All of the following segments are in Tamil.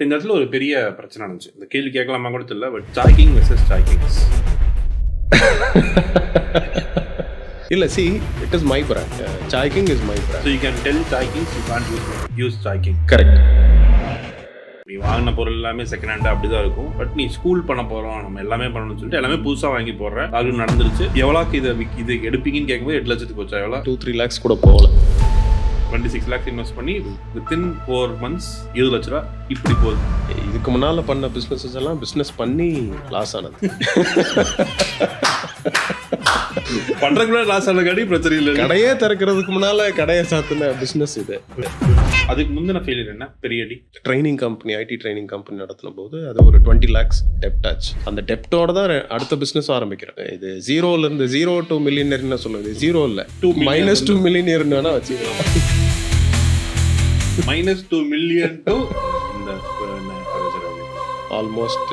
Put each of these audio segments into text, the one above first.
இந்த இடத்துல ஒரு பெரிய பிரச்சனை இருந்துச்சு. இந்த கேள்வி கேட்கலாமா கூட தெரியல. But Chai King versus Chai Kings. இல்ல, see, it is my brand. Chai King is my brand. So you can tell Chai Kings, you can't use Chai King. Correct. நீ வாங்கின பொருள் எல்லாமே செகண்ட் ஹேண்டா அப்படிதான் இருக்கும். பட் நீ ஸ்கூல் பண்ண போறோம், நம்ம எல்லாமே பண்ணணும்னு சொல்லிட்டு எல்லாமே புதுசா வாங்கி போடுற அது நடந்துருச்சு. எவ்வளோக்கு இது எடுப்பீங்கன்னு கேட்கும்போது 8 லட்சத்துக்கு போச்சா? எவ்வளோ? 2-3 lakhs கூட போகல. 26 lakhs இன்வெஸ்ட் பண்ணி வித்தின் 4 months 20 லட்ச ரூபா இப்படி போகுது. இதுக்கு முன்னால பண்ண பிசினஸஸ் எல்லாம் பிசினஸ் பண்ணி லாஸ் ஆனது. பண்றதுக்குள்ள லாஸ் ஆன காடி பிரச்சனை இல்லை. கடையே திறக்கிறதுக்கு முன்னால கடையை சாத்தின பிசினஸ் இது. அதுக்கு முந்தின ஃபெயிலியர் என்ன? பெரிய அடி. Training company, ID training company நடத்தின போது அது ஒரு 20 lakhs டெப்ட் ஆச்சு. அந்த டெப்டோட தான் அடுத்த பிசினஸ் ஆரம்பிக்கிறேன். இது 0 to millionaire சொல்லுது. 0 இல்ல, -2 millionaire வேணா வச்சுக்கலாம். -2 million to இந்த almost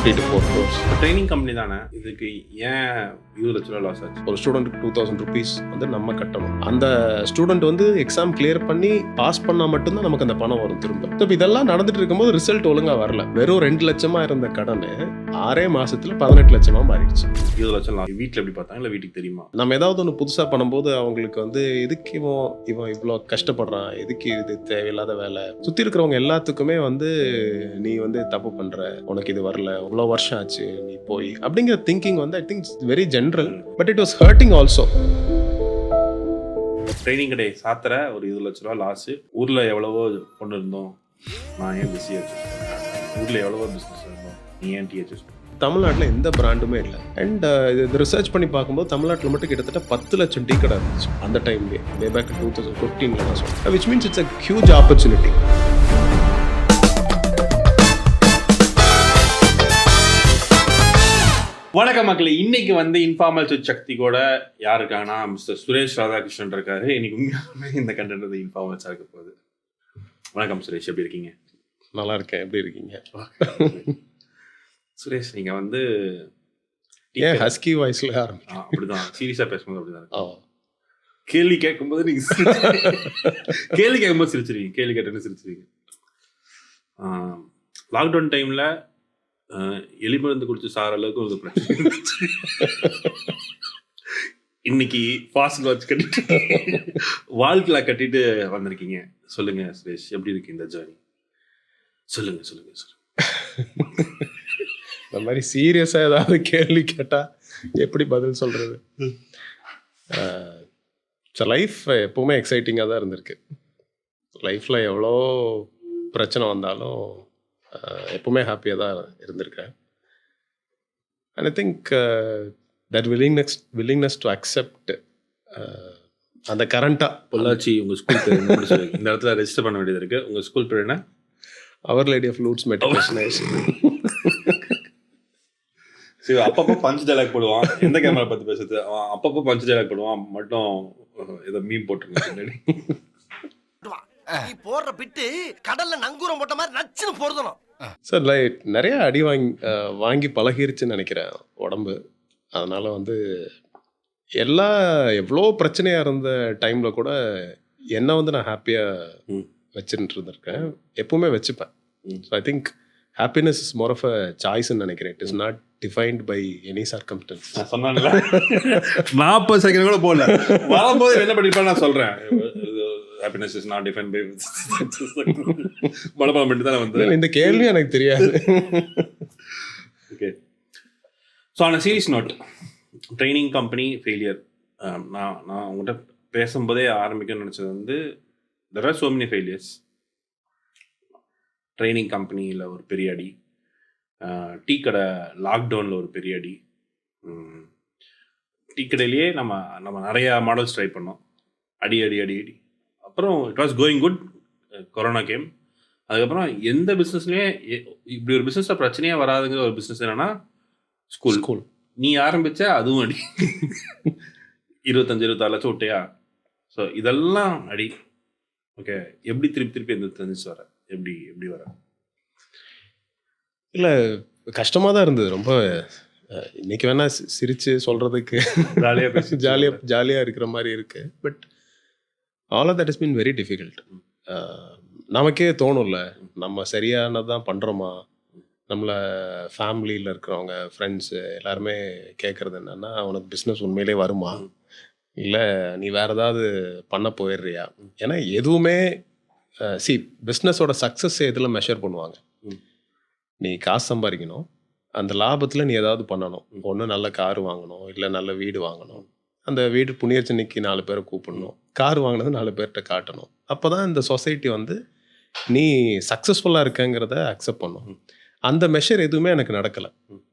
3 to 4 crores. Training company தானே, இதுக்கு ஏன் 20 லட்ச ரூபா லாஸ் ஆச்சு? ஒரு ஸ்டூடெண்ட்டுக்கு 2000 rupees வந்து நம்ம கட்டணும். அந்த ஸ்டூடெண்ட் வந்து எக்ஸாம் கிளியர் பண்ணி பாஸ் பண்ணால் மட்டும்தான் நமக்கு அந்த பணம் வரும் திரும்ப. இப்போ இதெல்லாம் நடந்துட்டு இருக்கும்போது ரிசல்ட் ஒழுங்காக வரல. வெறும் 2 லட்சமா இருந்த கடன் 6 மாசத்துல 18 லட்சமா மாறிடுச்சு. 20 லட்சம் வீட்டில் எப்படி பார்த்தாங்க? இல்லை வீட்டுக்கு தெரியுமா? நம்ம ஏதாவது ஒன்று புதுசாக பண்ணும்போது அவங்களுக்கு வந்து எதுக்கு இவன் இவ்வளோ கஷ்டப்படுறான், எதுக்கு இது தேவையில்லாத வேலை, சுற்றி இருக்கிறவங்க எல்லாத்துக்குமே வந்து நீ வந்து தப்பு பண்ணுற, உனக்கு இது வரல, இவ்வளோ வருஷம் ஆச்சு நீ போய் அப்படிங்கிற திங்கிங் வந்து I think very general. But it was hurting also. Training கடை சாத்திர ஒரு 20 லட்ச ரூபா லாஸ். ஊரில் எவ்வளவோ கொண்டு இருந்தோம், நான் ஏன் பிஸியாக சூஸ் பண்ணேன்? ஊரில் எவ்வளவோ பிஸ்னஸ் இருந்தோம், நீ ஏன் டிஏ சூஸ் பண்ணேன்? தமிழ்நாட்டில் எந்த பிராண்டுமே இல்லை. அண்ட் இது ரிசர்ச் பண்ணி பார்க்கும்போது தமிழ்நாட்டில் மட்டும் கிட்டத்தட்ட 10 லட்சம் டீ கடை இருந்துச்சு அந்த டைம்லேயே. வே பேக் 2015 நான் சொல்கிறேன். Which means it's a huge opportunity. வணக்கம் மக்களே, இன்னைக்கு வந்து இன்ஃபார்மல் சுவிட்ச் சக்தி கூட யார் இருக்காங்கன்னா மிஸ்டர் சுரேஷ் ராதாகிருஷ்ணன் இருக்காரு. இன்னைக்கு உண்மையாலுமே இந்த கண்டென்ட் வந்து இன்ஃபார்மல்ஸாக இருக்க போகுது. வணக்கம் சுரேஷ், எப்படி இருக்கீங்க? நல்லா இருக்கேன், எப்படி இருக்கீங்க? சுரேஷ், நீங்க வந்து ஏன் ஹஸ்கி வாய்ஸ்ல அப்படிதான் சீரியஸா பேசும்போது அப்படிதான் கேள்வி கேட்கும்போது நீங்க கேள்வி கேட்கும்போது சிரிச்சிருக்கீங்க, கேள்வி கேட்டேன்னு சிரிச்சிருக்கீங்க. லாக்டவுன் டைம்ல எலி மருந்து குடிச்சு சார அளவுக்கு ஒரு பிரச்சனை. இன்னைக்கு ஃபாஸ்ட் வாட்ச் கட்டிட்டு வாழ்க்கையில கட்டிட்டு வந்திருக்கீங்க. சொல்லுங்க சுரேஷ், எப்படி இருக்கு இந்த ஜர்னி? சொல்லுங்க சொல்லுங்க சொல்லுங்க. இந்த மாதிரி சீரியஸாக ஏதாவது கேள்வி கேட்டால் எப்படி பதில் சொல்கிறது? லைஃப் எப்போவுமே எக்ஸைட்டிங்காக தான் இருந்திருக்கு. லைஃப்பில் எவ்வளோ பிரச்சனை வந்தாலும் எப்போவுமே ஹாப்பியாக தான் இருந்திருக்கேன். And I think that willingness to accept அந்த கரண்ட்டாக. பொள்ளாச்சி உங்கள் ஸ்கூல் பேர் இந்த இடத்துல ரெஜிஸ்டர் பண்ண வேண்டியது இருக்குது. உங்கள் ஸ்கூல் பேர் என்ன? அவர் லேடி ஆஃப் லூட்ஸ் மெட்ரிகுலேஷன். சரி, அப்பப்போ பஞ்ச் டைலாக் போடுவான். எந்த கேமரா பார்த்து பேசுறது? அப்பப்போ பஞ்ச் டைலாக் போடுவான், மட்டும் ஏதோ மீம் போட்டுருங்க பின்னாடி. நீ போடுற பிட்டு கடல்ல நங்கூரம் போட்ட மாதிரி நச்சுன்னு போடுதணும். சார் நிறைய அடி வாங்கி பழகிருச்சுன்னு நினைக்கிறேன் உடம்பு. அதனால வந்து எவ்வளோ பிரச்சனையாக இருந்த டைமில் கூட என்னை வந்து நான் ஹாப்பியாக வச்சுட்டு இருந்திருக்கேன், எப்பவுமே வச்சுப்பேன். So I think happiness is more of a சாய்ஸ்ன்னு நினைக்கிறேன். It is not defined by any circumstances. நான் சொன்னான்ல 40 செகண்ட் கூட போடல, வரும்போது என்ன பண்ணிருப்பேன் நான் சொல்கிறேன். Happiness is not defined by மனப்பாடம் பண்ணி தான் வந்து இந்த கேள்வி எனக்கு தெரியாது. Okay, so on serious note, training company failure. நான் உங்கள்கிட்ட பேசும்போதே ஆரம்பிக்கணும்னு நினச்சது வந்து there are so many failures. Training கம்பெனியில் ஒரு பெரிய அடி, டீ கடை லாக்டவுனில் ஒரு பெரிய அடி. டீ கடையிலேயே நம்ம நிறையா மாடல்ஸ் ட்ரை பண்ணோம், அடி அடி அடி அடி. அப்புறம் it was going good, corona game. அதுக்கப்புறம் எந்த பிஸ்னஸ்லேயே இப்படி ஒரு பிஸ்னஸில் பிரச்சனையே வராதுங்கிற ஒரு பிஸ்னஸ் என்னென்னா ஸ்கூல். நீ ஆரம்பித்த அதுவும் அடி. 25-26 லட்சம் விட்டையா? ஸோ இதெல்லாம் அடி. ஓகே, எப்படி திருப்பி எந்த தெரிஞ்சு வர? எப்படி வர? இல்லை, கஷ்டமாக தான் இருந்தது ரொம்ப. இன்னைக்கு வேணா சிரித்து சொல்கிறதுக்கு ஜாலியாக இருக்கிற மாதிரி இருக்குது. But all of that has been very difficult. நமக்கே தோணும்ல, நம்ம சரியானதான் பண்ணுறோமா, நம்மளை ஃபேமிலியில் இருக்கிறவங்க ஃப்ரெண்ட்ஸு எல்லாருமே கேட்குறது என்னென்னா, உனக்கு பிஸ்னஸ் உண்மையிலே வருமா, இல்லை நீ வேறு ஏதாவது பண்ண போயிடுறியா. ஏன்னா எதுவுமே பிஸ்னஸோட சக்ஸஸ் எதில் மெஷர் பண்ணுவாங்க, நீ காசு சம்பாதிக்கணும், அந்த லாபத்தில் நீ ஏதாவது பண்ணணும். ஒன்று நல்ல கார் வாங்கணும், இல்லை நல்ல வீடு வாங்கணும், அந்த வீடு புண்ணியர்ச்சனைக்கு 4 பேரை கூப்பிடணும், கார் வாங்கினது 4 பேர்கிட்ட காட்டணும். அப்போ தான் இந்த சொசைட்டி வந்து நீ சக்ஸஸ்ஃபுல்லாக இருக்கங்கிறத அக்செப்ட் பண்ணும். அந்த மெஷர் எதுவுமே எனக்கு நடக்கலை.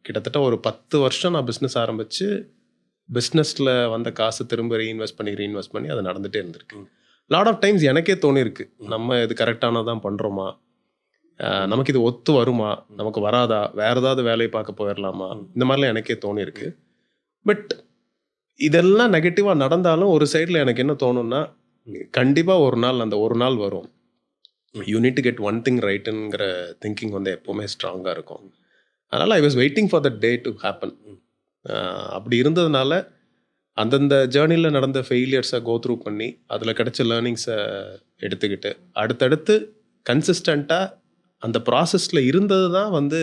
கிட்டத்தட்ட ஒரு 10 வருஷம் நான் பிஸ்னஸ் ஆரம்பித்து பிஸ்னஸில் வந்த காசு திரும்ப ரீஇன்வெஸ்ட் பண்ணி அது நடந்துகிட்டே இருந்திருக்கு. லாட் ஆஃப் டைம்ஸ் எனக்கே தோணிருக்கு, நம்ம இது கரெக்டானதான் பண்ணுறோமா, நமக்கு இது ஒத்து வருமா, நமக்கு வராதா, வேறு ஏதாவது வேலையை பார்க்க போயிடலாமா, இந்த மாதிரிலாம் எனக்கே தோணிருக்கு. பட் இதெல்லாம் நெகட்டிவாக நடந்தாலும் ஒரு சைடில் எனக்கு என்ன தோணுன்னா, கண்டிப்பாக ஒரு நாள் அந்த ஒரு நாள் வரும், you need to get one thing ரைட்டுங்கிற திங்கிங் வந்து எப்போவுமே ஸ்ட்ராங்காக இருக்கும். அதனால் I was waiting for that day to happen. அப்படி இருந்ததுனால அந்தந்த ஜேர்னியில் நடந்த ஃபெயிலியர்ஸை கோ த்ரூ பண்ணி அதில் கிடைச்ச லேர்னிங்ஸை எடுத்துக்கிட்டு அடுத்தடுத்து கன்சிஸ்டண்ட்டாக அந்த ப்ராசஸில் இருந்தது தான் வந்து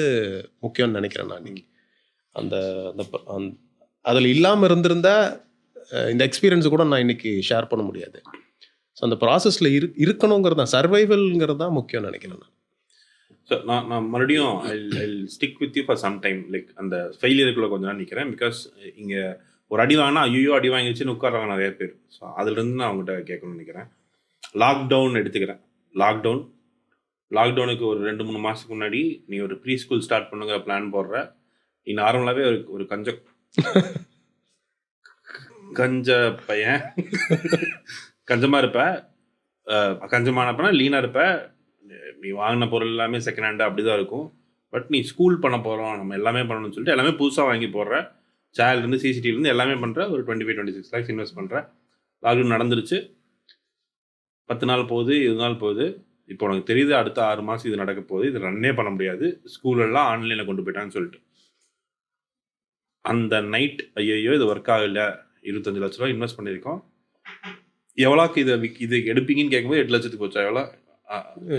முக்கியம்னு நினைக்கிறேன் நான். அந்த அதில் இல்லாமல் இருந்திருந்தா இந்த எக்ஸ்பீரியன்ஸை கூட நான் இன்றைக்கி ஷேர் பண்ண முடியாது. ஸோ அந்த ப்ராசஸில் இருக்கணுங்கிறது தான், சர்வைவல்ங்கிறது தான் முக்கியம்னு நினைக்கிறேன் நான். ஸோ நான் மறுபடியும் I stick with you for some time, like அந்த ஃபெயிலியருக்குள்ளே கொஞ்சம் நாள் நிற்கிறேன். பிகாஸ் இங்கே ஒரு அடி வாங்கினா ஐயோ அடி வாங்கிடுச்சுன்னு உட்கார்றாங்க நிறைய பேர். ஸோ அதுலேருந்து நான் அவங்ககிட்ட கேட்கணும்னு நினைக்கிறேன். லாக்டவுன் எடுத்துக்கிறேன். லாக்டவுனுக்கு ஒரு 2-3 மாதத்துக்கு முன்னாடி நீ ஒரு ப்ரீ ஸ்கூல் ஸ்டார்ட் பண்ணுங்கிற பிளான் போடுற. நீ நார்மலாகவே ஒரு கஞ்ச பையன், கஞ்சமாக இருப்ப, கஞ்சமானப்பனா லீனாக இருப்ப, நீ வாங்கின பொருள் எல்லாமே செகண்ட் ஹேண்டாக அப்படி தான் இருக்கும். பட் நீ ஸ்கூல் பண்ண போகிறோம், நம்ம எல்லாமே பண்ணணும்னு சொல்லிட்டு எல்லாமே புதுசாக வாங்கி போடுற, சேர்லேருந்து சிசிடிவிலேருந்து எல்லாமே பண்ணுற, ஒரு 25-26 lakhs இன்வெஸ்ட் பண்ணுற. லாக்டவுன் நடந்துருச்சு, 10 நாள் போகுது, 20 நாள் போகுது. இப்போ உனக்கு தெரியுது அடுத்த 6 மாதம் இது நடக்க போகுது, இது ரன்னே பண்ண முடியாது, ஸ்கூலெல்லாம் ஆன்லைனில் கொண்டு போயிட்டான்னு சொல்லிட்டு. அந்த நைட் ஐயோ இது ஒர்க் ஆகலை, 25 லட்ச ரூபா இன்வெஸ்ட் பண்ணியிருக்கோம், எவ்வளோக்கு இது எடுப்பீங்கன்னு கேட்கும்போது 8 லட்சத்துக்கு போச்சா, எவ்வளோ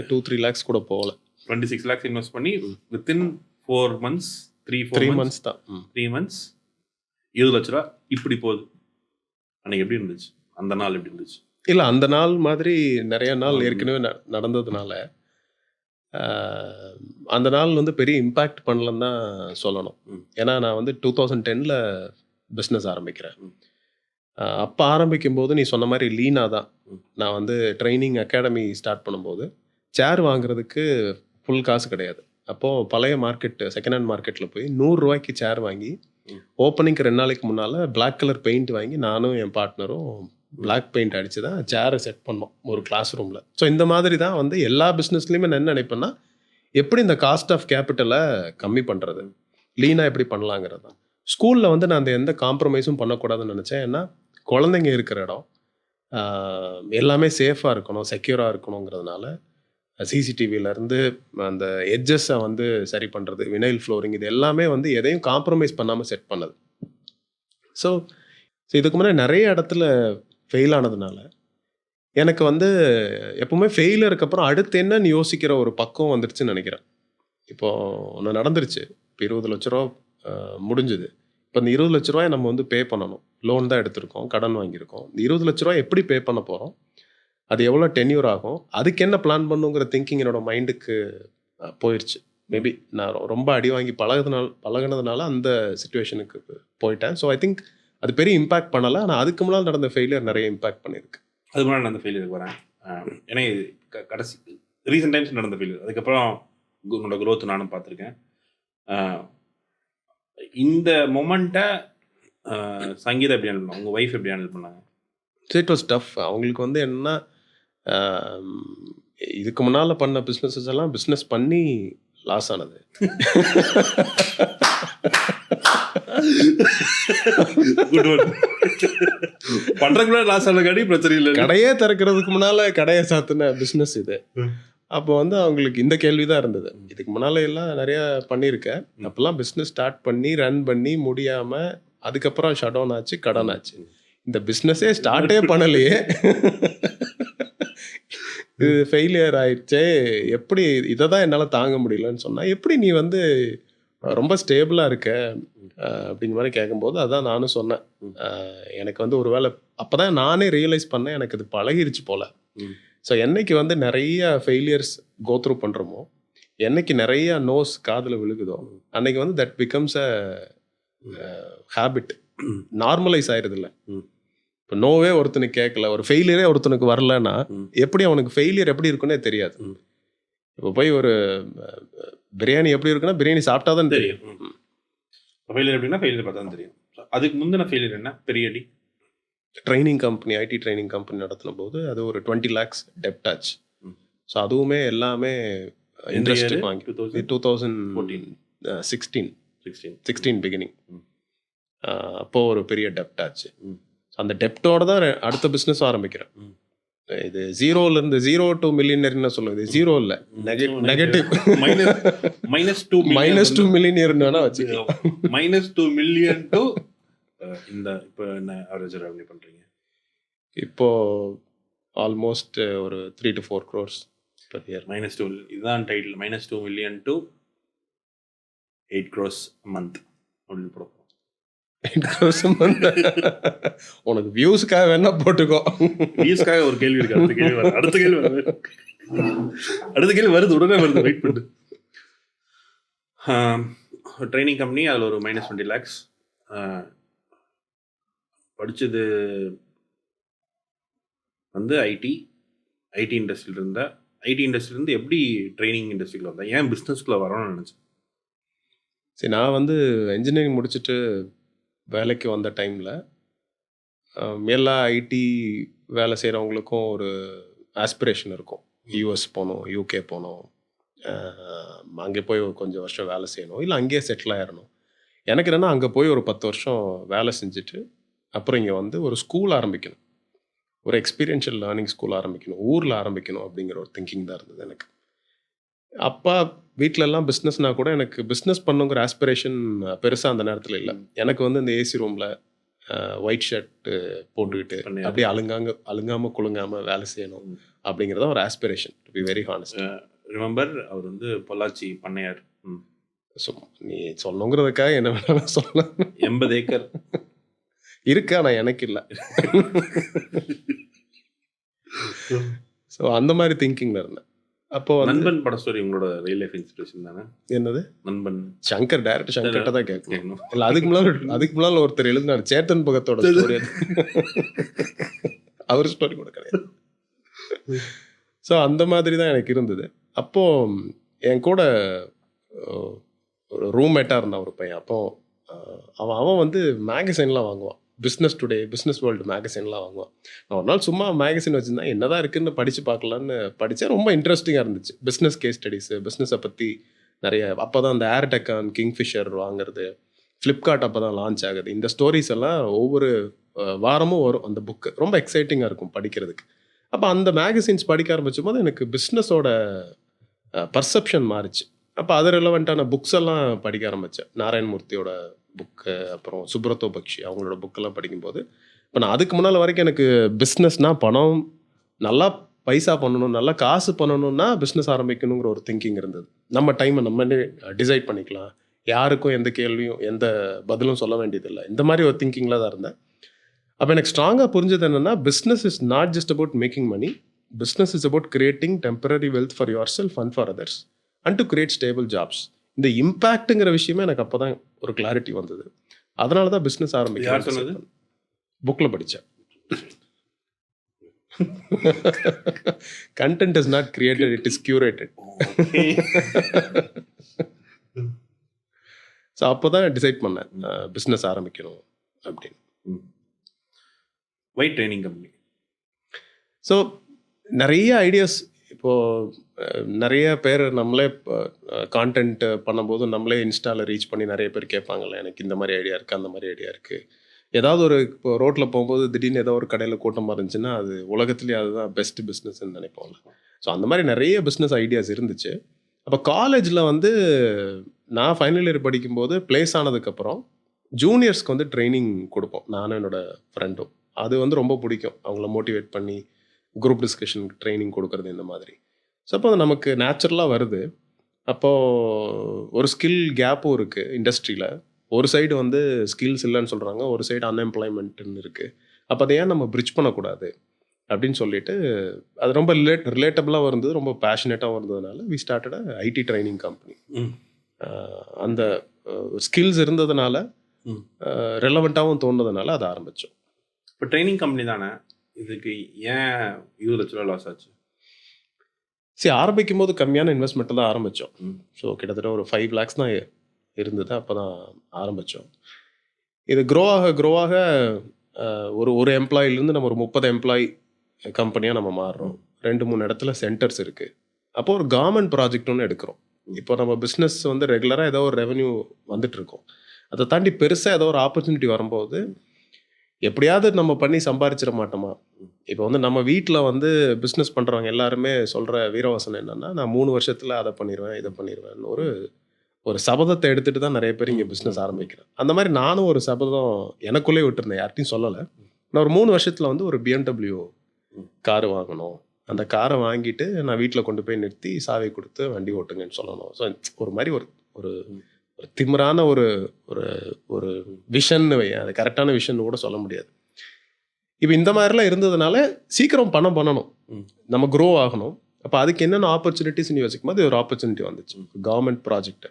2-3 lakhs கூட போகல. 26 lakhs இன்வெஸ்ட் பண்ணி வித்தின் 4 months 3 months தான் 3 months 20 லட்ச ரூபா இப்படி போகுது. அன்னைக்கு எப்படி இருந்துச்சு, அந்த நாள் எப்படி இருந்துச்சு? இல்லை, அந்த நாள் மாதிரி நிறைய நாள் ஏற்கனவே நடந்ததுனால அந்த நாள் வந்து பெரிய இம்பேக்ட் பண்ணலன்னு தான் சொல்லணும். ஏன்னா நான் வந்து 2010 பிஸ்னஸ் ஆரம்பிக்கிறேன். அப்போ ஆரம்பிக்கும்போது நீ சொன்ன மாதிரி லீனாக தான். நான் வந்து ட்ரைனிங் அகாடமி ஸ்டார்ட் பண்ணும்போது சேர் வாங்குறதுக்கு ஃபுல் காசு கிடையாது. அப்போது பழைய மார்க்கெட்டு செகண்ட் ஹேண்ட் மார்க்கெட்டில் போய் 100 ரூபாய்க்கு சேர் வாங்கி ஓப்பனிங்க்கு 2 நாளைக்கு முன்னால் பிளாக் கலர் பெயிண்ட் வாங்கி நானும் என் பார்ட்னரும் பிளாக் பெயிண்ட் அடித்து தான் சேரை செட் பண்ணோம் ஒரு கிளாஸ் ரூமில். ஸோ இந்த மாதிரி தான் வந்து எல்லா பிஸ்னஸ்லேயுமே நான் என்ன நினைப்பேன்னா, எப்படி இந்த காஸ்ட் ஆஃப் கேபிட்டலை கம்மி பண்ணுறது, லீனாக எப்படி பண்ணலாங்கிறது தான். ஸ்கூலில் வந்து நான் அந்த எந்த காம்ப்ரமைஸும் பண்ணக்கூடாதுன்னு நினச்சேன். ஏன்னா குழந்தைங்க இருக்கிற இடம், எல்லாமே சேஃபாக இருக்கணும், செக்யூராக இருக்கணுங்கிறதுனால சிசிடிவிலேருந்து அந்த எட்ஜஸை வந்து சரி பண்ணுறது, வினைல் ஃப்ளோரிங், இது எல்லாமே வந்து எதையும் காம்ப்ரமைஸ் பண்ணாமல் செட் பண்ணது. ஸோ இதுக்கு முன்னாடி நிறைய இடத்துல ஃபெயில் ஆனதுனால எனக்கு வந்து எப்போவுமே ஃபெயிலியருக்கு அப்புறம் அடுத்து என்னன்னு யோசிக்கிற ஒரு பக்கம் வந்துருச்சுன்னு நினைக்கிறேன். இப்போது ஒன்று நடந்துருச்சு, இப்போ 20 லட்ச ரூபா முடிஞ்சுது. இப்போ இந்த 20 லட்ச ரூபாய் நம்ம வந்து பே பண்ணணும், லோன் தான் எடுத்திருக்கோம், கடன் வாங்கியிருக்கோம். இந்த 20 லட்ச ரூபாய் எப்படி பே பண்ண போகிறோம், அது எவ்வளோ டென்யூர் ஆகும், அதுக்கு என்ன பிளான் பண்ணுங்கிற திங்கிங் என்னோட மைண்டுக்கு போயிடுச்சு. மேபி நான் ரொம்ப அடி வாங்கி பழகினதுனால அந்த சிச்சுவேஷனுக்கு போயிட்டேன். ஸோ ஐ திங்க் அது பெரிய இம்பேக்ட் பண்ணலை. ஆனால் அதுக்கு முன்னால் நடந்த ஃபெயிலியர் நிறைய இம்பேக்ட் பண்ணியிருக்கு. அதுக்கு முன்னாடி நடந்த ஃபெயிலியருக்கு வரேன். ஏன்னா கடைசி ரீசெண்ட் டைம்ஸ் நடந்த ஃபெயிலியர், அதுக்கப்புறம் உன்னோட க்ரோத் நானும் பார்த்துருக்கேன். இந்த மொமெண்ட்டை சங்கீதா எப்படி ஹேண்டில் பண்ணாங்க, உங்கள் ஒய்ஃப் எப்படி ஹேண்டில் பண்ணாங்க? It was tough. அவங்களுக்கு வந்து என்னன்னா, இதுக்கு முன்னால் பண்ண பிஸ்னஸஸ் எல்லாம் பிஸ்னஸ் பண்ணி லாஸ் ஆனது. பண்றதுக்குள்ள லாஸ் ஆனதுக்காடி பிரச்சனை இல்லை. கடையே திறக்கிறதுக்கு முன்னால கடையை சாத்தின பிஸ்னஸ் இது. அப்போ வந்து அவங்களுக்கு இந்த கேள்வி தான் இருந்தது. இதுக்கு முன்னால எல்லாம் நிறைய பண்ணியிருக்கேன், அப்பெல்லாம் பிஸ்னஸ் ஸ்டார்ட் பண்ணி ரன் பண்ணி முடியாமல் அதுக்கப்புறம் ஷட் டவுன் ஆச்சு, கடன் ஆச்சு. இந்த பிஸ்னஸே ஸ்டார்ட்டே பண்ணலையே, இது ஃபெயிலியர் ஆயிடுச்சே, எப்படி இதை தான் என்னால் தாங்க முடியலன்னு சொன்னால், எப்படி நீ வந்து ரொம்ப ஸ்டேபிளாக இருக்க அப்படிங்கிற மாதிரி கேட்கும்போது அதான் நானும் சொன்னேன். எனக்கு வந்து ஒரு வேளை அப்போ தான் நானே ரியலைஸ் பண்ணேன், எனக்கு இது பழகிருச்சு போல். ஸோ என்னைக்கு வந்து நிறைய ஃபெயிலியர்ஸ் கோத்ரூ பண்ணுறோமோ, என்னைக்கு நிறைய நோஸ் காதில் விழுகுதோ, அன்னைக்கு வந்து that becomes a habit, normalise ஆயிடுது இல்லை. இப்போ நோவே ஒருத்தனுக்கு கேட்கல, ஒரு ஃபெயிலியரே ஒருத்தனுக்கு வரலன்னா எப்படி அவனுக்கு ஃபெயிலியர் எப்படி இருக்குன்னே தெரியாது. இப்போ போய் ஒரு பிரியாணி எப்படி இருக்குன்னா பிரியாணி சாப்பிட்டா தான் தெரியும். ஃபெயிலியர் எப்படின்னா ஃபெயிலியர் பார்த்தா தான் தெரியும். அதுக்கு முந்தின ஃபெயிலியர் என்ன? பெரிய அடி. Training company, ID training company நடத்தின போது அது ஒரு 20 lakhs டெப்ட் ஆச்சு. ஸோ அதுவுமே எல்லாமே இன்ட்ரெஸ்ட் வாங்கி 2016 பிகினிங். அப்போ ஒரு பெரிய டெப்ட் ஆச்சு. அந்த டெப்டோட தான் அடுத்த பிஸ்னஸ் ஆரம்பிக்கிறேன். இது ஜீரோலேருந்து 0 to மில்லியனர்னு சொல்லுவது, ஜீரோ இல்லை, நெகட்டிவ் -2 மில்லியனர்னா வச்சுக்கலாம். -2 மில்லியன் டு இந்த இப்போ என்ன அவரேஜ் ரெவன்யூ பண்ணுறீங்க? இப்போ ஆல்மோஸ்ட் ஒரு 3 to 4 crores per year. -2 இதுதான் title. -2 million to 8 crores a month அப்படின்னு போடுவோம். 8 crores a month. உனக்கு வியூஸ்க்காக வேணா போட்டுக்கோ. வியூஸ்க்காக ஒரு கேள்வி இருக்கு. அடுத்த கேள்வி வருது, உடனே வருது, வெயிட் பண்ணு. ட்ரைனிங் கம்பெனி, அதில் ஒரு -20 lakhs. படித்தது வந்து ஐடி இண்டஸ்ட்ரியில் இருந்தேன். ஐடி இண்டஸ்ட்ரியிலேருந்து எப்படி ட்ரைனிங் இண்டஸ்ட்ரியில் வந்தேன்? ஏன் பிஸ்னஸ்க்குள்ளே வரணும்னு நினச்சேன்? சரி, நான் வந்து இன்ஜினியரிங் முடிச்சுட்டு வேலைக்கு வந்த டைமில் எல்லா ஐடி வேலை செய்கிறவங்களுக்கும் ஒரு ஆஸ்பிரேஷன் இருக்கும். யூஎஸ் போகணும், யூகே போகணும், அங்கே போய் கொஞ்சம் வருஷம் வேலை செய்யணும், இல்லை அங்கேயே செட்டில் ஆயிடணும். எனக்கு என்னென்னா அங்கே போய் ஒரு 10 வருஷம் வேலை செஞ்சுட்டு அப்புறம் இங்கே வந்து ஒரு ஸ்கூல் ஆரம்பிக்கணும், ஒரு எக்ஸ்பீரியன்ஷியல் லேர்னிங் ஸ்கூல் ஆரம்பிக்கணும், ஊரில் ஆரம்பிக்கணும் அப்படிங்கிற ஒரு திங்கிங் தான் இருந்தது எனக்கு. அப்பா வீட்டிலலாம் பிஸ்னஸ்னால் கூட எனக்கு பிஸ்னஸ் பண்ணுங்கிற ஆஸ்பிரேஷன் பெருசாக அந்த நேரத்தில் இல்லை. எனக்கு வந்து இந்த ஏசி ரூமில் ஒயிட் ஷர்ட்டு போட்டுக்கிட்டு அப்படியே அழுங்காமல் குலுங்காமல் வேலை செய்யணும் அப்படிங்கிறத ஒரு aspiration, to be very honest. Remember, அவர் வந்து பொள்ளாச்சி பண்ணையார். ஸோ நீ சொல்லணுங்கிறதுக்காக என்ன வேணாலும் சொல்லலாம். 80 ஏக்கர் இருக்கு, ஆனால் எனக்கு இல்லை. ஸோ அந்த மாதிரி திங்கிங்கில் இருந்தேன். அப்போ நண்பன் பட ஸ்டோரி உங்களோட ரியல் லைஃப் இன்ஸ்பிரேஷன் தானே? என்னது? நண்பன் சங்கர், டைரக்டர் சங்கர்கிட்ட தான் கேட்கணும். இல்லை, அதுக்கு முன்னால் ஒருத்தர் எழுதினார், சேத்தன் பகத்தோட ஸ்டோரி. அவர் ஸ்டோரி கூட கிடையாது. ஸோ அந்த மாதிரி தான் எனக்கு இருந்தது. அப்போது என் கூட ஒரு ரூம்மேட்டாக இருந்தான் ஒரு பையன். அப்போ அவன் வந்து மேகசைன்லாம் வாங்குவான், பிஸ்னஸ் டுடே, பிஸ்னஸ் வேர்ல்டு மேகசின்லாம் வாங்குவான். நான் ஒரு நாள் சும்மா மேகசின் வச்சுருந்தேன், என்ன தான் இருக்குதுன்னு படித்து பார்க்கலான்னு படித்தேன். ரொம்ப இன்ட்ரெஸ்டிங்காக இருந்துச்சு. பிஸ்னஸ் கேஸ் ஸ்டடீஸு, பிஸ்னஸை பற்றி நிறைய. அப்போ தான் அந்த ஏர்டெக்கான், கிங்ஃபிஷர் வாங்குறது, ஃப்ளிப்கார்ட் அப்போ தான் லான்ச் ஆகுது. இந்த ஸ்டோரிஸ் எல்லாம் ஒவ்வொரு வாரமும் வரும் அந்த புக்கு. ரொம்ப எக்ஸைட்டிங்காக இருக்கும் படிக்கிறதுக்கு. அப்போ அந்த மேகசின்ஸ் படிக்க ஆரம்பிச்சும் போது எனக்கு பிஸ்னஸோட பர்செப்ஷன் மாறிச்சு. அப்போ அது ரிலவெண்ட்டான புக்ஸ் எல்லாம் படிக்க ஆரம்பித்தேன். நாராயணமூர்த்தியோட புக்கு, அப்புறம் சுப்ரதோ பக்ஷி அவங்களோட புக்கெல்லாம் படிக்கும்போது, இப்போ நான் அதுக்கு முன்னால் வரைக்கும் எனக்கு பிஸ்னஸ்னால் பணம், நல்லா பைசா பண்ணணும், நல்லா காசு பண்ணணும்னா பிஸ்னஸ் ஆரம்பிக்கணுங்கிற ஒரு திங்கிங் இருந்தது. நம்ம டைமை நம்ம டிசைட் பண்ணிக்கலாம், யாருக்கும் எந்த கேள்வியும் எந்த பதிலும் சொல்ல வேண்டியதில்லை, இந்த மாதிரி ஒரு திங்கிங்கில் தான் இருந்தேன். அப்போ எனக்கு ஸ்ட்ராங்காக புரிஞ்சது என்னென்னா, business is not just about making money, business is about creating temporary wealth for yourself and for others and to create stable jobs. இந்த இம்பேக்ட்டுங்கிற விஷயமே எனக்கு அப்போ தான் ஒரு கிளாரிட்டி வந்தது. அதனால தான் பிஸ்னஸ் ஆரம்பிக்க புக்கில் படித்தேன். Content is not created, it is curated. So அப்போ தான் டிசைட் பண்ணேன் பிஸ்னஸ் ஆரம்பிக்கணும் அப்படின்னு. வை ட்ரைனிங் கம்பெனி? ஸோ நிறைய ஐடியாஸ். இப்போது நிறைய பேர் நம்மளே கான்டென்ட் பண்ணும்போது நம்மளே இன்ஸ்டாவில் ரீச் பண்ணி நிறைய பேர் கேட்பாங்கள்ல, எனக்கு இந்த மாதிரி ஐடியா இருக்குது, அந்த மாதிரி ஐடியா இருக்குது. ஏதாவது ஒரு இப்போ ரோட்டில் போகும்போது திடீர்னு ஏதோ ஒரு கடையில் கூட்டமாக இருந்துச்சுன்னா அது உலகத்துலேயே அதுதான் பெஸ்ட் பிஸ்னஸ்ன்னு நினைப்போம்ல. ஸோ அந்த மாதிரி நிறைய பிஸ்னஸ் ஐடியாஸ் இருந்துச்சு. அப்போ காலேஜில் வந்து நான் ஃபைனல் இயர் படிக்கும்போது ப்ளேஸ் ஆனதுக்கப்புறம் ஜூனியர்ஸ்க்கு வந்து ட்ரைனிங் கொடுப்போம், நானும் என்னோடய ஃப்ரெண்டும். அது வந்து ரொம்ப பிடிக்கும், அவங்கள மோட்டிவேட் பண்ணி குரூப் டிஸ்கஷனுக்கு ட்ரைனிங் கொடுக்குறது இந்த மாதிரி. ஸோ அப்போ அது நமக்கு நேச்சுரலாக வருது. அப்போது ஒரு ஸ்கில் கேப்பும் இருக்குது இண்டஸ்ட்ரியில். ஒரு சைடு வந்து ஸ்கில்ஸ் இல்லைன்னு சொல்கிறாங்க, ஒரு சைடு அன்எம்ப்ளாய்மெண்ட்டுன்னு இருக்குது. அப்போ அதை ஏன் நம்ம பிரிட்ஜ் பண்ணக்கூடாது அப்படின்னு சொல்லிட்டு அது ரொம்ப ரிலேட்டபிளாக இருந்தது, ரொம்ப பேஷனேட்டாகவும் இருந்ததுனால we started IT training company. அந்த ஸ்கில்ஸ் இருந்ததுனால ரெலவெண்ட்டாகவும் தோணுனதுனால அதை ஆரம்பித்தோம். இப்போ ட்ரைனிங் கம்பெனி தானே, இதுக்கு ஏன் 20 லட்ச ரூபா லாஸ் ஆச்சு? சரி, ஆரம்பிக்கும் போது கம்மியான இன்வெஸ்ட்மெண்ட்டில் தான் ஆரம்பித்தோம். ஸோ கிட்டத்தட்ட ஒரு 5 lakhs தான் இருந்தது, அப்போ தான் ஆரம்பித்தோம். இது க்ரோ ஆக ஒரு எம்ப்ளாயிலேருந்து நம்ம ஒரு 30 எம்ப்ளாயி கம்பெனியாக நம்ம மாறுறோம். 2-3 இடத்துல சென்டர்ஸ் இருக்குது. அப்போ ஒரு கவர்மெண்ட் ப்ராஜெக்ட் ஒன்று எடுக்கிறோம். இப்போ நம்ம பிஸ்னஸ் வந்து ரெகுலராக ஏதோ ஒரு ரெவென்யூ வந்துட்டுருக்கோம். அதை தாண்டி பெருசாக ஏதோ ஒரு ஆப்பர்ச்சுனிட்டி வரும்போது எப்படியாவது நம்ம பண்ணி சம்பாரிச்சிட மாட்டோமா? இப்போ வந்து நம்ம வீட்டில் வந்து பிஸ்னஸ் பண்ணுறவங்க எல்லாருமே சொல்கிற வீரவாசனம் என்னென்னா, நான் 3 வருஷத்தில் அதை பண்ணிடுவேன், இதை பண்ணிடுவேன்னு ஒரு சபதத்தை எடுத்துகிட்டு தான் நிறைய பேர் இங்கே பிஸ்னஸ் ஆரம்பிக்கிறேன். அந்த மாதிரி நானும் ஒரு சபதம் எனக்குள்ளே விட்டுருந்தேன், யார்ட்டையும் சொல்லலை. நான் ஒரு 3 வருஷத்தில் வந்து ஒரு BMW காரு வாங்கணும். அந்த காரை வாங்கிட்டு நான் வீட்டில் கொண்டு போய் நிறுத்தி சாவி கொடுத்து வண்டி ஓட்டுங்கன்னு சொல்லணும். ஸோ ஒரு மாதிரி ஒரு ஒரு திமிரான ஒரு ஒரு விஷன்னு வை, அது கரெக்டான விஷன் கூட சொல்ல முடியாது. இப்போ இந்த மாதிரிலாம் இருந்ததுனால சீக்கிரம் பணம் பண்ணணும், நம்ம க்ரோ ஆகணும். அப்போ அதுக்கு என்னென்ன ஆப்பர்ச்சுனிட்டிஸ்ன்னு யோசிக்கும் போது ஒரு ஆப்பர்ச்சுனிட்டி வந்துச்சு. கவர்மெண்ட் ப்ராஜெக்ட்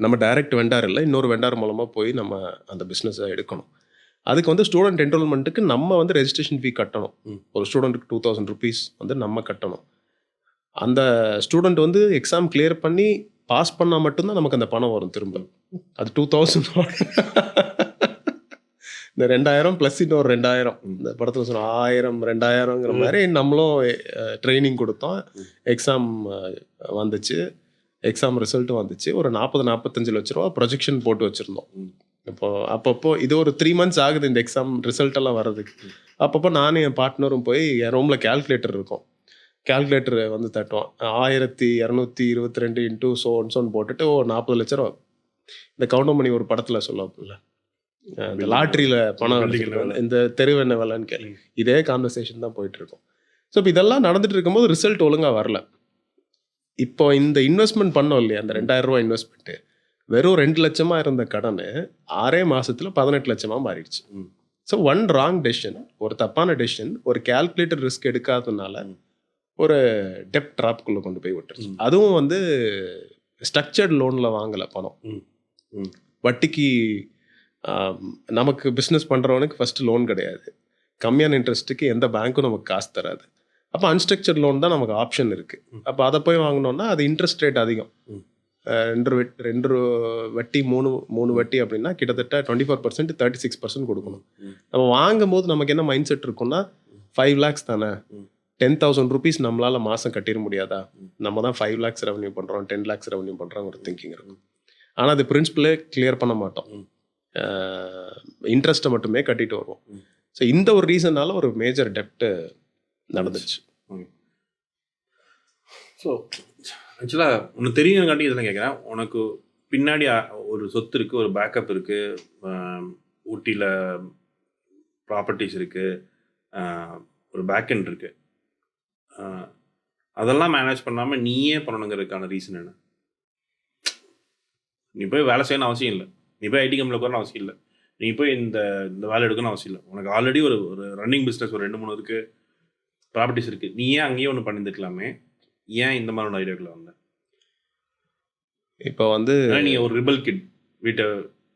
நம்ம டைரக்ட் வெண்டார் இல்லை, இன்னொரு வெண்டார் மூலமாக போய் நம்ம அந்த பிஸ்னஸை எடுக்கணும். அதுக்கு வந்து ஸ்டூடெண்ட் என்ரோல்மெண்ட்டுக்கு நம்ம வந்து ரெஜிஸ்ட்ரேஷன் ஃபீ கட்டணும். ஒரு ஸ்டூடெண்ட்டுக்கு 2000 rupees வந்து நம்ம கட்டணும். அந்த ஸ்டூடெண்ட் வந்து எக்ஸாம் கிளியர் பண்ணி பாஸ் பண்ணால் மட்டும்தான் நமக்கு அந்த பணம் வரும் திரும்ப. அது 2000 இந்த 2000 ப்ளஸ் இன்னொரு 2000, இந்த படத்தில் சொன்ன 1000 2000ங்கிற மாதிரி நம்மளும் ட்ரைனிங் கொடுத்தோம். எக்ஸாம் வந்துச்சு, எக்ஸாம் ரிசல்ட்டும் வந்துச்சு. ஒரு 40-45 லட்ச ரூபா ப்ரொஜெக்ஷன் போட்டு வச்சுருந்தோம். அப்பப்போ இது ஒரு 3 months ஆகுது இந்த எக்ஸாம் ரிசல்ட் எல்லாம் வர்றதுக்கு. அப்பப்போ நானும் என் பார்ட்னரும் போய் என் ரூமில் கேல்குலேட்டர் இருக்கும், கேல்குலேட்டர் வந்து தட்டுவோம். 1222 இன்ட்டு சோன்னு போட்டுட்டு 40 லட்ச ரூபா. இந்த கவுண்டமணி ஒரு படத்தில் சொல்லுவாங்கல்ல, இந்த லாட்ரியில் பணம் இந்த தெருவு என்ன வேலைன்னு கேள்வி, இதே கான்வர்சேஷன் தான் போயிட்டுருக்கோம். ஸோ இப்போ இதெல்லாம் நடந்துட்டு இருக்கும்போது ரிசல்ட் ஒழுங்காக வரல. இப்போ இந்த இன்வெஸ்ட்மெண்ட் பண்ணோம் இல்லையா, அந்த 2000 ரூபா இன்வெஸ்ட்மெண்ட்டு வெறும் 2 லட்சமாக இருந்த கடன் 6 மாதத்தில் 18 லட்சமாக மாறிடுச்சு. ஸோ ஒன் ராங் டெசிஷன், ஒரு தப்பான டெசிஷன், ஒரு கேல்குலேட்டர் ரிஸ்க் எடுக்காததுனால ஒரு டெப்ட் ட்ராப்குள்ளே கொண்டு போய் விட்டுருச்சு. அதுவும் வந்து ஸ்ட்ரக்சர்ட் லோனில் வாங்கலை பணம், வட்டிக்கு. நமக்கு பிஸ்னஸ் பண்ணுறவனுக்கு ஃபஸ்ட்டு லோன் கிடையாது, கம்மியான இன்ட்ரெஸ்ட்டுக்கு எந்த பேங்க்கும் நமக்கு காசு தராது. அப்போ அன்ஸ்ட்ரக்சர்ட் லோன் தான் நமக்கு ஆப்ஷன் இருக்குது. அப்போ அதை போய் வாங்கினோன்னா அது இன்ட்ரெஸ்ட் ரேட் அதிகம். 2 வட்டி 3 வட்டி அப்படின்னா கிட்டத்தட்ட 24% 36% கொடுக்கணும். நம்ம வாங்கும் போது நமக்கு என்ன மைண்ட் செட் இருக்குன்னா, 5 lakhs தானே, 10,000 rupees நம்மளால் மாதம் கட்டிட முடியாதா, நம்ம தான் 5 lakhs ரெவன்யூ பண்ணுறோம், 10 lakhs ரெவன்யூ பண்ணுறோம் ஒரு திங்கிங் இருக்கும். ஆனால் அது பிரின்சிபலே கிளியர் பண்ண மாட்டோம், இன்ட்ரெஸ்ட்டை மட்டுமே கட்டிட்டு வருவோம். ஸோ இந்த ஒரு ரீசனால ஒரு மேஜர் டெப்ட்டு நடந்துச்சு. ஸோ ஆக்சுவலாக உனக்கு தெரியுங்காட்டி இதெல்லாம் கேட்குறேன். உனக்கு பின்னாடி ஒரு சொத்து இருக்குது, ஒரு பேக்கப் இருக்குது, ஊட்டியில் ப்ராப்பர்ட்டிஸ் இருக்குது, ஒரு பேக்கெண்ட் இருக்குது. அதெல்லாம் மேனேஜ் பண்ணாமல் நீயே பண்ணணுங்கிறதுக்கான ரீசன் என்ன? நீ போய் வேலை செய்யணும்னு அவசியம் இல்லை, நீ போய் ஐடி கம்பெனியில் உட்காரணும் அவசியம் இல்லை, நீ போய் இந்த வேலை எடுக்கணும்னு அவசியம் இல்லை. உனக்கு ஆல்ரெடி ஒரு ரன்னிங் பிஸ்னஸ் ஒரு 2-3 இருக்குது, ப்ராப்பர்ட்டிஸ் இருக்குது. நீ ஏன் அங்கேயே ஒன்று பண்ணியிருக்கலாமே, ஏன் இந்த மாதிரி ஐடியாக்குள்ள வந்த? இப்போ வந்து நீ ஒரு ரிபல் கிட், வீட்டை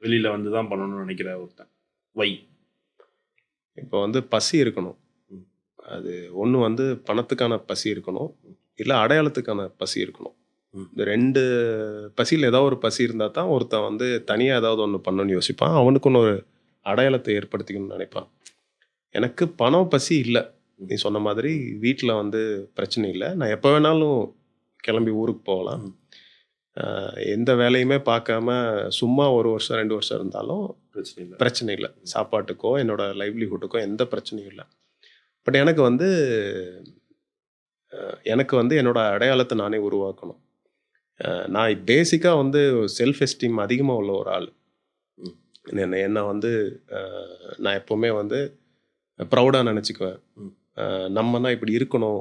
வெளியில் வந்து தான் பண்ணணும்னு நினைக்கிற ஒருத்தன், வை? இப்போ வந்து பசி இருக்கணும். அது ஒன்று வந்து பணத்துக்கான பசி இருக்கணும், இல்லை அடையாளத்துக்கான பசி இருக்கணும். இந்த 2 பசியில் ஏதாவது ஒரு பசி இருந்தால் தான் ஒருத்தன் வந்து தனியாக ஏதாவது ஒன்று பண்ணணும்னு யோசிப்பான், அவனுக்கு ஒன்று ஒரு அடையாளத்தை ஏற்படுத்திக்கணும்னு நினைப்பான். எனக்கு பணம் பசி இல்லை. நீ சொன்ன மாதிரி வீட்டில் வந்து பிரச்சனை இல்லை, நான் எப்போ வேணாலும் கிளம்பி ஊருக்கு போகலாம், எந்த வேலையுமே பார்க்காம சும்மா 1 வருஷம் 2 வருஷம் இருந்தாலும் பிரச்சனை இல்லை. சாப்பாட்டுக்கோ என்னோட லைவ்லிஹுட்டுக்கோ எந்த பிரச்சனையும் இல்லை. பட் எனக்கு வந்து என்னோட அடையாளத்தை நானே உருவாக்கணும். நான் பேசிக்காக வந்து செல்ஃப் எஸ்டீம் அதிகமாக உள்ள ஒரு ஆள். என்னை வந்து நான் எப்போவுமே வந்து ப்ரௌடாக நினச்சிக்குவேன். நம்மனா இப்படி இருக்கணும்,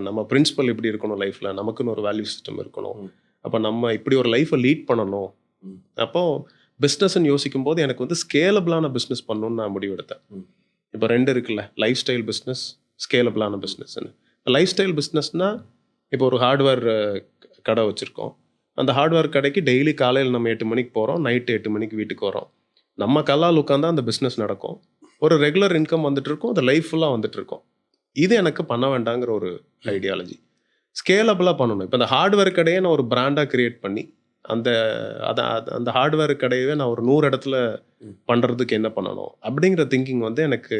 நம்ம பிரின்சிபல் இப்படி இருக்கணும் லைஃப்பில், நமக்குன்னு ஒரு வேல்யூ சிஸ்டம் இருக்கணும், அப்போ நம்ம இப்படி ஒரு லைஃப்பை லீட் பண்ணணும். அப்போது பிஸ்னஸ்ன்னு யோசிக்கும் போது எனக்கு வந்து ஸ்கேலபிளான பிஸ்னஸ் பண்ணணும்னு நான் முடிவெடுத்தேன். இப்போ 2 இருக்குல்ல, லைஃப் ஸ்டைல் பிஸ்னஸ், ஸ்கேலபிளான பிஸ்னஸ்ன்னு. லைஃப் ஸ்டைல் பிஸ்னஸ்னால் இப்போ ஒரு ஹார்ட்வேர் கடை வச்சுருக்கோம். அந்த ஹார்ட்வேர் கடைக்கு டெய்லி காலையில் நம்ம 8 மணிக்கு போகிறோம், நைட்டு 8 மணிக்கு வீட்டுக்கு வரோம். நம்ம கல்லால் உட்காந்தா அந்த பிஸ்னஸ் நடக்கும், ஒரு ரெகுலர் இன்கம் வந்துட்டு இருக்கும், அந்த லைஃப் ஃபுல்லாக வந்துட்டு இருக்கும். இது எனக்கு பண்ண வேண்டாங்கிற ஒரு ஐடியாலஜி. ஸ்கேலபிளாக பண்ணணும். இப்போ அந்த ஹார்ட்வேர் கடையை நான் ஒரு பிராண்டாக கிரியேட் பண்ணி அந்த ஹார்ட்வேர் கடையவே நான் ஒரு 100 இடத்துல பண்ணுறதுக்கு என்ன பண்ணணும் அப்படிங்கிற திங்கிங் வந்து எனக்கு,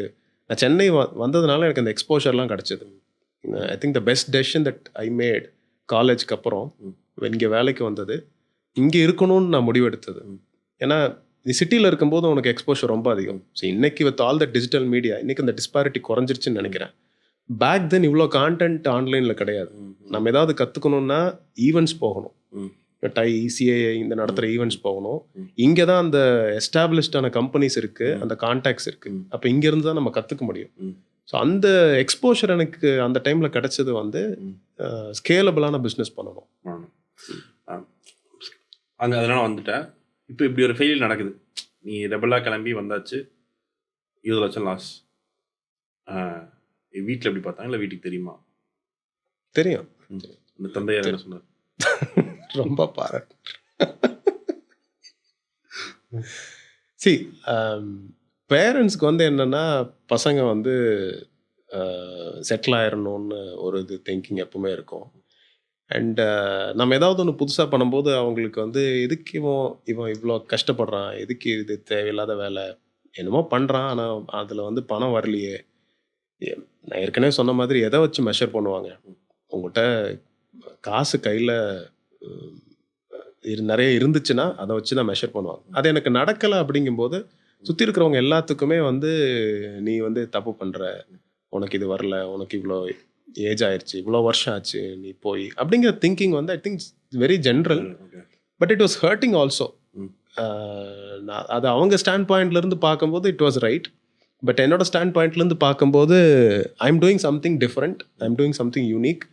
நான் சென்னை வந்ததுனால எனக்கு அந்த எக்ஸ்போஷர்லாம் கிடச்சிது. I think the best decision that I made காலேஜ்க்கு அப்புறம் இங்கே வேலைக்கு வந்தது, இங்கே இருக்கணும்னு நான் முடிவெடுத்தது. ஏன்னா நீ சிட்டியில் இருக்கும்போது உனக்கு எக்ஸ்போஷர் ரொம்ப அதிகம். ஸோ இன்னைக்கு with all the digital media இன்னைக்கு அந்த டிஸ்பாரிட்டி குறைஞ்சிருச்சுன்னு நினைக்கிறேன். பேக் தென் இவ்வளோ கான்டென்ட் ஆன்லைனில் கிடையாது. நம்ம ஏதாவது கற்றுக்கணுன்னா ஈவெண்ட்ஸ் போகணும், சிஏஐ இந்த நடத்துகிற ஈவெண்ட்ஸ் போகணும். இங்கே தான் அந்த எஸ்டாப்ளிஷ்டான கம்பெனிஸ் இருக்குது, அந்த கான்டாக்ட்ஸ் இருக்குது. அப்போ இங்கேருந்து தான் நம்ம கற்றுக்க முடியும். ஸோ அந்த எக்ஸ்போஷர் எனக்கு அந்த டைமில் கிடைச்சது வந்து ஸ்கேலபிளான பிஸ்னஸ் பண்ணணும். அங்கே அதனால் வந்துட்டேன். இப்போ இப்படி ஒரு ஃபெயிலியர் நடக்குது, நீ ரெபலாக கிளம்பி வந்தாச்சு, 20 லட்சம் லாஸ். வீட்டில் எப்படி பார்த்தாங்க, இல்லை வீட்டுக்கு தெரியுமா? தெரியும். அந்த தந்தையார் என்ன சொன்னார்? ரொம்ப பாராட்டு. சி பேரண்ட்ஸ்க்கு வந்து என்னென்னா, பசங்க வந்து செட்டில் ஆயிடணும்னு ஒரு இது திங்கிங் எப்பவுமே இருக்கும். அண்ட் நம்ம ஏதாவது ஒன்று புதுசாக பண்ணும்போது அவங்களுக்கு வந்து எதுக்கு இவன் இவ்வளோ கஷ்டப்படுறான், எதுக்கு இது தேவையில்லாத வேலை, என்னமோ பண்ணுறான் ஆனால் அதில் வந்து பணம் வரலையே. நான் ஏற்கனவே சொன்ன மாதிரி எதை வச்சு மெஷர் பண்ணுவாங்க? உங்கள்கிட்ட காசு கையில் நிறைய இருந்துச்சுன்னா அதை வச்சு தான் மெஷர் பண்ணுவாங்க. அது எனக்கு நடக்கலை அப்படிங்கும்போது சுற்றி இருக்கிறவங்க எல்லாத்துக்குமே வந்து நீ வந்து தப்பு பண்ணுற, உனக்கு இது வரல, உனக்கு இவ்வளோ ஏஜ் ஆயிடுச்சு, இவ்வளோ வருஷம் ஆச்சு நீ போய் அப்படிங்கிற திங்கிங் வந்து I think very general. But it was hurting also. அது அவங்க ஸ்டாண்ட் பாயிண்ட்லேருந்து பார்க்கும்போது இட் வாஸ் ரைட். பட் என்னோட ஸ்டாண்ட் பாயிண்ட்லேருந்து பார்க்கும்போது I am doing something different, I am doing something unique.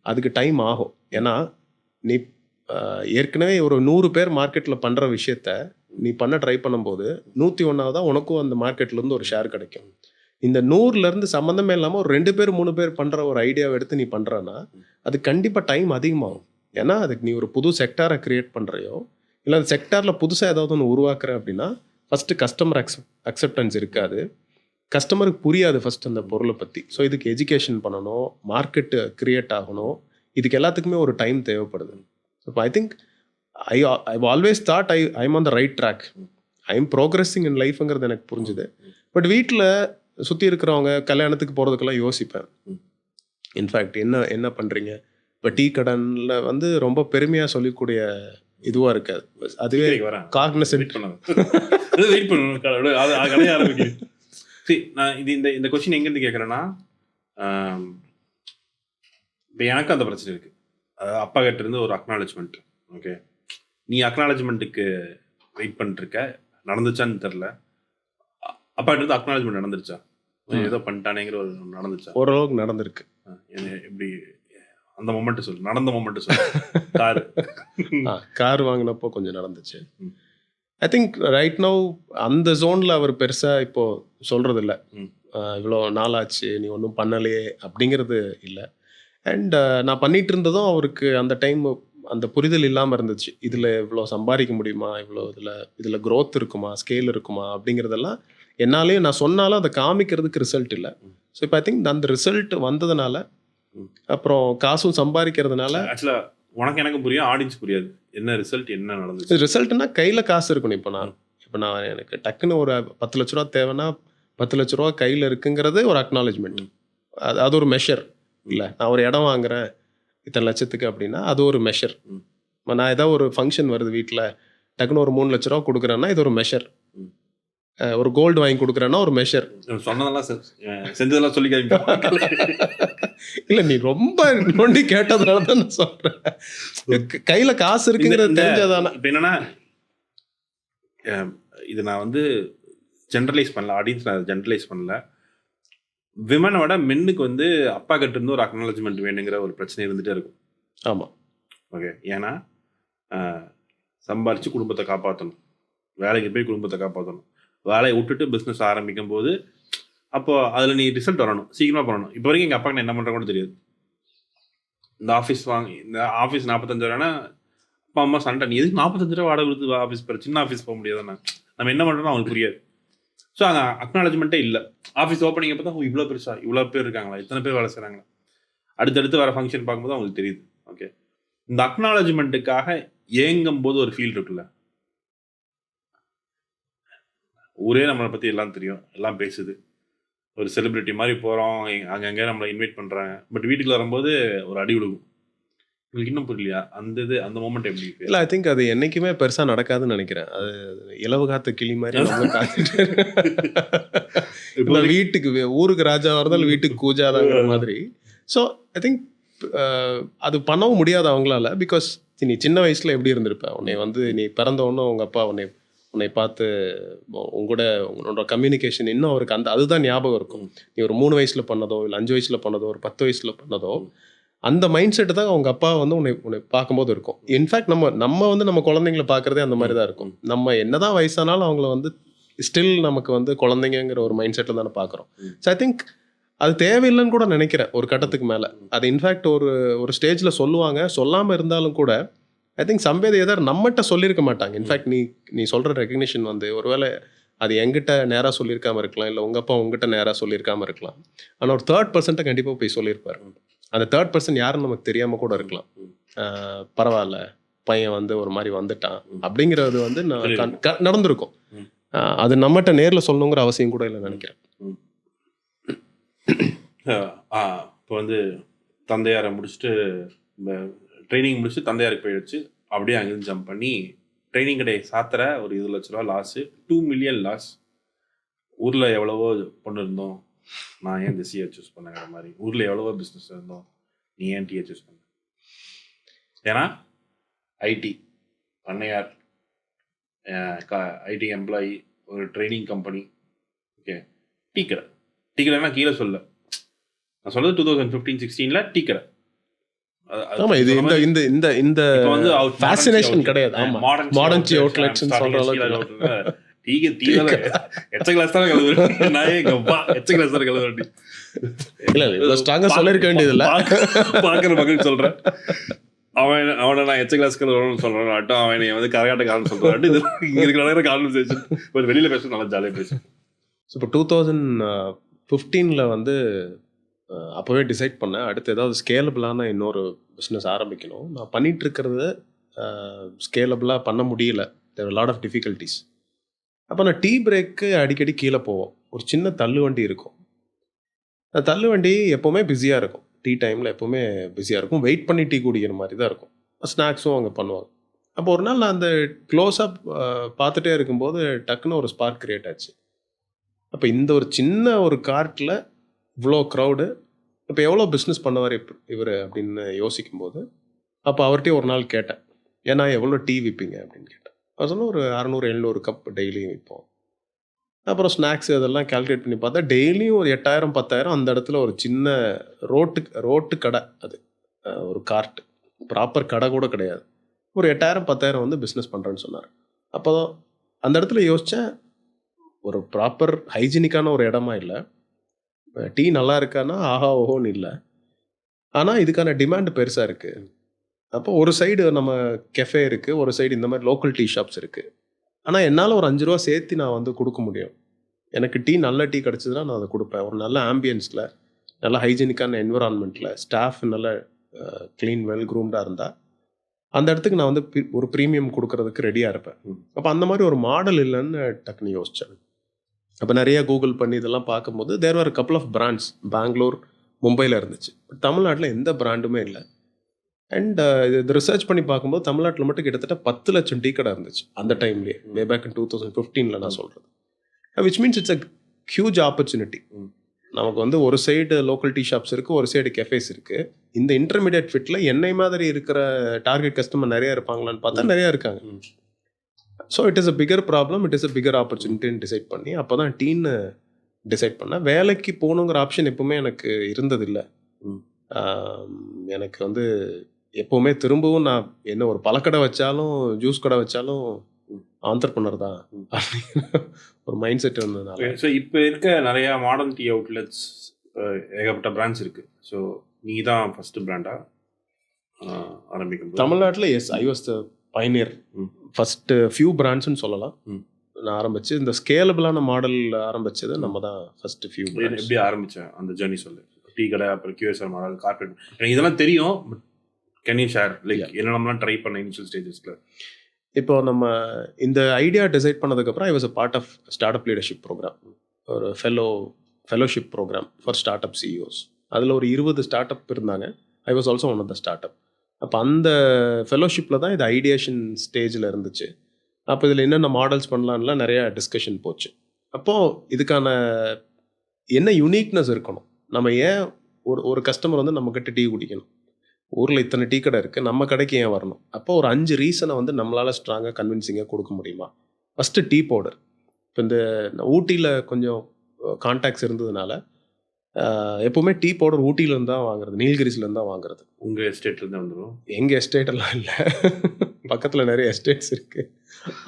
அதுக்கு டைம் ஆகும். ஏன்னா நீ ஏற்கனவே ஒரு 100 பேர் மார்க்கெட்டில் பண்ணுற விஷயத்த நீ பண்ண ட்ரை பண்ணும்போது 101 உனக்கும் அந்த மார்க்கெட்லேருந்து ஒரு ஷேர் கிடைக்கும். இந்த 100லேருந்து சம்மந்தமே இல்லாமல் ஒரு 2 பேர் 3 பேர் பண்ணுற ஒரு ஐடியாவை எடுத்து நீ பண்ணுறன்னா அது கண்டிப்பாக டைம் அதிகமாகும். ஏன்னா அதுக்கு நீ ஒரு புது செக்டாரை க்ரியேட் பண்ணுறையோ இல்லை அந்த செக்டாரில் புதுசாக ஏதாவது ஒன்று உருவாக்குற அப்படின்னா ஃபஸ்ட்டு கஸ்டமர் அக்செப்டன்ஸ் இருக்காது, கஸ்டமருக்கு புரியாது ஃபஸ்ட் அந்த பொருளை பற்றி. ஸோ இதுக்கு எஜுகேஷன் பண்ணணும், மார்க்கெட்டு க்ரியேட் ஆகணும், இதுக்கு எல்லாத்துக்குமே ஒரு டைம் தேவைப்படுது. So I think I always thought I am on the right track, I am progressing in லைஃப்ங்கிறது எனக்கு புரிஞ்சுது. பட் வீட்டில் சுற்றி இருக்கிறவங்க கல்யாணத்துக்கு போகிறதுக்கெல்லாம் யோசிப்பேன். இன்ஃபேக்ட் என்ன பண்ணுறீங்க இப்போ டீ கடனில் வந்து ரொம்ப பெருமையாக சொல்லக்கூடிய இதுவாக இருக்காது. அதுவே காக்னசன்ட் வெயிட் பண்ணணும் கடைய ஆரம்பிக்குது. சரி, நான் இந்த கொஸ்டின் எங்கேருந்து கேட்குறேன்னா, இப்போ எனக்கு அந்த பிரச்சனை இருக்குது. அப்பா கிட்ட இருந்து ஒரு அக்னாலஜ்மெண்ட். ஓகே, நீ அக்னாலஜ்மெண்ட்டுக்கு வெயிட் பண்ணிருக்க, நடந்துச்சான்னு தெரில. அப்பா கிட்ட இருந்து அக்னாலஜ்மெண்ட் நடந்துருச்சா, ஏதோ பண்ணிட்டானேங்கிற ஒரு நடந்துச்சா? ஓரளவுக்கு நடந்திருக்கு. எப்படி அந்த மொமெண்ட் சொல்லு, நடந்த மொமெண்ட் சொல்லு. கார் வாங்கினப்போ கொஞ்சம் நடந்துச்சு. ஐ திங்க் ரைட் நவ் அந்த ஜோனில் அவர் பெருசாக இப்போது சொல்கிறது இல்லை, இவ்வளோ நாளாச்சு நீ ஒன்றும் பண்ணலையே அப்படிங்கிறது இல்லை. அண்ட் நான் பண்ணிகிட்டு இருந்ததும் அவருக்கு அந்த டைம் அந்த புரிதல் இல்லாமல் இருந்துச்சு. இதில் இவ்வளோ சம்பாதிக்க முடியுமா, இவ்வளோ இதில் க்ரோத் இருக்குமா, ஸ்கேல் இருக்குமா அப்படிங்கிறதெல்லாம் என்னாலேயும் நான் சொன்னாலும் அதை காமிக்கிறதுக்கு ரிசல்ட் இல்லை. ஸோ இப்போ ஐ திங்க் அந்த ரிசல்ட் வந்ததுனால அப்புறம் காசும் சம்பாதிக்கிறதுனால ஆக்சுவலாக உனக்கு எனக்கு புரியும், ஆடியன்ஸ் புரியாது என்ன ரிசல்ட் என்ன நடந்துச்சு. ரிசல்ட்னா கையில் காசு இருக்கணும். இப்போ நான் எனக்கு டக்குன்னு ஒரு 10 லட்ச ரூபா தேவைன்னா 10 லட்ச ரூபா கையில் இருக்குங்கிறது ஒரு அக்னாலஜ்மெண்ட். அது ஒரு மெஷர் இல்லை. நான் ஒரு இடம் வாங்குறேன் இத்தனை லட்சத்துக்கு அப்படின்னா அது ஒரு மெஷர். நான் ஏதாவது ஒரு ஃபங்க்ஷன் வருது வீட்டில், டக்குன்னு ஒரு 3 லட்ச ரூபா கொடுக்குறேன்னா இது ஒரு மெஷர். ஒரு கோல்டு வாங்கி கொடுக்குறேன்னா ஒரு மெஷர். சொன்னதெல்லாம் செஞ்சதெல்லாம் சொல்லிக்காதீங்க. இல்லை, நீ ரொம்ப நோண்டி கேட்டதுனால தான் நான் சொல்கிறேன். கையில் காசு இருக்குங்கிறது தெரிஞ்சதானே. இப்போ என்னன்னா, இது நான் வந்து ஜென்ரலைஸ் பண்ணல, ஆடியன்ஸ் நான் ஜென்ரலைஸ் பண்ணல. விமனை விட மென்னுக்கு வந்து அப்பா கிட்ட இருந்து ஒரு அக்னாலஜ்மெண்ட் வேணுங்கிற ஒரு பிரச்சனை இருந்துகிட்டே இருக்கும். ஆமாம். ஓகே, ஏன்னா சம்பாரித்து குடும்பத்தை காப்பாற்றணும், வேலைக்கு போய் குடும்பத்தை காப்பாற்றணும், வேலையை விட்டுட்டு பிஸ்னஸ் ஆரம்பிக்கும் போது அப்போ அதில் நீ ரிசல்ட் வரணும், சீக்கிரமாக பண்ணணும். இப்போ வரைக்கும் எங்கள் அப்பாக்கு நான் என்ன பண்ணுறேன் கூட தெரியாது. இந்த ஆஃபீஸ் இந்த ஆஃபீஸ் 45,000 அப்பா அம்மா சண்டை, நீ எதுக்கு 45 ரூபா வாடகை கொடுத்து ஆஃபீஸ் போகிற, சின்ன ஆஃபீஸ் போக முடியாதுண்ணா, நம்ம என்ன பண்ணுறோம்னு அவங்களுக்கு புரியாது. ஸோ அங்கே அக்னாலஜ்மெண்ட்டே இல்லை. ஆஃபீஸ் ஓப்பனிங் அப்போ தான் இவ்வளோ பெருசா, இவ்வளோ பேர் இருக்காங்களா, இத்தனை பேர் வேலை செய்கிறாங்களா, அடுத்தடுத்து வர ஃபங்க்ஷன் பார்க்கும்போது அவங்களுக்கு தெரியுது. ஓகே, இந்த அக்னாலஜ்மெண்ட்டுக்காக ஏங்கும் போது ஒரு ஃபீல் இருக்குல்ல, ஊரே நம்மளை பற்றி எல்லாம் தெரியும், எல்லாம் பேசுது, ஒரு செலிப்ரிட்டி மாதிரி போகிறோம், அங்கங்கே நம்மளை இன்வைட் பண்ணுறாங்க, பட் வீட்டுக்கு வரும்போது ஒரு அடி விழுகும். உங்களுக்கு இன்னும் புரியலையா அந்த இது, அந்த மொமெண்ட் எப்படி? இல்லை, ஐ திங்க் அது என்றைக்குமே பெருசாக நடக்காதுன்னு நினைக்கிறேன். அது இலவு காத்த கிளி மாதிரி நம்ம காத்துட்டு இப்போ வீட்டுக்கு ஊருக்கு ராஜாவாக இருந்தாலும் வீட்டுக்கு கூஜாதாங்கிற மாதிரி. ஸோ ஐ திங்க் அது பண்ணவும் முடியாது அவங்களால. பிகாஸ் நீ சின்ன வயசில் எப்படி இருந்திருப்ப, உன்னை வந்து நீ பிறந்தவொன்னே உங்கள் அப்பா உன்னை பார்த்து உன்னோட கம்யூனிகேஷன் இன்னும் அவருக்கு அதுதான் ஞாபகம் இருக்கும். நீ ஒரு 3 வயசில் பண்ணதோ, இல்லை 5 வயசில் பண்ணதோ, ஒரு 10 வயசில் பண்ணதோ, அந்த மைண்ட் செட்டு தான் அவங்க அப்பா வந்து உன்னை பார்க்கும்போது இருக்கும். இன்ஃபேக்ட் நம்ம வந்து நம்ம குழந்தைங்கள பார்க்குறதே அந்த மாதிரி தான் இருக்கும். நம்ம என்னதான் வயசானாலும் அவங்கள வந்து ஸ்டில் நமக்கு வந்து குழந்தைங்கிற ஒரு மைண்ட் செட்டில் தானே பார்க்குறோம். ஸோ ஐ திங்க் அது தேவையில்லைன்னு கூட நினைக்கிறேன் ஒரு கட்டத்துக்கு மேலே. அது இன்ஃபேக்ட் ஒரு ஸ்டேஜில் சொல்லுவாங்க, சொல்லாமல் இருந்தாலும் கூட ஐ திங்க் சம்வேத எதர் நம்மகிட்ட சொல்லியிருக்க மாட்டாங்க. இன்ஃபேக்ட் நீ சொல்கிற ரெகக்னிஷன் வந்து ஒருவேளை அது எங்கிட்ட நேராக சொல்லியிருக்காமல் இருக்கலாம், இல்லை உங்கள் அப்பா உங்ககிட்ட நேராக சொல்லியிருக்காமல் இருக்கலாம். ஆனால் ஒரு 3rd பர்சன்ட்டை கண்டிப்பாக போய் சொல்லியிருப்பார். அந்த 3rd பர்சன் யாருன்னு நமக்கு தெரியாமல் கூட இருக்கலாம். பரவாயில்ல, பையன் வந்து ஒரு மாதிரி வந்துட்டான் அப்படிங்கிறது வந்து நடந்திருக்கும். அது நம்மகிட்ட நேரில் சொல்லணுங்கிற அவசியம் கூட இல்லை நினைக்கிறேன். இப்போ வந்து தந்தையாரை முடிச்சுட்டு ட்ரைனிங் முடிச்சுட்டு தந்தையாருக்கு போயிடுச்சு. அப்படியே அங்கேருந்து ஜம்ப் பண்ணி ட்ரைனிங் கடை சாத்திர ஒரு 20 லட்ச ரூபா லாஸு, 2 மில்லியன் லாஸ். ஊரில் எவ்வளவோ பொண்ணு இருந்தோம், நான் ஏன் திசையை சூஸ் பண்ணங்கிற மாதிரி. ஊரில் எவ்வளவோ பிஸ்னஸ் இருந்தோம், நீ ஏன் டீயை சூஸ் பண்ண? ஏன்னா ஐடி பண்ணையார், ஐடி எம்ப்ளாயி, ஒரு ட்ரைனிங் கம்பெனி. ஓகே, டீக்கடைனா கீழே சொல்ல, நான் சொல்றது 2015-16 டீக்கடை. ஆமா, இது இந்த இந்த இந்த வந்து ஃபேசினேஷன் கிடையாது. ஆமா, மாடர்ன் சி அவுட்லெட்ஸ் சொல்ற அளவுக்கு எச்ச கிளாஸ் தான் கழுவுறேன். நான் எங்க அப்பா எச்ச கிளாஸ் தான் கழுவுறேன். இல்ல ஸ்ட்ராங்கா சொல்லிருக்க வேண்டியது இல்ல, பாக்குற மக்கள் சொல்றேன். அவனை நான் எச்ச கிளாஸ் கழுவுறேன்னு சொல்றேன், அட்டும் அவனை வந்து கரகாட்டக்காரன்னு சொல்றேன். இது இங்க இருக்கிற நடக்கிற கான்வர்சேஷன் ஒரு வெளியில பேச நல்லா ஜாலியாக பேசும். இப்போ 2015 வந்து அப்போவே டிசைட் பண்ணேன், அடுத்து ஏதாவது ஸ்கேலபிளான இன்னொரு பிஸ்னஸ் ஆரம்பிக்கணும். நான் பண்ணிகிட்டு இருக்கிறது ஸ்கேலபிளாக பண்ண முடியல, தேர் லாட் ஆஃப் டிஃபிகல்ட்டிஸ். அப்போ நான் டீ பிரேக்கு அடிக்கடி கீழே போவோம், ஒரு சின்ன தள்ளு வண்டி இருக்கும். அந்த தள்ளு வண்டி எப்போவுமே பிஸியாக இருக்கும், டீ டைமில் எப்போவுமே பிஸியாக இருக்கும், வெயிட் பண்ணி டீ குடிக்கிற மாதிரி தான் இருக்கும். ஸ்நாக்ஸும் அங்கே பண்ணுவாங்க. அப்போ ஒரு நாள் நான் அந்த க்ளோஸாக பார்த்துட்டே இருக்கும்போது டக்குன்னு ஒரு ஸ்பார்க் கிரியேட் ஆச்சு. அப்போ இந்த ஒரு சின்ன ஒரு கார்ட்டில் இவ்வளோ க்ரௌடு, இப்போ எவ்வளோ பிஸ்னஸ் பண்ணுவார் இவர் அப்படின்னு யோசிக்கும்போது, அப்போ அவர்கிட்டயே ஒரு நாள் கேட்டேன், ஏன்னா எவ்வளோ டீ விற்பீங்க அப்படின்னு கேட்டேன். அவர் சொன்னால் ஒரு 600-700 கப் டெய்லியும் விற்போம். அப்புறம் ஸ்நாக்ஸ் இதெல்லாம் கால்குலேட் பண்ணி பார்த்தா டெய்லியும் ஒரு 8,000-10,000 அந்த இடத்துல ஒரு சின்ன ரோட்டு கடை, அது ஒரு கார்ட், ப்ராப்பர் கடை கூட கிடையாது, ஒரு 8,000-10,000 வந்து பிஸ்னஸ் பண்ணுறேன்னு சொன்னார். அப்போ அந்த இடத்துல யோசித்தேன், ஒரு ப்ராப்பர் ஹைஜீனிக்கான ஒரு இடமா இல்லை, டீ நல்லா இருக்கான்னா ஆஹா ஓஹோன்னு இல்லை, ஆனால் இதுக்கான டிமாண்ட் பெருசாக இருக்குது. அப்போ ஒரு சைடு நம்ம கெஃபே இருக்குது, ஒரு சைடு இந்த மாதிரி லோக்கல் டீ ஷாப்ஸ் இருக்குது. ஆனால் என்னால் ஒரு 5 ரூபா சேர்த்து நான் வந்து கொடுக்க முடியும். எனக்கு டீ நல்ல டீ கிடச்சிதுன்னா நான் அதை கொடுப்பேன், ஒரு நல்ல ஆம்பியன்ஸில், நல்ல ஹைஜீனிக்கான என்விரான்மெண்ட்டில், ஸ்டாஃப் நல்ல க்ளீன் வெல் க்ரூம்டாக இருந்தால் அந்த இடத்துக்கு நான் வந்து ஒரு ப்ரீமியம் கொடுக்கறதுக்கு ரெடியாக இருப்பேன். அப்போ அந்த மாதிரி ஒரு மாடல் இல்லைன்னு டக்குன்னு யோசித்தேன். அப்போ நிறையா கூகுள் பண்ணி இதெல்லாம் பார்க்கும்போது there are couple of brands, Bangalore, மும்பையில் இருந்துச்சு. பட் தமிழ்நாட்டில் எந்த பிராண்டுமே இல்லை. அண்ட் இது ரிசர்ச் பண்ணி பார்க்கும்போது தமிழ்நாட்டில் மட்டும் கிட்டத்தட்ட 10 லட்சம் டீ கடை இருந்துச்சு அந்த டைம்லேயே, வே பேக் இன் 2015 நான் சொல்கிறது. Which means it's a huge opportunity. நமக்கு வந்து ஒரு சைடு லோக்கல் டீ ஷாப்ஸ் இருக்குது, ஒரு சைடு கெஃபேஸ் இருக்குது. இந்த இன்டர்மீடியட் ஃபிட்டில் என்னை மாதிரி இருக்கிற டார்கெட் கஸ்டமர் நிறையா இருப்பாங்களான்னு பார்த்தா நிறையா இருக்காங்க. So it is a bigger problem, it is a bigger ஆப்பர்ச்சுனிட்டின்னு டிசைட் பண்ணி அப்போ தான் டீன்னு டிசைட் பண்ணேன். வேலைக்கு போகணுங்கிற ஆப்ஷன் எப்பவுமே எனக்கு இருந்ததில்லை. ம். எனக்கு வந்து எப்போவுமே திரும்பவும் நான் என்ன ஒரு பழக்கடை வச்சாலும் ஜூஸ் கடை வச்சாலும் ஆண்டர்ப்ரனர் தான் அப்படின்னு ஒரு மைண்ட் செட் இருந்ததுனால. ஸோ இப்போ இருக்க நிறையா மாடர்ன் டீ அவுட்லெட்ஸ் ஏகப்பட்ட பிராண்ட்ஸ் இருக்குது. ஸோ நீ தான் ஃபஸ்ட்டு பிராண்டாக ஆரம்பிக்கும் தமிழ்நாட்டில் yes I was the pioneer. First few பிராண்ட்ஸ்னு சொல்லலாம். நான் ஆரம்பிச்சு இந்த ஸ்கேலபிளான மாடல் ஆரம்பிச்சது நம்ம தான் ஃபஸ்ட்டு ஃபியூ. எப்படி ஆரம்பித்தேன் அந்த ஜேர்னி சொல்லு. டீ கடை, அப்புறம் QSR மாடல், கார்பரேட், எனக்கு இதெல்லாம் தெரியும். But can you share like என்னென்னலாம் ட்ரை பண்ண இனிஷியல் ஸ்டேஜஸில்? இப்போ நம்ம இந்த ஐடியா டிசைட் பண்ணதுக்கப்புறம் I was a part of start up leadership programme, ஒரு fellowship programme for start up CEOs. அதில் ஒரு 20 ஸ்டார்ட் அப் இருந்தாங்க. I was also one of the start up. அப்போ அந்த ஃபெலோஷிப்பில் தான் இது ஐடியேஷன் ஸ்டேஜில் இருந்துச்சு. அப்போ இதில் என்னென்ன மாடல்ஸ் பண்ணலான்லாம் நிறையா டிஸ்கஷன் போச்சு. அப்போது இதுக்கான என்ன யூனிக்னஸ் இருக்கணும், நம்ம ஏன் ஒரு கஸ்டமர் வந்து நம்மக்கிட்ட டீ குடிக்கணும், ஊரில் இத்தனை டீ கடை இருக்குது, நம்ம கடைக்கு ஏன் வரணும்? அப்போ ஒரு 5 ரீசனை வந்து நம்மளால் ஸ்ட்ராங்காக கன்வின்சிங்காக கொடுக்க முடியுமா? First tea powder. இப்போ இந்த ஊட்டியில் கொஞ்சம் கான்டாக்ட்ஸ் இருந்ததுனால எப்போவுமே டீ பவுடர் ஊட்டியிலேருந்து தான் வாங்குறது, நீலகிரிஸ்லேருந்து தான் வாங்குறது. உங்கள் எஸ்டேட்லேருந்து வந்துடும்? எங்கள் எஸ்டேட்டெல்லாம் இல்லை, பக்கத்தில் நிறைய எஸ்டேட்ஸ் இருக்குது.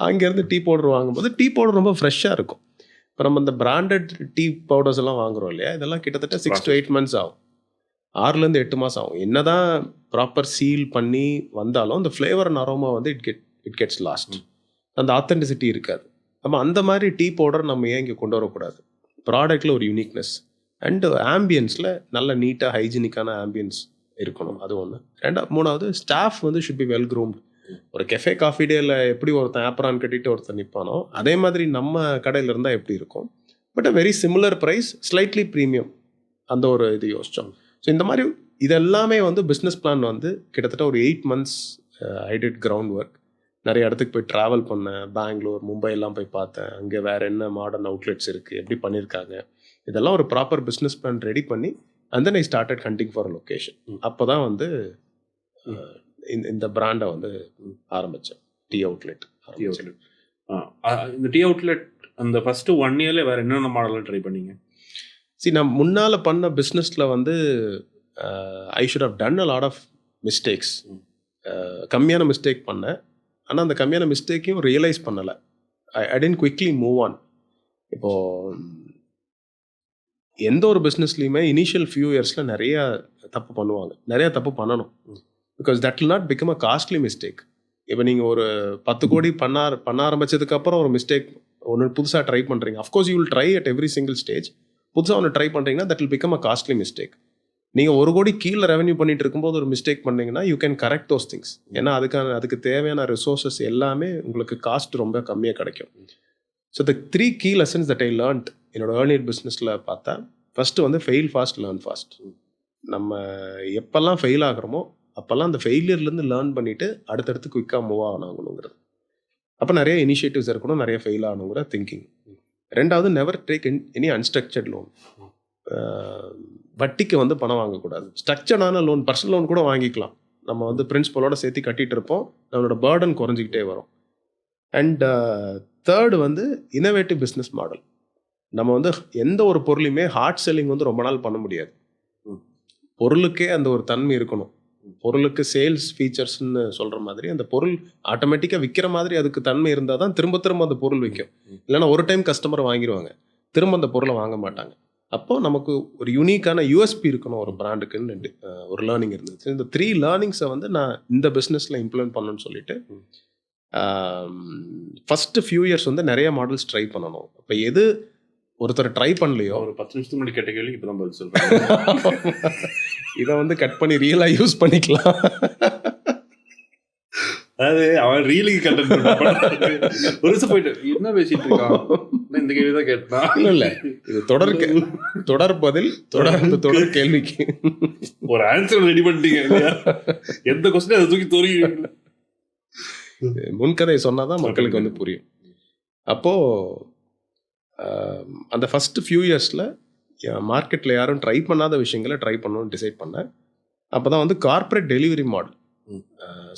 அங்கேருந்து டீ பவுடர் வாங்கும்போது டீ பவுடர் ரொம்ப ஃப்ரெஷ்ஷாக இருக்கும். இப்போ நம்ம இந்த பிராண்டட் டீ பவுடர்ஸ் எல்லாம் வாங்குகிறோம் இல்லையா, இதெல்லாம் கிட்டத்தட்ட 6 to 8 months ஆகும், 6 to 8 மாதம் ஆகும். என்ன தான் ப்ராப்பர் சீல் பண்ணி வந்தாலும் அந்த ஃப்ளேவர் அண்ட் அரோமா வந்து இட் கெட்ஸ் லாஸ்ட். அந்த ஆத்தென்டிசிட்டி இருக்காது. நம்ம அந்த மாதிரி டீ பவுடர் நம்ம ஏன் இங்கே கொண்டு வரக்கூடாது? ப்ராடக்டில் ஒரு யூனிக்னஸ் அண்டு ஆம்பியன்ஸில் நல்ல நீட்டாக ஹைஜீனிக்கான ஆம்பியன்ஸ் இருக்கணும், அது ஒன்று. மூணாவது ஸ்டாஃப் வந்து ஷுட் பி வெல் க்ரூம்டு. ஒரு கெஃபே காஃபி டேயில் எப்படி ஒருத்தன் ஆப்ரான் கட்டிட்டு ஒருத்தன் நிற்பானோ அதே மாதிரி நம்ம கடையில் இருந்தால் எப்படி இருக்கும். But a very similar price, slightly premium, அந்த ஒரு இது யோசித்தோம். ஸோ இந்த மாதிரி இதெல்லாமே வந்து பிஸ்னஸ் பிளான் வந்து கிட்டத்தட்ட ஒரு 8 months I did ground work. நிறைய இடத்துக்கு போய் ட்ராவல் பண்ணேன், பெங்களூர், மும்பை எல்லாம் போய் பார்த்தேன். அங்கே வேறு என்ன மாடர்ன் அவுட்லெட்ஸ் இருக்குது, எப்படி பண்ணியிருக்காங்க, இதெல்லாம் ஒரு ப்ராப்பர் பிஸ்னஸ் பிளான் ரெடி பண்ணி and then I started hunting for a location. அப்போ தான் வந்து இந்த பிராண்டை வந்து ஆரம்பித்தேன், டீ அவுட்லெட். இந்த டீ அவுட்லெட் அந்த ஃபஸ்ட்டு 1 yearல வேறு என்னென்ன மாடல்லாம் ட்ரை பண்ணீங்க? நான் முன்னால் பண்ண பிஸ்னஸில் வந்து I should have done a lot of mistakes. கம்மியான மிஸ்டேக் பண்ணேன், ஆனால் அந்த கம்மியான மிஸ்டேக்கையும் ரியலைஸ் பண்ணலை. I tend quickly move on. இப்போது எந்த ஒரு பிஸ்னஸ்லையுமே இனிஷியல் ஃபியூ இயர்ஸில் நிறையா தப்பு பண்ணுவாங்க, நிறையா தப்பு பண்ணணும். Because that will not become a costly mistake. இப்போ நீங்கள் ஒரு 10 கோடி பண்ண ஆரம்பித்ததுக்கப்புறம் ஒரு மிஸ்டேக் ஒன்று புதுசாக ட்ரை பண்ணுறீங்க, of course you will try at every single stage. புதுசாக ஒன்று ட்ரை பண்ணுறீங்கன்னா that will become a costly mistake. நீங்கள் 1 கோடி கீழே ரெவன்யூ பண்ணிட்டு இருக்கும்போது ஒரு மிஸ்டேக் பண்ணீங்கன்னா you can correct those things. ஏன்னா அதுக்கு தேவையான ரிசோர்ஸஸ் எல்லாமே உங்களுக்கு காஸ்ட் ரொம்ப கம்மியாக கிடைக்கும். So the 3 key lessons that I learned என்னோட ஏர்லியர் பிஸ்னஸில் பார்த்தா, ஃபஸ்ட்டு வந்து ஃபெயில் ஃபாஸ்ட், லேர்ன் ஃபாஸ்ட். நம்ம எப்போல்லாம் ஃபெயில் ஆகிறோமோ அப்போல்லாம் அந்த ஃபெயிலியர்லேருந்து லேர்ன் பண்ணிவிட்டு அடுத்தடுத்து குயிக்காக மூவ் ஆகணுங்கிறது. அப்போ நிறைய இனிஷியேட்டிவ்ஸ் இருக்கணும், நிறைய ஃபெயில் ஆகணுங்கிற திங்கிங். 2வது, never take any unstructured loan. வட்டிக்கு வந்து பணம் வாங்கக்கூடாது. ஸ்ட்ரக்சர்டான லோன், பர்சனல் லோன் கூட வாங்கிக்கலாம், நம்ம வந்து பிரின்சிபலோட சேர்த்து கட்டிகிட்டு இருப்போம், நம்மளோட பேர்டன் குறைஞ்சிக்கிட்டே வரும். அண்ட் 3rd வந்து இன்னோவேட்டிவ் பிஸ்னஸ் மாடல். நம்ம வந்து எந்த ஒரு பொருளையுமே ஹார்ட் செல்லிங் வந்து ரொம்ப நாள் பண்ண முடியாது. பொருளுக்கே அந்த ஒரு தன்மை இருக்கணும். பொருளுக்கு சேல்ஸ் ஃபீச்சர்ஸ்ன்னு சொல்கிற மாதிரி அந்த பொருள் ஆட்டோமேட்டிக்காக விற்கிற மாதிரி அதுக்கு தன்மை இருந்தால் தான் திரும்ப திரும்ப அந்த பொருள் விற்கும். இல்லைன்னா ஒரு டைம் கஸ்டமர் வாங்கிடுவாங்க, திரும்ப அந்த பொருளை வாங்க மாட்டாங்க. அப்போது நமக்கு ஒரு யூனிக்கான யூஎஸ்பி இருக்கணும் ஒரு பிராண்டுக்குன்னு ஒரு லேர்னிங் இருந்துச்சு. இந்த 3 லேர்னிங்ஸை வந்து நான் இந்த பிஸ்னஸில் இம்ப்ளிமெண்ட் பண்ணணும்னு சொல்லிட்டு ஃபஸ்ட்டு ஃபியூ இயர்ஸ் வந்து நிறைய மாடல்ஸ் ட்ரை பண்ணணும். இப்போ எது ஒருத்தர் ட்ரை பண்ணலையோ, ஒரு 10 நிமிஷத்துக்கு முன்னாடி கேட்ட கேள்வி இப்போ தான் பதில் சொல்கிறேன். இதை வந்து கட் பண்ணி ரியலாக யூஸ் பண்ணிக்கலாம். அதாவது அவன் ரீலுக்கு கண்டென்ட் ஒரு நிமிஷம் போயிட்டு என்ன பேசிட்டு இருக்கான், இந்த கேள்வி தான் கேட்டான். இல்லை, இது தொடர் பதில், தொடர் கேள்விக்கு ஒரு ஆன்சர் ரெடி பண்ணிட்டீங்க இல்லையா? எந்த கொஸ்டின் அதை தூக்கி தோறி முன்கதை சொன்னாதான் மக்களுக்கு வந்து புரியும். அப்போது அந்த ஃபஸ்ட்டு ஃபியூ இயர்ஸில் மார்க்கெட்டில் யாரும் ட்ரை பண்ணாத விஷயங்களை ட்ரை பண்ணணும்னு டிசைட் பண்ணேன். அப்போ தான் வந்து கார்ப்பரேட் டெலிவரி மாடல்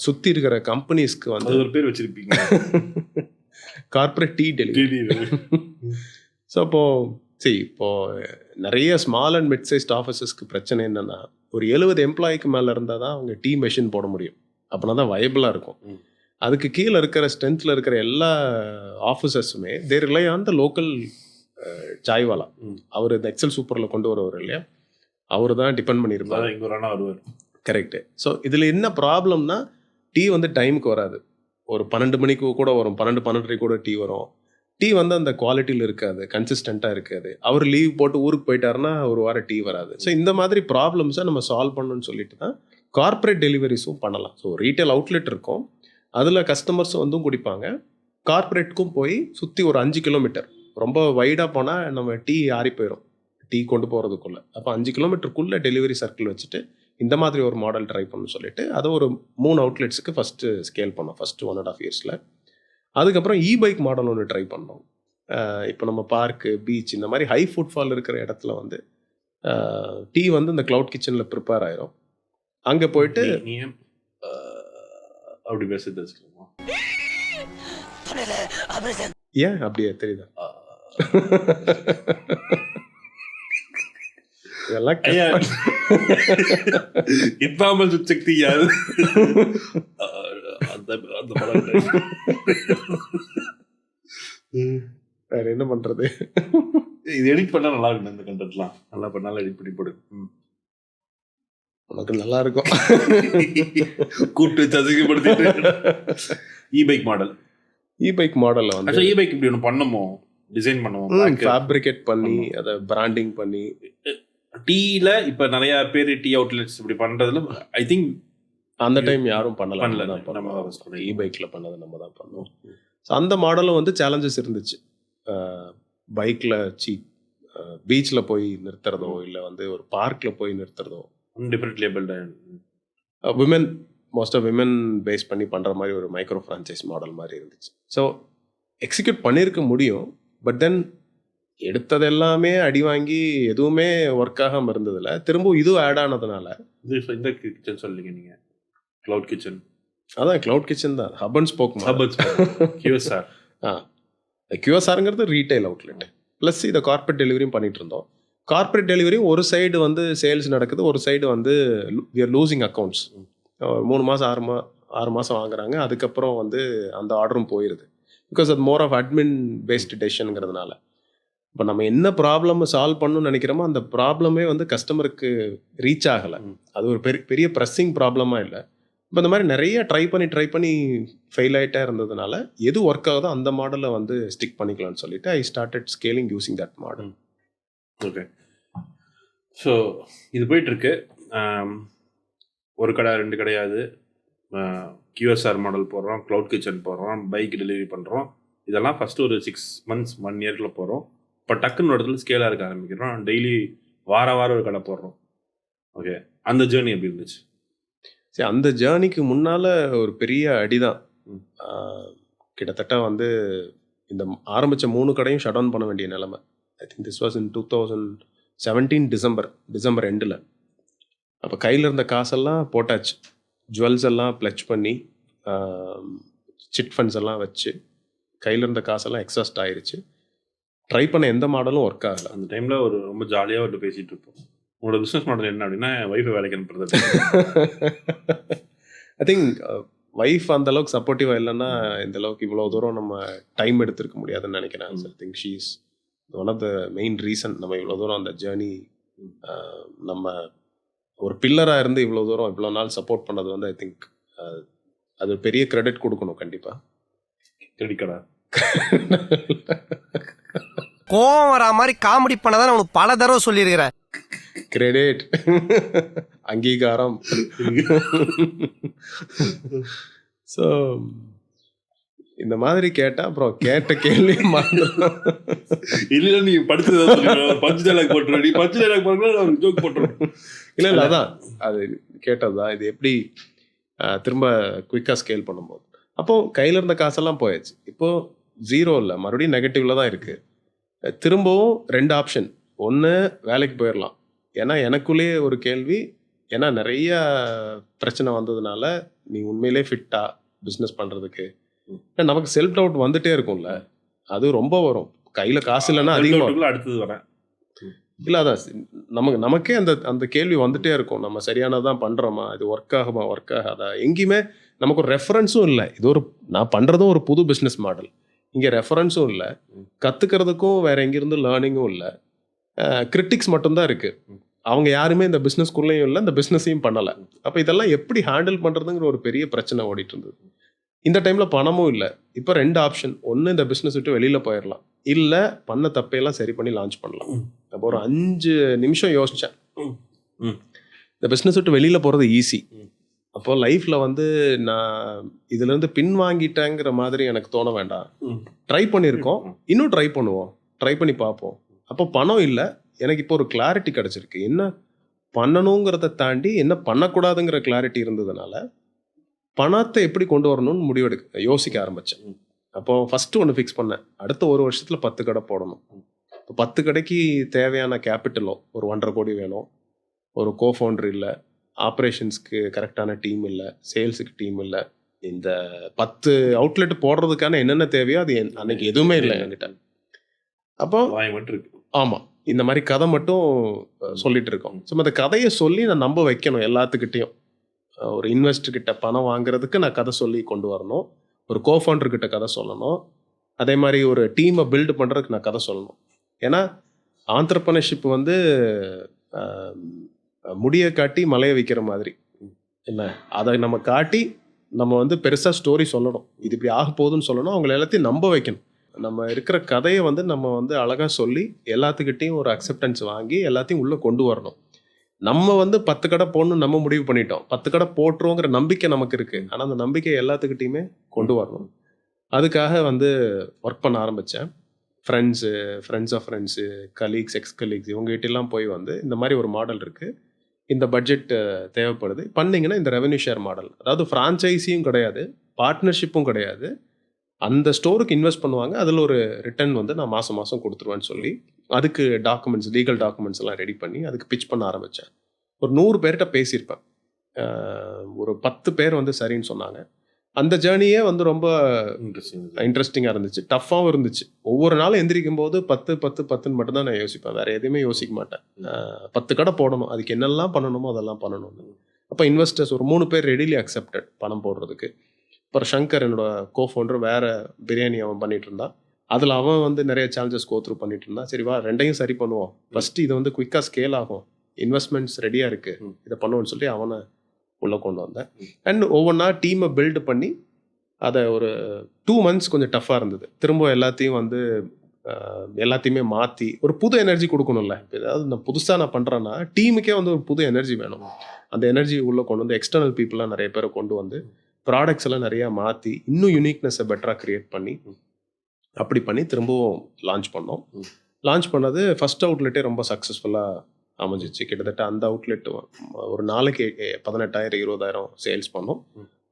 சுற்றி இருக்கிற கம்பெனிஸ்க்கு வந்து ஒரு பேர் வச்சுருப்பீங்க, கார்ப்பரேட் டீ டெலிவரி. ஸோ அப்போது சரி, இப்போது நிறைய ஸ்மால் அண்ட் மிட் சைஸ்ட் ஆஃபீஸஸ்க்கு பிரச்சனை என்னென்னா, ஒரு 70 எம்ப்ளாய்க்கு மேலே இருந்தால் தான் அவங்க டீ மெஷின் போட முடியும். அப்படின்னா தான் வயபிளாக இருக்கும். அதுக்கு கீழே இருக்கிற ஸ்ட்ரென்த்தில் இருக்கிற எல்லா ஆஃபீஸர்ஸுமே they rely on the local chaiwala. அவர் இந்த எக்ஸல் சூப்பரில் கொண்டு வருவார் இல்லையா, அவர் தான் டிபெண்ட் பண்ணியிருப்பார். இங்கே ஒரு அண்ணா வருவார். கரெக்டு. ஸோ இதில் என்ன ப்ராப்ளம்னா, டீ வந்து டைமுக்கு வராது. ஒரு 12 மணிக்கு கூட வரும், 12:30 கூட டீ வரும். டீ வந்து அந்த குவாலிட்டியில் இருக்காது, கன்சிஸ்டண்ட்டாக இருக்காது. அவர் லீவ் போட்டு ஊருக்கு போயிட்டாருன்னா ஒரு வாரம் டீ வராது. ஸோ இந்த மாதிரி ப்ராப்ளம்ஸை நம்ம சால்வ் பண்ணணும்னு சொல்லிட்டு தான் கார்ப்பரேட் டெலிவரிஸும் பண்ணலாம். ஸோ ரீட்டைல் அவுட்லெட் இருக்கும், அதில் கஸ்டமர்ஸ் வந்தும் குடிப்பாங்க. கார்ப்பரேட்டுக்கும் போய் சுற்றி ஒரு 5 கிலோமீட்டர், ரொம்ப வைடாக போனால் நம்ம டீ ஆறி போயிடும் டீ கொண்டு போகிறதுக்குள்ளே. அப்போ 5 கிலோமீட்டருக்குள்ளே டெலிவரி சர்க்கிள் வச்சுட்டு இந்த மாதிரி ஒரு மாடல் ட்ரை பண்ணணும்னு சொல்லிட்டு அதை ஒரு 3 அவுட்லெட்ஸுக்கு ஃபஸ்ட்டு ஸ்கேல் பண்ணோம் ஃபஸ்ட்டு 1.5 இயர்ஸில். அதுக்கப்புறம் பைக் மாடல் ஒன்று ட்ரை பண்ணோம். இப்போ நம்ம பார்க்கு, பீச் இந்த மாதிரி ஹை ஃபுட்ஃபால் இருக்கிற இடத்துல வந்து டீ வந்து இந்த க்ளவுட் கிச்சனில் ப்ரிப்பேர் ஆயிரும். அங்கே போயிட்டு அப்படி பேசுறது ஏன் அப்படியே தெரியுதா? இப்பாமல் சுச்சக்தி யாரு வேற என்ன பண்றது? இது எடிட் பண்ணா நல்லா இருக்கும். இந்த கண்டென்ட்லாம் நல்லா பண்ணாலும் எடிட் பண்ணி போடு. உனக்கு நல்லா இருக்கும். கூட்டு தசிக்கப்படுத்திட்டு பைக் மாடல் மாடல்ல வந்து பைக் இப்படி ஒன்று பண்ணமோ, டிசைன் பண்ணுவோம், ஃபேப்ரிகேட் பண்ணி அதை பிராண்டிங் பண்ணி. டீல இப்ப நிறைய பேர் டீ அவுட்லெட்ஸ் இப்படி பண்றதுல ஐ திங்க் அந்த டைம் யாரும் பண்ணல. பைக்ல பண்ணது நம்ம தான் பண்ணோம். ஸோ அந்த மாடலும் வந்து சேலஞ்சஸ் இருந்துச்சு. பைக்கில் பீச்சில் போய் நிறுத்துறதோ இல்லை வந்து ஒரு பார்க்கில் போய் நிறுத்துறதோ, different labelled women, most of women base பண்ணி பண்ணுற மாதிரி ஒரு மைக்ரோ ஃப்ரான்ச்சைஸ் மாடல் மாதிரி இருந்துச்சு. ஸோ எக்ஸிக்யூட் பண்ணியிருக்க முடியும். பட் தென் எடுத்தது எல்லாமே அடி வாங்கி எதுவுமே ஒர்க் ஆகாமல் இருந்ததில்ல. திரும்ப இதுவும் ஆட் ஆனதுனால இந்த கிச்சன் சொல்லிங்க நீங்கள், க்ளவுட் கிச்சன். அதான் க்ளவுட் கிச்சன் தான், ஹப் அண்ட் ஸ்போக். QSR. QSRங்கிறது ரீட்டைல் அவுட்லெட் ப்ளஸ் இதை கார்ப்பரேட் டெலிவரியும் பண்ணிட்டு இருந்தோம். கார்ப்பரேட் டெலிவரியும் ஒரு சைடு வந்து சேல்ஸ் நடக்குது, ஒரு சைடு வந்து வி ஆர் லூசிங் அக்கௌண்ட்ஸ். 3 மாதம் 6 மாதம் வாங்குறாங்க, அதுக்கப்புறம் வந்து அந்த ஆர்டரும் போயிடுது. பிகாஸ் அது மோர் ஆஃப் அட்மின் பேஸ்டு டெசிஷனுங்கிறதுனால. இப்போ நம்ம என்ன ப்ராப்ளம் சால்வ் பண்ணணும்னு நினைக்கிறோமோ அந்த ப்ராப்ளமே வந்து கஸ்டமருக்கு ரீச் ஆகலை. அது ஒரு பெரிய ப்ரெஸ்ஸிங் ப்ராப்ளமாக இல்லை. இப்போ இந்த மாதிரி நிறைய ட்ரை பண்ணி ஃபெயில் ஆகிட்டே இருந்ததுனால எது ஒர்க் ஆகுதோ அந்த மாடலை வந்து ஸ்டிக் பண்ணிக்கலாம்னு சொல்லிட்டு I started scaling using that model. Okay, so இது போயிட்டுருக்கு. ஒரு கடை 2 கிடையாது, QSR மாடல் போடுறோம், க்ளவுட் கிச்சன் போடுறோம், பைக் டெலிவரி பண்ணுறோம். இதெல்லாம் ஃபஸ்ட்டு ஒரு 6 months 1 yearக்குள்ள போகிறோம். இப்போ டக்குன்னு ஒரு இடத்துல ஸ்கேலாக இருக்க ஆரம்பிக்கிறோம். டெய்லி வாரம் ஒரு கடை போடுறோம். ஓகே, அந்த ஜேர்னி எப்படி இருந்துச்சு? சரி, அந்த ஜேர்னிக்கு முன்னால் ஒரு பெரிய அடிதான். கிட்டத்தட்ட வந்து இந்த ஆரம்பித்த 3 கடையும் ஷட் டவுன் பண்ண வேண்டிய நிலைமை. ஐ think this was in 2017 December எண்டில். அப்போ கையில் இருந்த காசெல்லாம் போட்டாச்சு, ஜுவல்ஸ் எல்லாம் ப்ளச் பண்ணி சிட் ஃபண்ட்ஸ் எல்லாம் வச்சு கையில் இருந்த காசெல்லாம் எக்ஸாஸ்ட் ஆயிடுச்சு. ட்ரை பண்ண எந்த மாடலும் ஒர்க் ஆகலை. அந்த டைமில் ஒரு ரொம்ப ஜாலியாக ஒரு பேசிகிட்டு இருப்போம். உங்களோட பிஸ்னஸ் மாடல் என்ன அப்படின்னா, ஒய்ஃபை வேலைக்கு அனுப்புறது. ஐ திங்க் ஒய்ஃப் அந்தளவுக்கு சப்போர்ட்டிவாக இல்லைன்னா இந்த அளவுக்கு இவ்வளோ தூரம் நம்ம டைம் எடுத்துருக்க முடியாதுன்னு நினைக்கிறேன். I think she is one of the main reason நம்ம இவ்வளோ தூரம் அந்த ஜேர்னி, நம்ம ஒரு பில்லராக இருந்து இவ்வளோ நாள் சப்போர்ட் பண்ணது வந்து ஐ திங்க் அது பெரிய கிரெடிட் கொடுக்கணும் கண்டிப்பாக. கிரெடிட்டா? கோவம் வரா மாதிரி காமெடி பண்ணதான் உனக்கு பல தடவை சொல்லியிருக்கிறேன். கிரெடிட், அங்கீகாரம். ஸோ இந்த மாதிரி கேட்டால் அப்புறம் கேட்ட கேள்வி இல்லை, நீ படிச்சது பஞ்சு டைலாக் போட்டுருவேன், நீ பஞ்சு டைலாக் போட்டுருவேன், ஜோக் போட்டுருவேன். இல்லை அதான் அது கேட்டது தான். இது எப்படி திரும்ப குயிக்காக ஸ்கேல் பண்ணும்போது அப்போது கையில் இருந்த காசெல்லாம் போயாச்சு. இப்போது 0 இல்லை, மறுபடியும் நெகட்டிவில் தான் இருக்குது. திரும்பவும் 2 ஆப்ஷன். ஒன்று, வேலைக்கு போயிடலாம். ஏன்னா எனக்குள்ளேயே ஒரு கேள்வி, ஏன்னா நிறைய பிரச்சனை வந்ததுனால நீ உண்மையிலே ஃபிட்டா பிஸ்னஸ் பண்ணுறதுக்கு. நமக்கு செல்ஃப் டவுட் வந்துட்டே இருக்கும்ல, அது ரொம்ப வரும். கையில் காசு இல்லைன்னா அதிகமாக. அடுத்தது வரேன், இல்லை அதான் நமக்கே அந்த அந்த கேள்வி வந்துட்டே இருக்கும். நம்ம சரியானதான் பண்ணுறோமா, இது ஒர்க் ஆகாதா, எங்கேயுமே நமக்கு ஒரு ரெஃபரன்ஸும் இல்லை. இது ஒரு நான் பண்ணுறதும் ஒரு புது பிஸ்னஸ் மாடல். இங்கே ரெஃபரன்ஸும் இல்லை, கற்றுக்கிறதுக்கும் வேற எங்கேருந்து லேர்னிங்கும் இல்லை, கிரிட்டிக்ஸ் மட்டும்தான் இருக்குது. அவங்க யாருமே இந்த பிஸ்னஸ்குள்ளேயும் இல்லை, இந்த பிஸ்னஸையும் பண்ணலை. அப்போ இதெல்லாம் எப்படி ஹேண்டில் பண்ணுறதுங்கிற ஒரு பெரிய பிரச்சனை ஓடிட்டு இருந்தது. இந்த டைமில் பணமும் இல்லை. இப்போ 2 ஆப்ஷன். ஒன்று இந்த பிஸ்னஸ் விட்டு வெளியில் போயிடலாம், இல்லை பண்ண தப்பையெல்லாம் சரி பண்ணி லான்ச் பண்ணலாம். அப்போ ஒரு 5 நிமிஷம் யோசித்தேன். இந்த பிஸ்னஸ் விட்டு வெளியில் போகிறது ஈஸி. அப்போது லைஃப்பில் வந்து நான் இதுலேருந்து பின் வாங்கிட்டேங்கிற மாதிரி எனக்கு தோண வேண்டாம். ட்ரை பண்ணியிருக்கோம், இன்னும் ட்ரை பண்ணுவோம், ட்ரை பண்ணி பார்ப்போம். அப்போ பணம் இல்லை, எனக்கு இப்போ ஒரு கிளாரிட்டி கிடச்சிருக்கு. என்ன பண்ணணுங்கிறத தாண்டி என்ன பண்ணக்கூடாதுங்கிற கிளாரிட்டி இருந்ததுனால பணத்தை எப்படி கொண்டு வரணும்னு யோசிக்க ஆரம்பித்தேன். அப்போ ஃபஸ்ட்டு ஒன்று ஃபிக்ஸ் பண்ணேன், அடுத்த 1 வருஷத்தில் 10 கடை போடணும். இப்போ 10 கடைக்கு தேவையான கேபிட்டலோ ஒரு 1.5 கோடி வேணும். ஒரு கோஃபவுண்டர் இல்லை, ஆப்ரேஷன்ஸ்க்கு கரெக்டான டீம் இல்லை, சேல்ஸுக்கு டீம் இல்லை. இந்த 10 அவுட்லெட் போடுறதுக்கான என்னென்ன தேவையோ அது அன்னைக்கு எதுவுமே இல்லை என்கிட்ட. அப்போ ஆமாம், இந்த மாதிரி கதை மட்டும் சொல்லிட்டு இருக்கோம். ஸோ அந்த கதையை சொல்லி நான் நம்ப வைக்கணும் எல்லாத்துக்கிட்டையும். ஒரு இன்வெஸ்டர்கிட்ட பணம் வாங்குறதுக்கு நான் கதை சொல்லி கொண்டு வரணும், ஒரு கோஃபவுண்டர்கிட்ட கதை சொல்லணும், அதே மாதிரி ஒரு டீமை பில்டு பண்ணுறதுக்கு நான் கதை சொல்லணும். ஏன்னா ஆண்டர்ப்ரனர்ஷிப் வந்து முடியை காட்டி மலையை வைக்கிற மாதிரி என்ன, அதை நம்ம காட்டி நம்ம வந்து பெருசாக ஸ்டோரி சொல்லணும், இது இப்படி ஆக போகுதுன்னு சொல்லணும், அவங்களை எல்லாத்தையும் நம்ப வைக்கணும். நம்ம இருக்கிற கதையை வந்து நம்ம வந்து அழகாக சொல்லி எல்லாத்துக்கிட்டையும் ஒரு அக்செப்டன்ஸ் வாங்கி எல்லாத்தையும் உள்ளே கொண்டு வரணும். நம்ம வந்து 10 கடை போடணும்னு நம்ம முடிவு பண்ணிட்டோம், 10 கடை போட்டுருவோங்கிற நம்பிக்கை நமக்கு இருக்குது. ஆனால் அந்த நம்பிக்கை எல்லாத்துக்கிட்டையுமே கொண்டு வரணும். அதுக்காக வந்து ஒர்க் பண்ண ஆரம்பித்தேன். Friends of friends, colleagues, ex colleagues இவங்ககிட்டலாம் போய் வந்து இந்த மாதிரி ஒரு மாடல் இருக்குது, இந்த பட்ஜெட் தேவைப்படுது, பண்ணிங்கன்னா இந்த ரெவென்யூ ஷேர் மாடல், அதாவது ஃப்ரான்ச்சைஸியும் கிடையாது, பார்ட்னர்ஷிப்பும் கிடையாது, அந்த ஸ்டோருக்கு இன்வெஸ்ட் பண்ணுவாங்க, அதில் ஒரு ரிட்டர்ன் வந்து நான் மாதம் மாதம் கொடுத்துருவேன்னு சொல்லி அதுக்கு டாக்குமெண்ட்ஸ், லீகல் டாக்குமெண்ட்ஸ் எல்லாம் ரெடி பண்ணி அதுக்கு பிச் பண்ண ஆரம்பித்தேன். ஒரு 100 பேர்கிட்ட பேசியிருப்பேன். ஒரு 10 பேர் வந்து சரின்னு சொன்னாங்க. அந்த ஜேர்னியே வந்து ரொம்ப இன்ட்ரெஸ்டிங்காக இருந்துச்சு, டஃப்பாகவும் இருந்துச்சு. ஒவ்வொரு நாளும் எந்திரிக்கும் போது 10 மட்டும்தான் நான் யோசிப்பேன், வேறு எதுவுமே யோசிக்க மாட்டேன். 10 கடை போடணும், அதுக்கு என்னெல்லாம் பண்ணணுமோ அதெல்லாம் பண்ணணும். அப்போ இன்வெஸ்டர்ஸ் ஒரு 3 பேர் ரெடிலி அக்செப்டட் பணம் போடுறதுக்கு. அப்புறம் சங்கர் என்னோட கோஃபவுண்டர், வேறு பிரியாணி அவன் பண்ணிகிட்டு இருந்தான், அதில் அவன் வந்து நிறைய சேலஞ்சஸ் கோத்ரூ பண்ணிட்டு இருந்தான். சரி வா, 2ஐயும் சரி பண்ணுவோம், ஃபஸ்ட்டு இதை வந்து குயிக்காக ஸ்கேல் ஆகும், இன்வெஸ்ட்மெண்ட்ஸ் ரெடியாக இருக்குது, இதை பண்ணுவோன்னு சொல்லி அவனை உள்ளே கொண்டு வந்தேன். அண்ட் ஒவ்வொன்றா டீமை பில்டு பண்ணி அதை ஒரு 2 months கொஞ்சம் டஃப்பாக இருந்தது. திரும்ப எல்லாத்தையும் வந்து எல்லாத்தையுமே மாற்றி ஒரு புது எனர்ஜி கொடுக்கணும்ல. இப்போ ஏதாவது நான் புதுசாக நான் பண்ணுறேன்னா டீமுக்கே வந்து ஒரு புது எனர்ஜி வேணும். அந்த எனர்ஜி உள்ளே கொண்டு வந்து எக்ஸ்டர்னல் பீப்புளாக நிறைய பேரை கொண்டு வந்து ப்ராடக்ட்ஸ் எல்லாம் நிறையா மாற்றி இன்னும் யூனிக்னஸை பெட்டராக க்ரியேட் பண்ணி அப்படி பண்ணி திரும்பவும் லான்ச் பண்ணோம். லான்ச் பண்ணது ஃபஸ்ட் அவுட்லெட்டே ரொம்ப சக்ஸஸ்ஃபுல்லாக அமைஞ்சிச்சு. கிட்டத்தட்ட அந்த அவுட்லெட் ஒரு நாளைக்கு 18,000-20,000 சேல்ஸ் பண்ணோம்.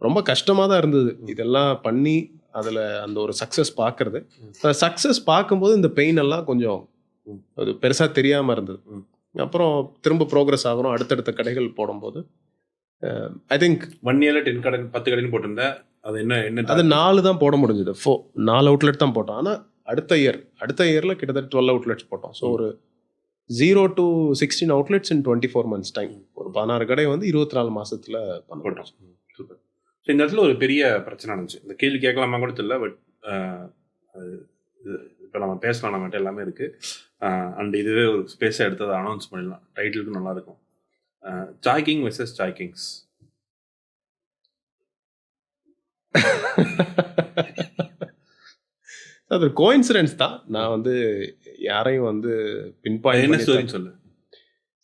ரொம்ப கஷ்டமாக தான் இருந்தது இதெல்லாம் பண்ணி அதில் அந்த ஒரு சக்ஸஸ் பார்க்குறது. சக்ஸஸ் பார்க்கும்போது இந்த பெயின் எல்லாம் கொஞ்சம் அது பெருசாக தெரியாமல் இருந்தது. அப்புறம் திரும்ப ப்ரோக்ரஸ் ஆகிறோம், அடுத்தடுத்த கடைகள் போடும்போது ஐ திங்க் 1 yearல 10 கடை 10 கடைன்னு போட்டிருந்தேன். அது என்ன அது 4 தான் போட முடிஞ்சது. 4 அவுட்லெட் தான் போட்டோம். ஆனால் அடுத்த இயரில் கிட்டத்தட்ட 12 அவுட்லெட்ஸ் போட்டோம். ஸோ ஒரு 0 to 16 outlets in 24 months time. ஒரு 16 கடை வந்து 24 மாதத்தில் போட்டோம். சூப்பர். ஸோ இந்த இடத்துல ஒரு பெரிய பிரச்சனை இருந்துச்சு. இந்த கேள்வி கேட்கலாமா கூட தெரியல, பட் இப்போ நம்ம பேசலாம், நம்மகிட்ட எல்லாமே இருக்குது. அண்ட் இதுவே ஒரு ஸ்பேஸை எடுத்ததை அனௌன்ஸ் பண்ணிடலாம், டைட்டிலுக்கு நல்லாயிருக்கும். Sai king versus Sai Kings. அது ஒரு கோஇன்சிடென்ஸ் தான். நான் வந்து யாரையும் வந்து பின் பாயிண்ட் என்ன ஸ்டோரின்னு சொல்லு.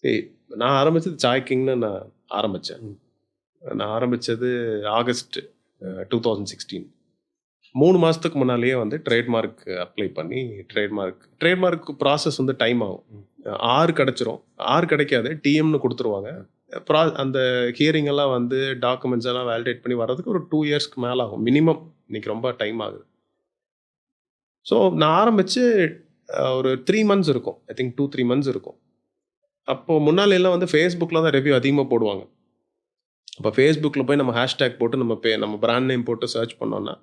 சரி, நான் ஆரம்பித்தது சாய் கிங்னு நான் ஆரம்பித்தது ஆகஸ்ட் 2016. 3 மாதத்துக்கு முன்னாலேயே வந்து ட்ரேட்மார்க் அப்ளை பண்ணி ட்ரேட்மார்க் ப்ராசஸ் வந்து டைம் ஆகும். 6 கிடச்சிரும், 6 கிடைக்காது, டிஎம்னு கொடுத்துருவாங்க. அந்த ஹியரிங் எல்லாம் வந்து டாக்குமெண்ட்ஸ் எல்லாம் வேலிடேட் பண்ணி வர்றதுக்கு ஒரு 2 yearsக்கு மேலே ஆகும் மினிமம். இன்னைக்கு ரொம்ப டைம் ஆகுது. ஸோ நான் ஆரம்பித்து ஒரு 3 months இருக்கும், ஐ திங்க் 2-3 months இருக்கும். அப்போது முன்னாள் எல்லாம் வந்து ஃபேஸ்புக்கில் தான் ரிவ்யூ அதிகமாக போடுவாங்க. அப்போ ஃபேஸ்புக்கில் போய் நம்ம ஹேஷ்டேக் போட்டு நம்ம பிராண்ட் நேம் போட்டு சர்ச் பண்ணோன்னா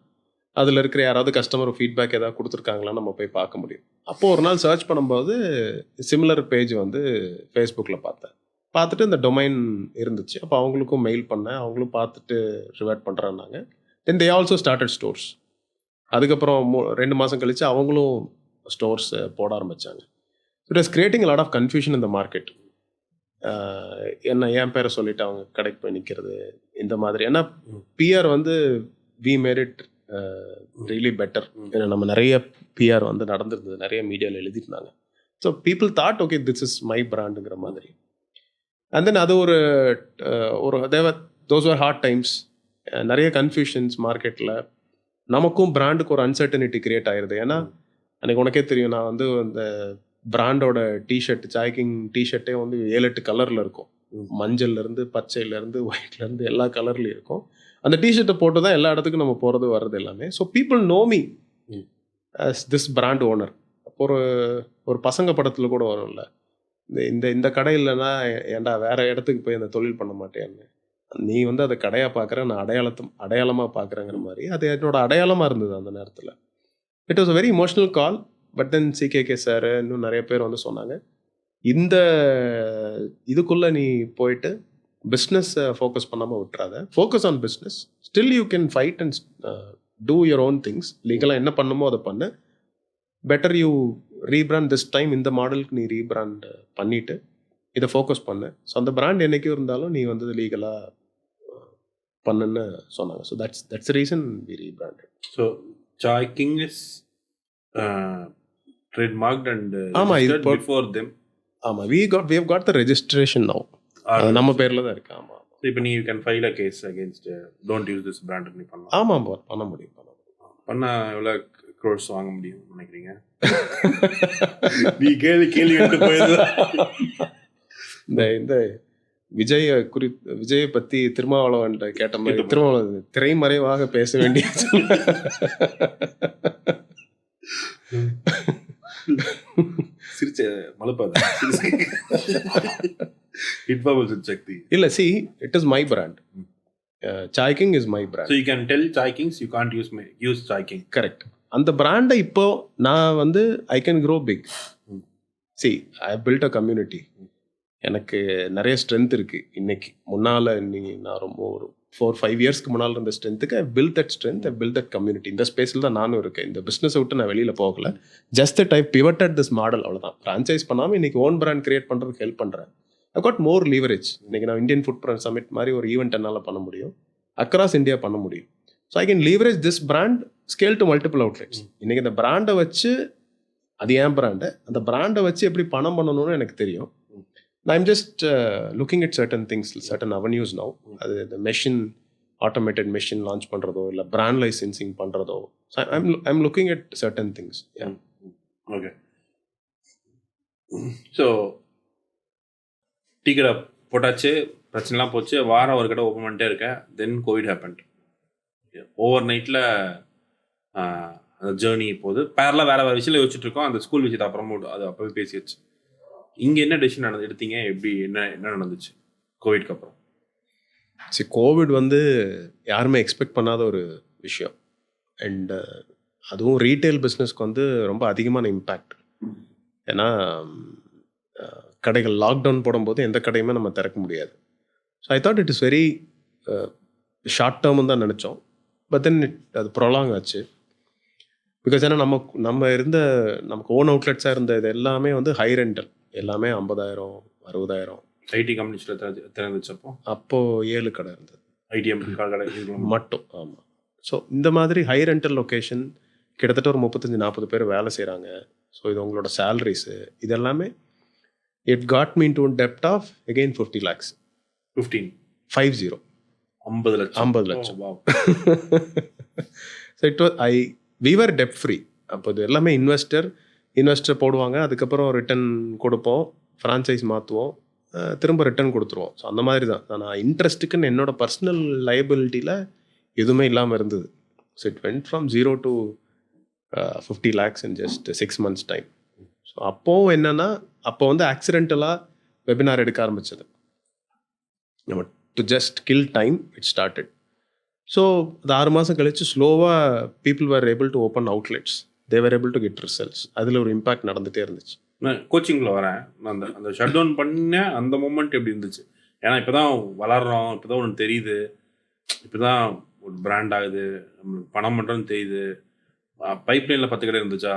அதில் இருக்கிற யாராவது கஸ்டமர் ஃபீட்பேக் ஏதாவது கொடுத்துருக்காங்களான்னு நம்ம போய் பார்க்க முடியும். அப்போது ஒரு நாள் சர்ச் பண்ணும்போது சிமிலர் பேஜ் வந்து ஃபேஸ்புக்கில் பார்த்தேன். பார்த்துட்டு இந்த டொமைன் இருந்துச்சு. அப்போ அவங்களுக்கும் மெயில் பண்ணேன். அவங்களும் பார்த்துட்டு ரிவர்ட் பண்ணுறேன்னாங்க. Then they also started stores. அதுக்கப்புறம் 2 மாதம் கழித்து அவங்களும் ஸ்டோர்ஸ் போட ஆரம்பித்தாங்க. It was creating lot of confusion இந்த மார்க்கெட். என்ன என் பேரை சொல்லிட்டு அவங்க கடைக்கு போய் நிற்கிறது இந்த மாதிரி. ஏன்னா பிஆர் வந்து we made it really better. ஏன்னா நம்ம நிறைய பிஆர் வந்து நடந்திருந்தது, நிறைய மீடியாவில் எழுதியிருந்தாங்க. So people thought okay this is my பிராண்டுங்கிற மாதிரி. அண்ட் தென் அது ஒரு தோஸ் ஆர் ஹார்ட் டைம்ஸ். நிறைய கன்ஃபியூஷன்ஸ் மார்க்கெட்டில். நமக்கும் பிராண்டுக்கு ஒரு அன்சர்டனிட்டி கிரியேட் ஆயிடுது. ஏன்னா அன்றைக்கி உனக்கே தெரியும், நான் வந்து அந்த பிராண்டோட டிஷர்ட், சாய்கிங் டிஷர்ட்டே வந்து 7-8 கலரில் இருக்கும். மஞ்சள்லேருந்து பச்சையிலேருந்து ஒயிட்லேருந்து எல்லா கலர்லேயும் இருக்கும். அந்த டிஷர்ட்டை போட்டு தான் எல்லா இடத்துக்கும் நம்ம போகிறது வர்றது எல்லாமே. So people know me as this brand owner. அப்போ ஒரு பசங்க படத்தில் கூட வரும்ல, இந்த கடை இல்லைன்னா ஏன்டா வேற இடத்துக்கு போய் அந்த தொழில் பண்ண மாட்டேன்னு. நீ வந்து அதை கடையாக பார்க்குற, நான் அடையாளமாக பார்க்குறேங்கிற மாதிரி. அது என்னோட அடையாளமாக இருந்தது அந்த நேரத்தில். It was a very emotional call. But then CKK sir இன்னும் நிறைய பேர் வந்து சொன்னாங்க, இந்த இதுக்குள்ளே நீ போயிட்டு பிஸ்னஸை ஃபோக்கஸ் பண்ணாமல் விட்டுறாத, focus on business. Still you can fight and do your own things. லீகலாக என்ன பண்ணுமோ அதை பண்ணு. Better you rebrand this time. இந்த மாடலுக்கு நீ ரீபிராண்ட் பண்ணிவிட்டு இதை ஃபோக்கஸ் பண்ணு. ஸோ அந்த பிராண்ட் என்றைக்கும் இருந்தாலும் நீ வந்து லீகலாக பண்ணுன்னு சொன்னாங்க. So that's reason we rebranded. So Chai king is trademarked and registered before them. ஆமாம், we have got the registration now. அது நம்ம பேரில் தான் இருக்கு. ஆமாம். இப்போ நீ you can file a case against don't use this brand நீ பண்ணலாம். ஆமாம், பண்ண முடியும். பண்ணால் எவ்வளோ crores வாங்க முடியும் நினைக்கிறீங்க? நீ கேள்வி எடுத்து போயிடுது. இந்த விஜயை பற்றி திருமாவளவன் கேட்ட மாதிரி திருமாவளவன் திரைமறைவாக பேச வேண்டிய சிரிச்ச மலப்பாத சக்தி இல்ல. see, it is my brand. Chai King is my brand. So you can tell Chai Kings you can't use Chai King. Correct. அந்த பிராண்டை இப்போ நான் வந்து I can grow big. See, I have built a community. எனக்கு நிறைய ஸ்ட்ரென்த் இருக்கு இன்னைக்கு. முன்னால நான் ரொம்ப ஒரு 4-5 இயர்ஸ்க்கு முன்னால் இருந்த ஸ்ட்ரென்த்துக்கு I built that strength, I built that community. இந்த ஸ்பேஸில் தான் நானும் இருக்கேன். இந்த பிஸ்னஸை விட்டு நான் வெளியில் போகல. Just that I பிவட்டட் this model, அவ்வளோதான். ஃப்ரான்ச்சைஸ் பண்ணாமல் இன்னைக்கு ஓன் பிராண்ட் கிரியேட் பண்ணுறதுக்கு ஹெல்ப் பண்ணுறேன். I got more leverage. இன்னைக்கு நான் இந்தியன் ஃபுட் பிராண்ட் சமிட் மாதிரி ஒரு ஈவெண்ட் என்னால் பண்ண முடியும். அக்ராஸ் இந்தியா பண்ண முடியும். So I can leverage this brand scale to multiple outlets. இன்னைக்கு இந்த பிராண்டை வச்சு, அது ஏன் பிராண்டு, அந்த பிராண்டை வச்சு எப்படி பணம் பண்ணணும்னு எனக்கு தெரியும். I'm just looking at certain things, certain avenues now. அது இந்த மெஷின், ஆட்டோமேட்டட் மெஷின் லான்ச் பண்ணுறதோ இல்லை பிராண்ட் லைசன்சிங் பண்ணுறதோ. I'm looking at certain things. Yeah. Okay. So tea கடை போட்டாச்சு, பிரச்சனைலாம் போச்சு, வாரம் ஒரு கடை ஓப்பன் பண்ணிட்டே இருக்கேன். தென் கோவிட் ஹேப்பன்ட். ஓவர் நைட்டில் அந்த ஜேர்னி போகுது. பேரலாக வேறு விஷயம் யோசிச்சுட்டு இருக்கோம். அந்த ஸ்கூல் விஷயத்தை அப்புறமா அது அப்போவே பேசியாச்சு. இங்கே என்ன டெசிஷன் எடுத்தீங்க? எப்படி என்ன நடந்துச்சு கோவிட்க்கு அப்புறம்? சரி, கோவிட் வந்து யாருமே எக்ஸ்பெக்ட் பண்ணாத ஒரு விஷயம். அண்ட் அதுவும் ரீட்டைல் பிஸ்னஸ்க்கு வந்து ரொம்ப அதிகமான இம்பேக்ட். ஏன்னா கடைகள் லாக்டவுன் போடும்போது எந்த கடையுமே நம்ம திறக்க முடியாது. So I thought it is very short டேர்ம்னு தான் நினச்சோம். பட் தென் அது ப்ரொலாங் ஆச்சு. பிகாஸ் ஏன்னா நமக்கு ஓன் அவுட்லெட்ஸாக இருந்த இது எல்லாமே வந்து ஹை ரெண்டல், எல்லாமே 50,000 60,000. ஐடி கம்பெனிஸில் திறந்துச்சப்போ அப்போது 7 கடை இருந்தது, ஐடிஎம் கடை மட்டும். ஆமாம். ஸோ இந்த மாதிரி ஹை ரெண்டல் லொக்கேஷன் கிட்டத்தட்ட ஒரு 35-40 பேர் வேலை செய்கிறாங்க. ஸோ இது உங்களோட சேலரிஸு இது எல்லாமே இட் காட் மீன் டு டெப்ட் ஆஃப் அகெயின் 50 lakhs. 50 லட்சம். So it was we were debt free. அப்போ இது எல்லாமே இன்வெஸ்டர் போடுவாங்க, அதுக்கப்புறம் ரிட்டர்ன் கொடுப்போம், ஃப்ரான்ச்சைஸ் மாற்றுவோம், திரும்ப ரிட்டர்ன் கொடுத்துருவோம். ஸோ அந்த மாதிரி தான். நான் இன்ட்ரெஸ்ட்டுக்குன்னு என்னோடய பர்சனல் லைபிலிட்டியில் எதுவுமே இல்லாமல் இருந்தது. So it went from 0 to 50 lakhs in just 6 months time. So அப்போது என்னென்னா, அப்போ வந்து ஆக்சிடென்டலாக வெபினார் எடுக்க ஆரம்பித்தது. நம்ம to just kill time it started. So அது 6 மாதம் கழிச்சு ஸ்லோவாக people were able to open outlets, they were able to get results. அதில் ஒரு இம்பாக்ட் நடந்துகிட்டே இருந்துச்சு. நான் கோச்சிங்கில் வரேன். நான் அந்த ஷட் டவுன் பண்ண அந்த மூமெண்ட் எப்படி இருந்துச்சு? ஏன்னா இப்போ தான் வளர்கிறோம், இப்போ தான் ஒன்று தெரியுது, இப்போ தான் ஒரு பிராண்ட் ஆகுது, நம்மளுக்கு பணம் பண்ணுறோன்னு தெரியுது. பைப்லைனில் 10 கடை இருந்துச்சா?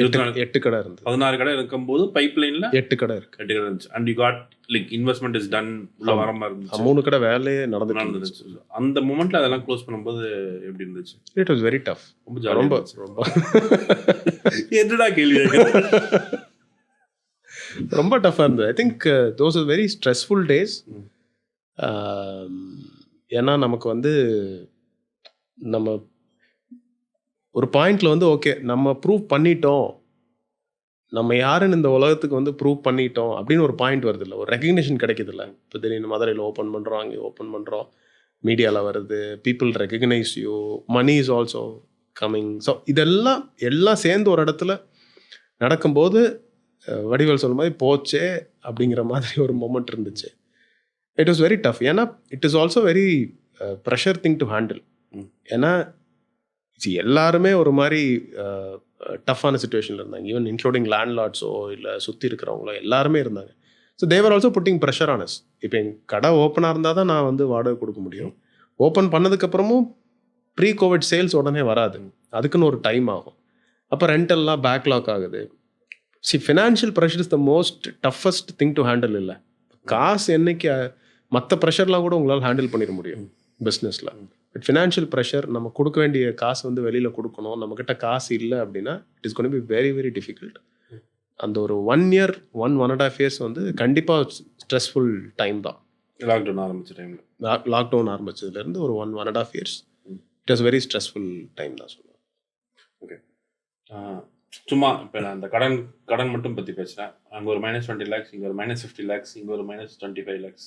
8 கடை இருந்தது. 16 கடை இருக்கும்போது பைப்லைனில் 8 கடை இருக்கு. 8 கடை இருந்துச்சு. And you got like investment is done, உள்ள வர மாதிரி இருந்துச்சு. 3 கடை வேலையே நடந்துச்சு. அந்த மூமெண்ட்டில் அதெல்லாம் க்ளோஸ் பண்ணும்போது எப்படி இருந்துச்சு? It was very tough. ரொம்ப ரொம்ப என்னடா கேள்வி ரொம்ப டஃப்பாக இருந்தது. I think those are very stressful days. ஏன்னா நமக்கு வந்து நம்ம ஒரு பாயிண்டில் வந்து ஓகே நம்ம ப்ரூவ் பண்ணிட்டோம், நம்ம யாருன்னு இந்த உலகத்துக்கு வந்து ப்ரூவ் பண்ணிட்டோம் அப்படின்னு ஒரு பாயிண்ட் வருது இல்லை, ஒரு ரெகக்னிஷன் கிடைக்குது இல்லை. இப்போ திடீர்னு மதுரையில் ஓப்பன் பண்ணுறோம், அங்கே ஓப்பன் பண்ணுறோம், மீடியாவில் வருது, people recognise you, money is also coming. So எல்லாம் சேர்ந்து ஒரு இடத்துல நடக்கும்போது வடிவேல் சொல்லும் மாதிரி போச்சே அப்படிங்கிற மாதிரி ஒரு மொமெண்ட் இருந்துச்சு. It was very tough. ஏன்னா it is also very pressure thing to handle. ஏன்னா எல்லாருமே ஒரு மாதிரி டஃப்பான சுச்சுவேஷனில் இருந்தாங்க. ஈவன் இன்க்ளூடிங் லேண்ட்லார்ட்ஸோ இல்லை சுற்றி இருக்கிறவங்களோ எல்லாருமே இருந்தாங்க. So they were also putting pressure on us. இப்போ என் கடை ஓப்பனாக இருந்தால் தான் நான் வந்து வாடகை கொடுக்க முடியும். ஓப்பன் பண்ணதுக்கப்புறமும் ப்ரீ கோவிட் சேல்ஸ் உடனே வராது, அதுக்குன்னு ஒரு டைம் ஆகும். அப்போ ரெண்டெல்லாம் பேக்லாக் ஆகுது. Financial pressure is the most toughest thing to handle. இல்லை காசு என்னைக்கு மற்ற ப்ரெஷர்லாம் கூட உங்களால் ஹேண்டில் பண்ணிட முடியும் பிஸ்னஸில். பட் ஃபினான்ஷியல் ப்ரெஷர், நம்ம கொடுக்க வேண்டிய காசு வந்து வெளியில் கொடுக்கணும், நம்மக்கிட்ட காசு இல்லை அப்படின்னா it is gonna be very very difficult. அந்த ஒரு 1 year 1.5 years வந்து கண்டிப்பாக ஸ்ட்ரெஸ்ஃபுல் டைம் தான். லாக்டவுன் ஆரம்பிச்ச டைமில், லாக்டவுன் ஆரம்பிச்சதுலேருந்து ஒரு 1.5 years it was very stressful time தான் சொல்லுவேன். ஓகே, சும்மா இப்போ நான் அந்த கடன் மட்டும் பற்றி பேசுகிறேன். அங்கே ஒரு -20 lakhs, இங்கே ஒரு -50 lakhs, இங்கே ஒரு -25 lakhs,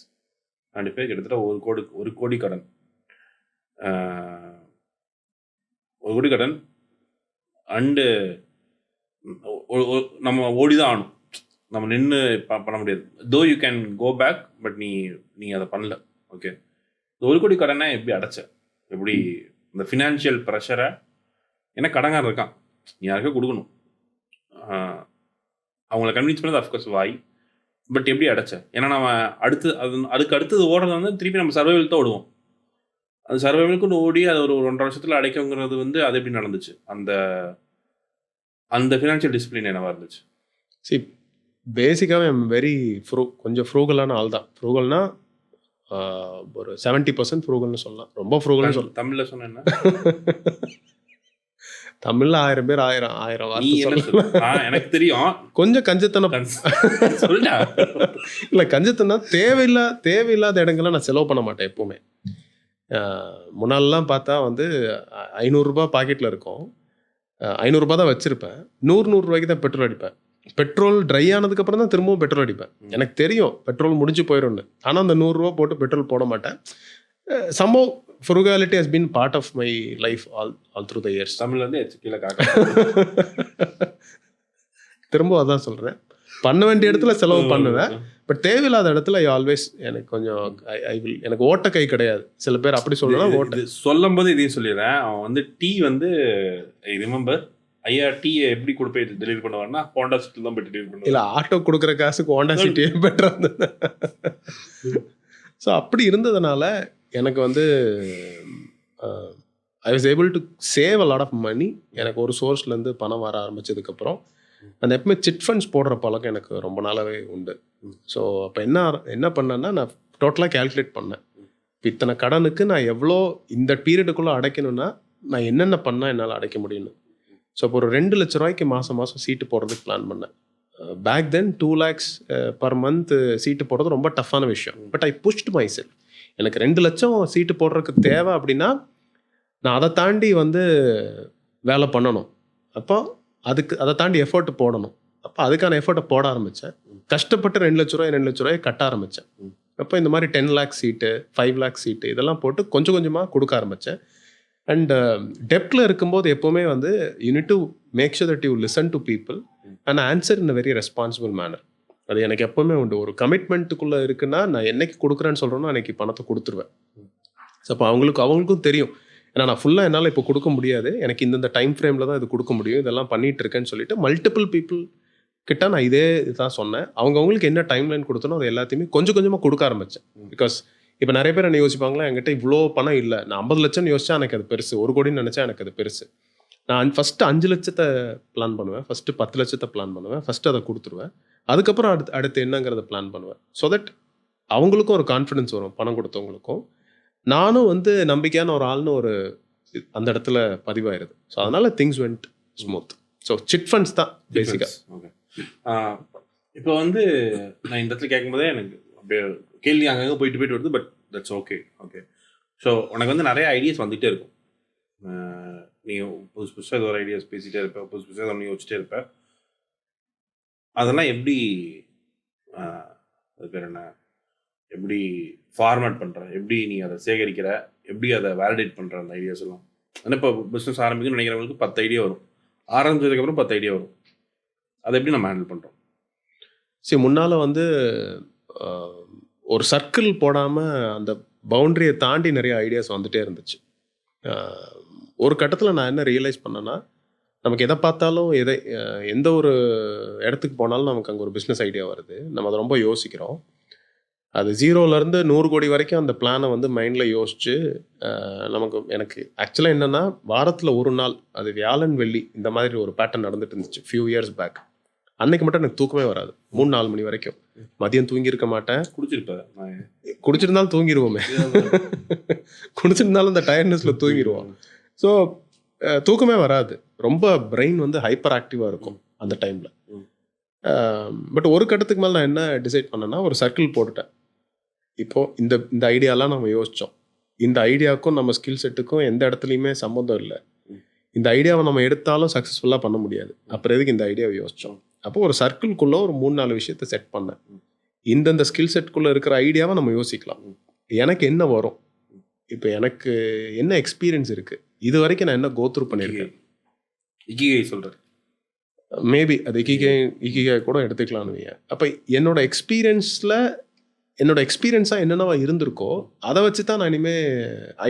2 பேர் கிட்டத்தட்ட 1 கோடி கடன். 1 கோடி கடன். அண்டு நம்ம ஓடி தான் ஆகணும், நம்ம நின்று பண்ண முடியாது. Though you can go back, but நீ அதை பண்ணல. ஓகே, 1 கோடி கடனை எப்படி அடைச்ச? எப்படி இந்த ஃபினான்ஷியல் ப்ரெஷரை? ஏன்னா கடங்காரன் இருக்கான், நீ யாருக்கே கொடுக்கணும், அவங்கள கன்வின்ஸ் பண்ணது அஃப்கோர்ஸ் வாய், பட் எப்படி அடைச்ச? ஏன்னா நம்ம அதுக்கு அடுத்தது ஓடுறது வந்து திருப்பி நம்ம சர்வைவல் தான் ஓடுவோம். அது சர்வைவலுக்குன்னு ஓடி அது ஒரு 1.5 வருஷத்தில் அடைக்குங்கிறது வந்து அது எப்படி நடந்துச்சு? அந்த ஃபினான்ஷியல் டிசிப்ளின் என்னவா இருந்துச்சு? பேசிக்காகவே வெரி கொஞ்சம் ஃப்ரூகலான ஆள் தான். ஃப்ரூகல்னா ஒரு 70% ஃப்ரூகல்னு சொல்லலாம். ரொம்ப ஃப்ரூகல்னு சொல்லலாம். தமிழில் சொன்ன என்ன? தமிழ்ல 1000 பேர் 1000 வார்த்தை எனக்கு தெரியும். கொஞ்சம் கஞ்சத்தனம் சொல்ல இல்லை, கஞ்சத்தனம் தேவையில்லாத இடங்கள்லாம் நான் செலவு பண்ண மாட்டேன் எப்பவுமே. முன்னாலெலாம் பார்த்தா வந்து 500 ரூபாய் பாக்கெட்டில் இருக்கும், 500 ரூபாய் தான் வச்சுருப்பேன், 100 ரூபாய்க்கு தான் பெட்ரோல் அடிப்பேன். பெட்ரோல் ட்ரை ஆனதுக்கப்புறம் தான் திரும்பவும் பெட்ரோல் அடிப்பேன். எனக்கு தெரியும் பெட்ரோல் முடிஞ்சு போயிடும்னு, ஆனால் அந்த 100 ரூபா போட்டு பெட்ரோல் போட மாட்டேன். somehow frugality has been part of my life all through the years. தமிழ்ல இருந்து கீழே காக்க திரும்ப அதான் சொல்கிறேன், பண்ண வேண்டிய இடத்துல செலவு பண்ணுவேன், பட் தேவையில்லாத இடத்துல ஆல்வேஸ் எனக்கு கொஞ்சம் எனக்கு ஓட்ட கை கிடையாது. சில பேர் அப்படி சொல்லலாம். ஓட்ட சொல்லும் போது இதையும் சொல்லிடுறேன். அவன் வந்து டீ வந்து ஐ ரிமெம்பர், ஐயா டீ எப்படி கொண்டு போய் டெலிவரி பண்ணுவாருன்னா ஹோண்டா சிட்டியில் தான் போய் டெலிவரி பண்ணுவாங்க. இல்லை, ஆட்டோ கொடுக்குற காசுக்கு ஹோண்டா சிட்டியே பெட்டராக இருந்தது. ஸோ அப்படி இருந்ததுனால எனக்கு வந்து I was able to save a lot of money. எனக்கு ஒரு சோர்ஸ்லேருந்து பணம் வர ஆரம்பித்ததுக்கப்புறம் அந்த எப்பவுமே சிட் ஃபண்ட்ஸ் போடுற பழக்கம் எனக்கு ரொம்ப நாளாகவே உண்டு. ஸோ அப்போ என்ன பண்ணேன்னா, நான் டோட்டலாக கேல்குலேட் பண்ணேன், இத்தனை கடனுக்கு நான் எவ்வளோ இந்த பீரியடுக்குள்ளே அடைக்கணும்னா நான் என்னென்ன பண்ணால் என்னால் அடைக்க முடியும்னு. ஸோ அப்போ ஒரு 2 லட்ச ரூபாய்க்கு மாதம் சீட்டு போடுறதுக்கு பிளான் பண்ணேன். Back then 2 lakhs per month சீட்டு போடுறது ரொம்ப டஃப்பான விஷயம். But I pushed my self. எனக்கு 2 லட்சம் சீட்டு போடுறதுக்கு தேவை அப்படின்னா நான் அதை தாண்டி வந்து வேலை பண்ணணும். அப்போ அதை தாண்டி எஃபர்ட் போடணும். அப்போ அதுக்கான எஃபர்ட்டை போட ஆரம்பித்தேன். கஷ்டப்பட்டு 2 லட்ச ரூபாய் கட்ட ஆரம்பித்தேன். அப்போ இந்த மாதிரி 10 lakhs சீட்டு, 5 lakhs சீட்டு இதெல்லாம் போட்டு கொஞ்சம் கொஞ்சமாக கொடுக்க ஆரம்பித்தேன். அண்ட் டெப்டில் இருக்கும்போது எப்போவுமே வந்து you need to make sure that you listen to people and answer in a very responsible manner. அது எனக்கு எப்போவுமே உண்டு. ஒரு கமிட்மெண்ட்டுக்குள்ளே இருக்குன்னா நான் என்னைக்கு கொடுக்குறேன்னு சொல்கிறேனோ அன்றைக்கி பணத்தை கொடுத்துருவேன். ஸோ அப்போ அவங்களுக்கும் தெரியும். ஏன்னா நான் ஃபுல்லாக என்னால் இப்போ கொடுக்க முடியாது, எனக்கு இந்த டைம் ஃப்ரேமில் தான் இது கொடுக்க முடியும், இதெல்லாம் பண்ணிட்டு இருக்கேன்னு சொல்லிட்டு மல்டிபிள் பீப்புள் கிட்ட நான் இதே இதுதான் சொன்னேன். அவங்களுக்கு என்ன டைம்லைன் கொடுத்தனோ அது எல்லாத்தையுமே கொஞ்சம் கொஞ்சமாக கொடுக்க ஆரம்பித்தேன். பிகாஸ் இப்போ நிறைய பேர் என்ன யோசிப்பாங்களா, என்கிட்ட இவ்வளோ பணம் இல்லை, நான் 50 லட்சம் யோசிச்சா எனக்கு அது பெருசு, 1 கோடின்னு நினச்சா எனக்கு அது பெருசு. நான் ஃபஸ்ட்டு 5 லட்சத்தை பிளான் பண்ணுவேன், ஃபஸ்ட்டு 10 லட்சத்தை பிளான் பண்ணுவேன், ஃபஸ்ட்டு அதை கொடுத்துருவேன், அதுக்கப்புறம் அடுத்து என்னங்கிறத பிளான் பண்ணுவேன். ஸோ தட் அவங்களுக்கும் ஒரு கான்ஃபிடன்ஸ் வரும், பணம் கொடுத்தவங்களுக்கும். நானும் வந்து நம்பிக்கையான ஒரு ஆள்னு ஒரு அந்த இடத்துல பதிவாயிருது. ஸோ அதனால things went smooth. So chit funds தான் பேசிக்காக. ஓகே. இப்போ வந்து நான் இந்த இடத்துல கேட்கும்போதே எனக்கு அப்படியே கேள்வி அங்கங்கே போயிட்டு வருது. But that's okay. Okay. So உனக்கு வந்து நிறைய ஐடியாஸ் வந்துகிட்டே இருக்கும். நீ புதுசாக ஏதோ ஒரு ஐடியாஸ் பேசிகிட்டே இருப்ப, புதுசாக ஒன்று யோசிச்சிட்டே இருப்ப. அதெல்லாம் எப்படி அது பேர் என்ன, எப்படி ஃபார்மேட் பண்ணுற, எப்படி நீ அதை சேகரிக்கிற, எப்படி அதை வேலிடேட் பண்ணுற அந்த ஐடியாஸ் எல்லாம்? ஆனால் இப்போ பிஸ்னஸ் ஆரம்பிக்கணும்னு நினைக்கிறவங்களுக்கு 10 ஐடியா வரும், ஆரம்பிச்சதுக்கப்புறம் 10 ஐடியா வரும். அதை எப்படி நம்ம ஹேண்டில் பண்ணுறோம்? சரி, முன்னால் வந்து ஒரு சர்க்கிள் போடாமல் அந்த பவுண்ட்ரியை தாண்டி நிறைய ஐடியாஸ் வந்துகிட்டே இருந்துச்சு. ஒரு கட்டத்தில் நான் என்ன ரியலைஸ் பண்ணேன்னா, நமக்கு எதை பார்த்தாலும் எந்த ஒரு இடத்துக்கு போனாலும் நமக்கு அங்கே ஒரு பிஸ்னஸ் ஐடியா வருது, நம்ம அதை ரொம்ப யோசிக்கிறோம். அது 0லேருந்து 100 கோடி வரைக்கும் அந்த பிளானை வந்து மைண்டில் யோசிச்சு எனக்கு ஆக்சுவலாக என்னென்னா, வாரத்தில் ஒரு நாள், அது வியாழன் வெள்ளி, இந்த மாதிரி ஒரு பேட்டர்ன் நடந்துட்டு இருந்துச்சு ஃபியூ இயர்ஸ் பேக். அன்னைக்கு மட்டும் எனக்கு தூக்கமே வராது, 3-4 மணி வரைக்கும். மதியம் தூங்கியிருக்க மாட்டேன். குடிச்சிருந்தாலும் தூங்கிடுவோமே, குடிச்சிருந்தாலும் இந்த டயர்ட்னஸில் தூங்கிடுவோம். ஸோ தூக்கமே வராது, ரொம்ப பிரெயின் வந்து ஹைப்பர் ஆக்டிவாக இருக்கும் அந்த டைமில். பட் ஒரு கட்டத்துக்கு மேலே நான் என்ன டிசைட் பண்ணேன்னா, ஒரு சர்க்கிள் போட்டுட்டேன். இப்போது இந்த ஐடியாலாம் நம்ம யோசித்தோம், இந்த ஐடியாவுக்கும் நம்ம ஸ்கில் செட்டுக்கும் எந்த இடத்துலையுமே சம்மந்தம் இல்லை, இந்த ஐடியாவை நம்ம எடுத்தாலும் சக்ஸஸ்ஃபுல்லாக பண்ண முடியாது, அப்புறம் எதுக்கு இந்த ஐடியாவை யோசித்தோம்? அப்போ ஒரு சர்க்கிள்குள்ளே ஒரு 3-4 விஷயத்தை செட் பண்ணேன். இந்தந்த ஸ்கில் செட்குள்ளே இருக்கிற ஐடியாவை நம்ம யோசிக்கலாம், எனக்கு என்ன வரும், இப்போ எனக்கு என்ன எக்ஸ்பீரியன்ஸ் இருக்குது, இது வரைக்கும் நான் என்ன கோத்ரூ பண்ணியிருக்கேன். இக்கிகை சொல்கிறேன், மேபி அது இக்கிகை கூட எடுத்துக்கலான்னு. அப்போ என்னோட எக்ஸ்பீரியன்ஸாக என்னென்னவா இருந்திருக்கோ அதை வச்சு தான் நான் இனிமேல்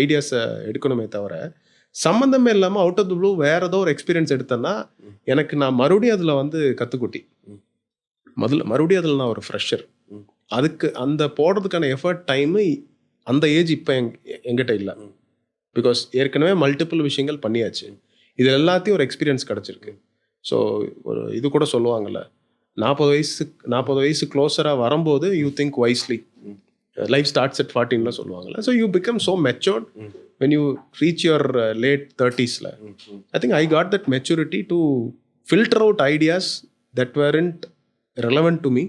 ஐடியாஸை எடுக்கணுமே தவிர, சம்மந்தமே இல்லாமல் அவுட் ஆஃப் த ப்ளூ வேறு ஏதோ ஒரு எக்ஸ்பீரியன்ஸ் எடுத்தேன்னா எனக்கு நான் மறுபடியும் அதில் வந்து கற்றுக்குட்டி, மறுபடியும் அதில் நான் ஒரு ஃப்ரெஷர். அதுக்கு அந்த போடுறதுக்கான எஃபர்ட் டைமு அந்த ஏஜ் இப்போ எங்கிட்ட இல்லை. பிகாஸ் ஏற்கனவே மல்டிபிள் விஷயங்கள் பண்ணியாச்சு, இது எல்லாத்தையும் ஒரு எக்ஸ்பீரியன்ஸ் கிடச்சிருக்கு. ஸோ ஒரு இது கூட சொல்லுவாங்கள்ல, 40 வயசு க்ளோஸராக வரும்போது you think wisely, life starts at 14 சொல்லுவாங்கள்ல. So you become so matured when you reach your late 30s. I think I got that maturity to filter out ideas that weren't relevant to me.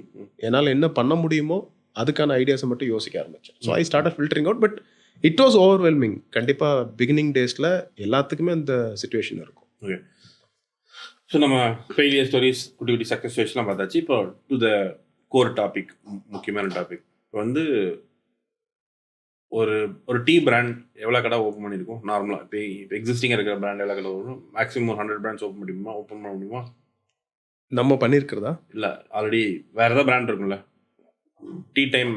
என்னால் என்ன பண்ண முடியுமோ அதுக்கான ஐடியாஸை மட்டும் யோசிக்க ஆரம்பித்தேன். So I start filtering out. But it was overwhelming. கண்டிப்பாக பிகினிங் டேஸில் எல்லாத்துக்குமே அந்த சிச்சுவேஷன் இருக்கும். ஓகே. ஸோ நம்ம ஃபெயிலியர் ஸ்டோரிஸ், குட்டி குட்டி சக்ஸஸ் ஸ்டோரிஸ்லாம் பார்த்தாச்சு. இப்போ டு த கோர் டாபிக், முக்கியமான டாபிக். இப்போ வந்து ஒரு டீ பிராண்ட் எவ்வளோ கடை ஓப்பன் பண்ணியிருக்கோம் நார்மலாக? இப்போ எக்ஸிஸ்டிங்காக இருக்கிற பிராண்ட் எவ்வளோ கடை ஓப்பன், மேக்ஸிமம் 100 பிராண்ட்ஸ் ஓப்பன் பண்ண முடியுமா? நம்ம பண்ணியிருக்கிறதா இல்லை, ஆல்ரெடி வேறு ஏதாவது பிராண்ட் இருக்கும்ல, டீ டைம்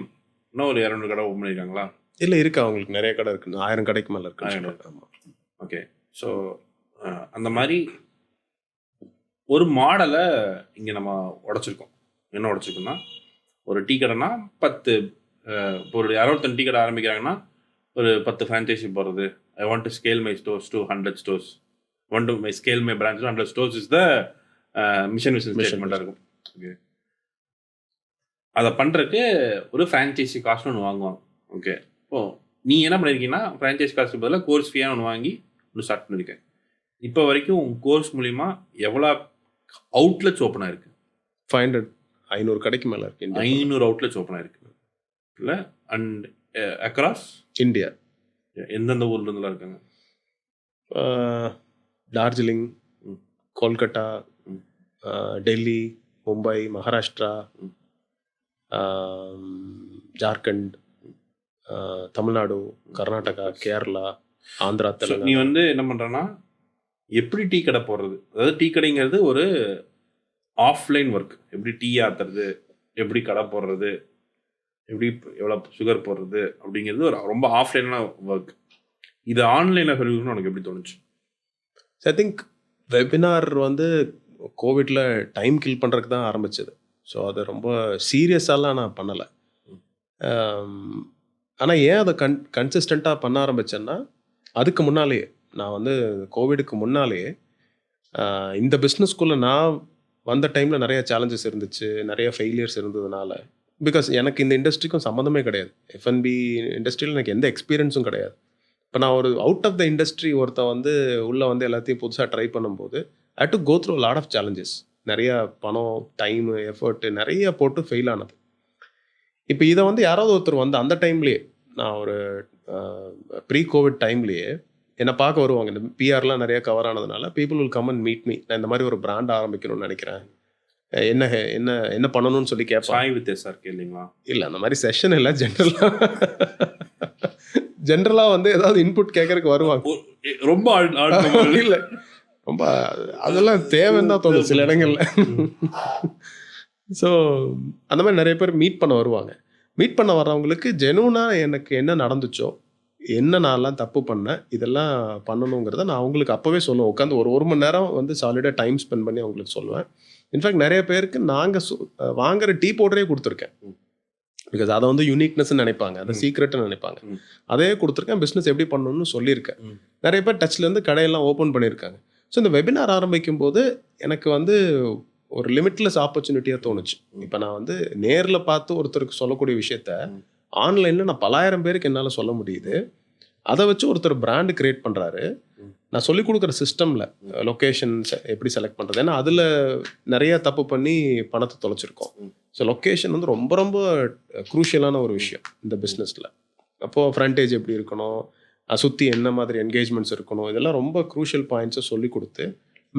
இன்னும் ஒரு 200 கடை ஓப்பன் பண்ணியிருக்காங்களா? இல்லை, இருக்கு, அவங்களுக்கு நிறைய கடை இருக்குது, 1000 கடைக்கு மேலே இருக்கு. ஓகே. ஸோ அந்த மாதிரி ஒரு மாடலை இங்கே நம்ம உடச்சிருக்கோம். என்ன உடச்சிருக்கோம்னா, ஒரு டீ கடைனா 10, இப்போ ஒரு 60 டீ கடை ஆரம்பிக்கிறாங்கன்னா ஒரு 10 ஃப்ரான்ச்சைஸி போகிறது. I want to scale my stores to 100 stores, want to my scale my branch to 100 stores is the mission ஸ்டேட்மெண்ட்டாக இருக்கும். ஓகே. அதை பண்ணுறதுக்கு ஒரு ஃப்ரான்ச்சைஸி காஸ்ட்னு ஒன்று வாங்குவாங்க. ஓகே. இப்போது நீ என்ன பண்ணியிருக்கீங்கன்னா, ஃப்ரான்ச்சைஸ் காஸ்ட்டு பதிலாக கோர்ஸ் ஃபீயாக ஒன்று வாங்கி ஒன்று ஸ்டார்ட் பண்ணியிருக்கேன். இப்போ வரைக்கும் உங்கள் கோர்ஸ் மூலிமா எவ்வளோ அவுட்லெட்ஸ் ஓப்பன் ஆயிருக்கு? 500 கடைக்கு மேலே இருக்கு. 500 அவுட்லெட்ஸ் ஓப்பன் ஆயிருக்கு இல்லை? அண்ட் அக்ராஸ் இந்தியா எந்தெந்த ஊர்ல இருந்துலாம் இருக்காங்க? டார்ஜிலிங், கொல்கட்டா, டெல்லி, மும்பை, மகாராஷ்டிரா, ஜார்க்கண்ட், தமிழ்நாடு, கர்நாடகா, கேரளா, ஆந்திரா, தெலுங்கானா. நீ வந்து என்ன பண்ணுறன்னா, எப்படி டீ கடை போடுறது, அதாவது டீ கடைங்கிறது ஒரு ஆஃப்லைன் ஒர்க். எப்படி டீ ஆத்துறது, எப்படி கடை போடுறது, எப்படி எவ்வளோ சுகர் போடுறது அப்படிங்கிறது ஒரு ரொம்ப ஆஃப்லைனான ஒர்க். இது ஆன்லைனில் சொல்லிக்கணும்னு உனக்கு எப்படி தோணுச்சு? ஐ திங்க் வெபினார் வந்து கோவிட்ல டைம் கில் பண்ணுறதுக்கு தான் ஆரம்பிச்சது. ஸோ அதை ரொம்ப சீரியஸாலாம் நான் பண்ணலை. ஆனால் ஏன் அதை கன்சிஸ்டண்ட்டாக பண்ண ஆரம்பித்தேன்னா, அதுக்கு முன்னாலேயே நான் வந்து கோவிடுக்கு முன்னாலேயே இந்த பிஸ்னஸ்குள்ளே நான் வந்த டைமில் நிறைய சேலஞ்சஸ் இருந்துச்சு, நிறைய ஃபெயிலியர்ஸ் இருந்ததுனால. பிகாஸ் எனக்கு இந்த இண்டஸ்ட்ரிக்கும் சம்மந்தமே கிடையாது. எஃப்என்பி இண்டஸ்ட்ரியில் எனக்கு எந்த எக்ஸ்பீரியன்ஸும் கிடையாது. இப்போ நான் ஒரு அவுட் ஆஃப் த இண்டஸ்ட்ரி ஒருத்தன் வந்து உள்ளே வந்து எல்லாத்தையும் புதுசாக ட்ரை பண்ணும்போது I to go through lot of challenges. நிறையா பணம், டைமு, எஃபர்ட்டு நிறைய போட்டு ஃபெயில் ஆனது. இப்போ இதை வந்து யாராவது ஒருத்தர் வந்து அந்த டைம்லேயே, நான் ஒரு ப்ரீ கோவிட் டைம்லேயே என்னை பார்க்க வருவாங்க. இந்த பிஆர்லாம் நிறைய கவர் ஆனதுனால people will come and meet me. நான் இந்த மாதிரி ஒரு பிராண்ட் ஆரம்பிக்கணும்னு நினைக்கிறேன், என்ன என்ன என்ன பண்ணணும்னு சொல்லி கேட்பேன். சாய் வித் சார் கேள்விங்களா? இல்லை, அந்த மாதிரி செஷன் இல்லை, ஜென்ரலாக வந்து ஏதாவது இன்புட் கேட்கறதுக்கு வருவாங்க. ரொம்ப இல்லை, ரொம்ப அதெல்லாம் தேவைன்னு தான் தோணும் சில இடங்கள்ல. ஸோ அந்த மாதிரி நிறைய பேர் மீட் பண்ண வருவாங்க. மீட் பண்ண வர்றவங்களுக்கு ஜெனுவனாக எனக்கு என்ன நடந்துச்சோ, என்ன நான்லாம் தப்பு பண்ணேன், இதெல்லாம் பண்ணணுங்கிறத நான் அவங்களுக்கு அப்போவே சொல்லுவேன். உட்காந்து ஒரு மணி நேரம் வந்து சாலிடாக டைம் ஸ்பெண்ட் பண்ணி அவங்களுக்கு சொல்லுவேன். இன்ஃபேக்ட் நிறைய பேருக்கு நாங்கள் வாங்குற டீ பவுடரே கொடுத்துருக்கேன். பிகாஸ் அதை வந்து யூனிக்னஸ்ன்னு நினைப்பாங்க, அதை சீக்ரெட்னு நினைப்பாங்க. அதே கொடுத்துருக்கேன், பிஸ்னஸ் எப்படி பண்ணணும்னு சொல்லியிருக்கேன். நிறைய பேர் டச்லேருந்து கடையெல்லாம் ஓப்பன் பண்ணியிருக்காங்க. ஸோ இந்த வெபினார் ஆரம்பிக்கும் போது எனக்கு வந்து ஒரு லிமிட்லெஸ் ஆப்பர்ச்சுனிட்டியாக தோணுச்சு. இப்போ நான் வந்து நேரில் பார்த்து ஒருத்தருக்கு சொல்லக்கூடிய விஷயத்த ஆன்லைனில் நான் 10,000 பேருக்கு என்னால் சொல்ல முடியுது. அதை வச்சு ஒருத்தர் பிராண்டு கிரியேட் பண்ணுறாரு. நான் சொல்லிக் கொடுக்குற சிஸ்டமில் லொக்கேஷன் எப்படி செலக்ட் பண்ணுறது, ஏன்னா அதில் நிறைய தப்பு பண்ணி பணத்தை தொலைச்சிருக்கோம். ஸோ லொக்கேஷன் வந்து ரொம்ப ரொம்ப க்ரூஷியலான ஒரு விஷயம் இந்த பிஸ்னஸில். அப்போது ஃப்ரண்டேஜ் எப்படி இருக்கணும், சுற்றி என்ன மாதிரி என்கேஜ்மெண்ட்ஸ் இருக்கணும், இதெல்லாம் ரொம்ப க்ரூஷியல் பாயிண்ட்ஸை சொல்லி கொடுத்து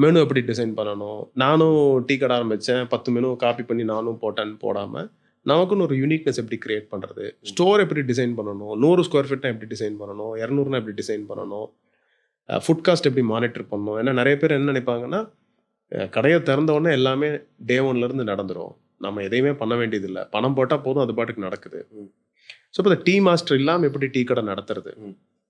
மெனு எப்படி டிசைன் பண்ணணும். நானும் டீ கடை ஆரம்பித்தேன், 10 மெனு காப்பி பண்ணி நானும் போடாமல் நமக்குன்னு ஒரு யூனிக்னஸ் எப்படி கிரியேட் பண்ணுறது, ஸ்டோர் எப்படி டிசைன் பண்ணணும், 100 ஸ்கொயர் ஃபீட்னா எப்படி டிசைன் பண்ணணும், 200னா எப்படி டிசைன் பண்ணணும், ஃபுட் காஸ்ட் எப்படி மானிட்டர் பண்ணணும். ஏன்னா நிறைய பேர் என்ன நினைப்பாங்கன்னா, கடையை திறந்த உடனே எல்லாமே டே 1லேருந்து நடந்துடும், நம்ம எதையுமே பண்ண வேண்டியதில்லை, பணம் போட்டால் போதும், அது பாட்டுக்கு நடக்குது. ஸோ இப்போ இந்த டீ மாஸ்டர் இல்லாமல் எப்படி டீ கடை நடத்துறது,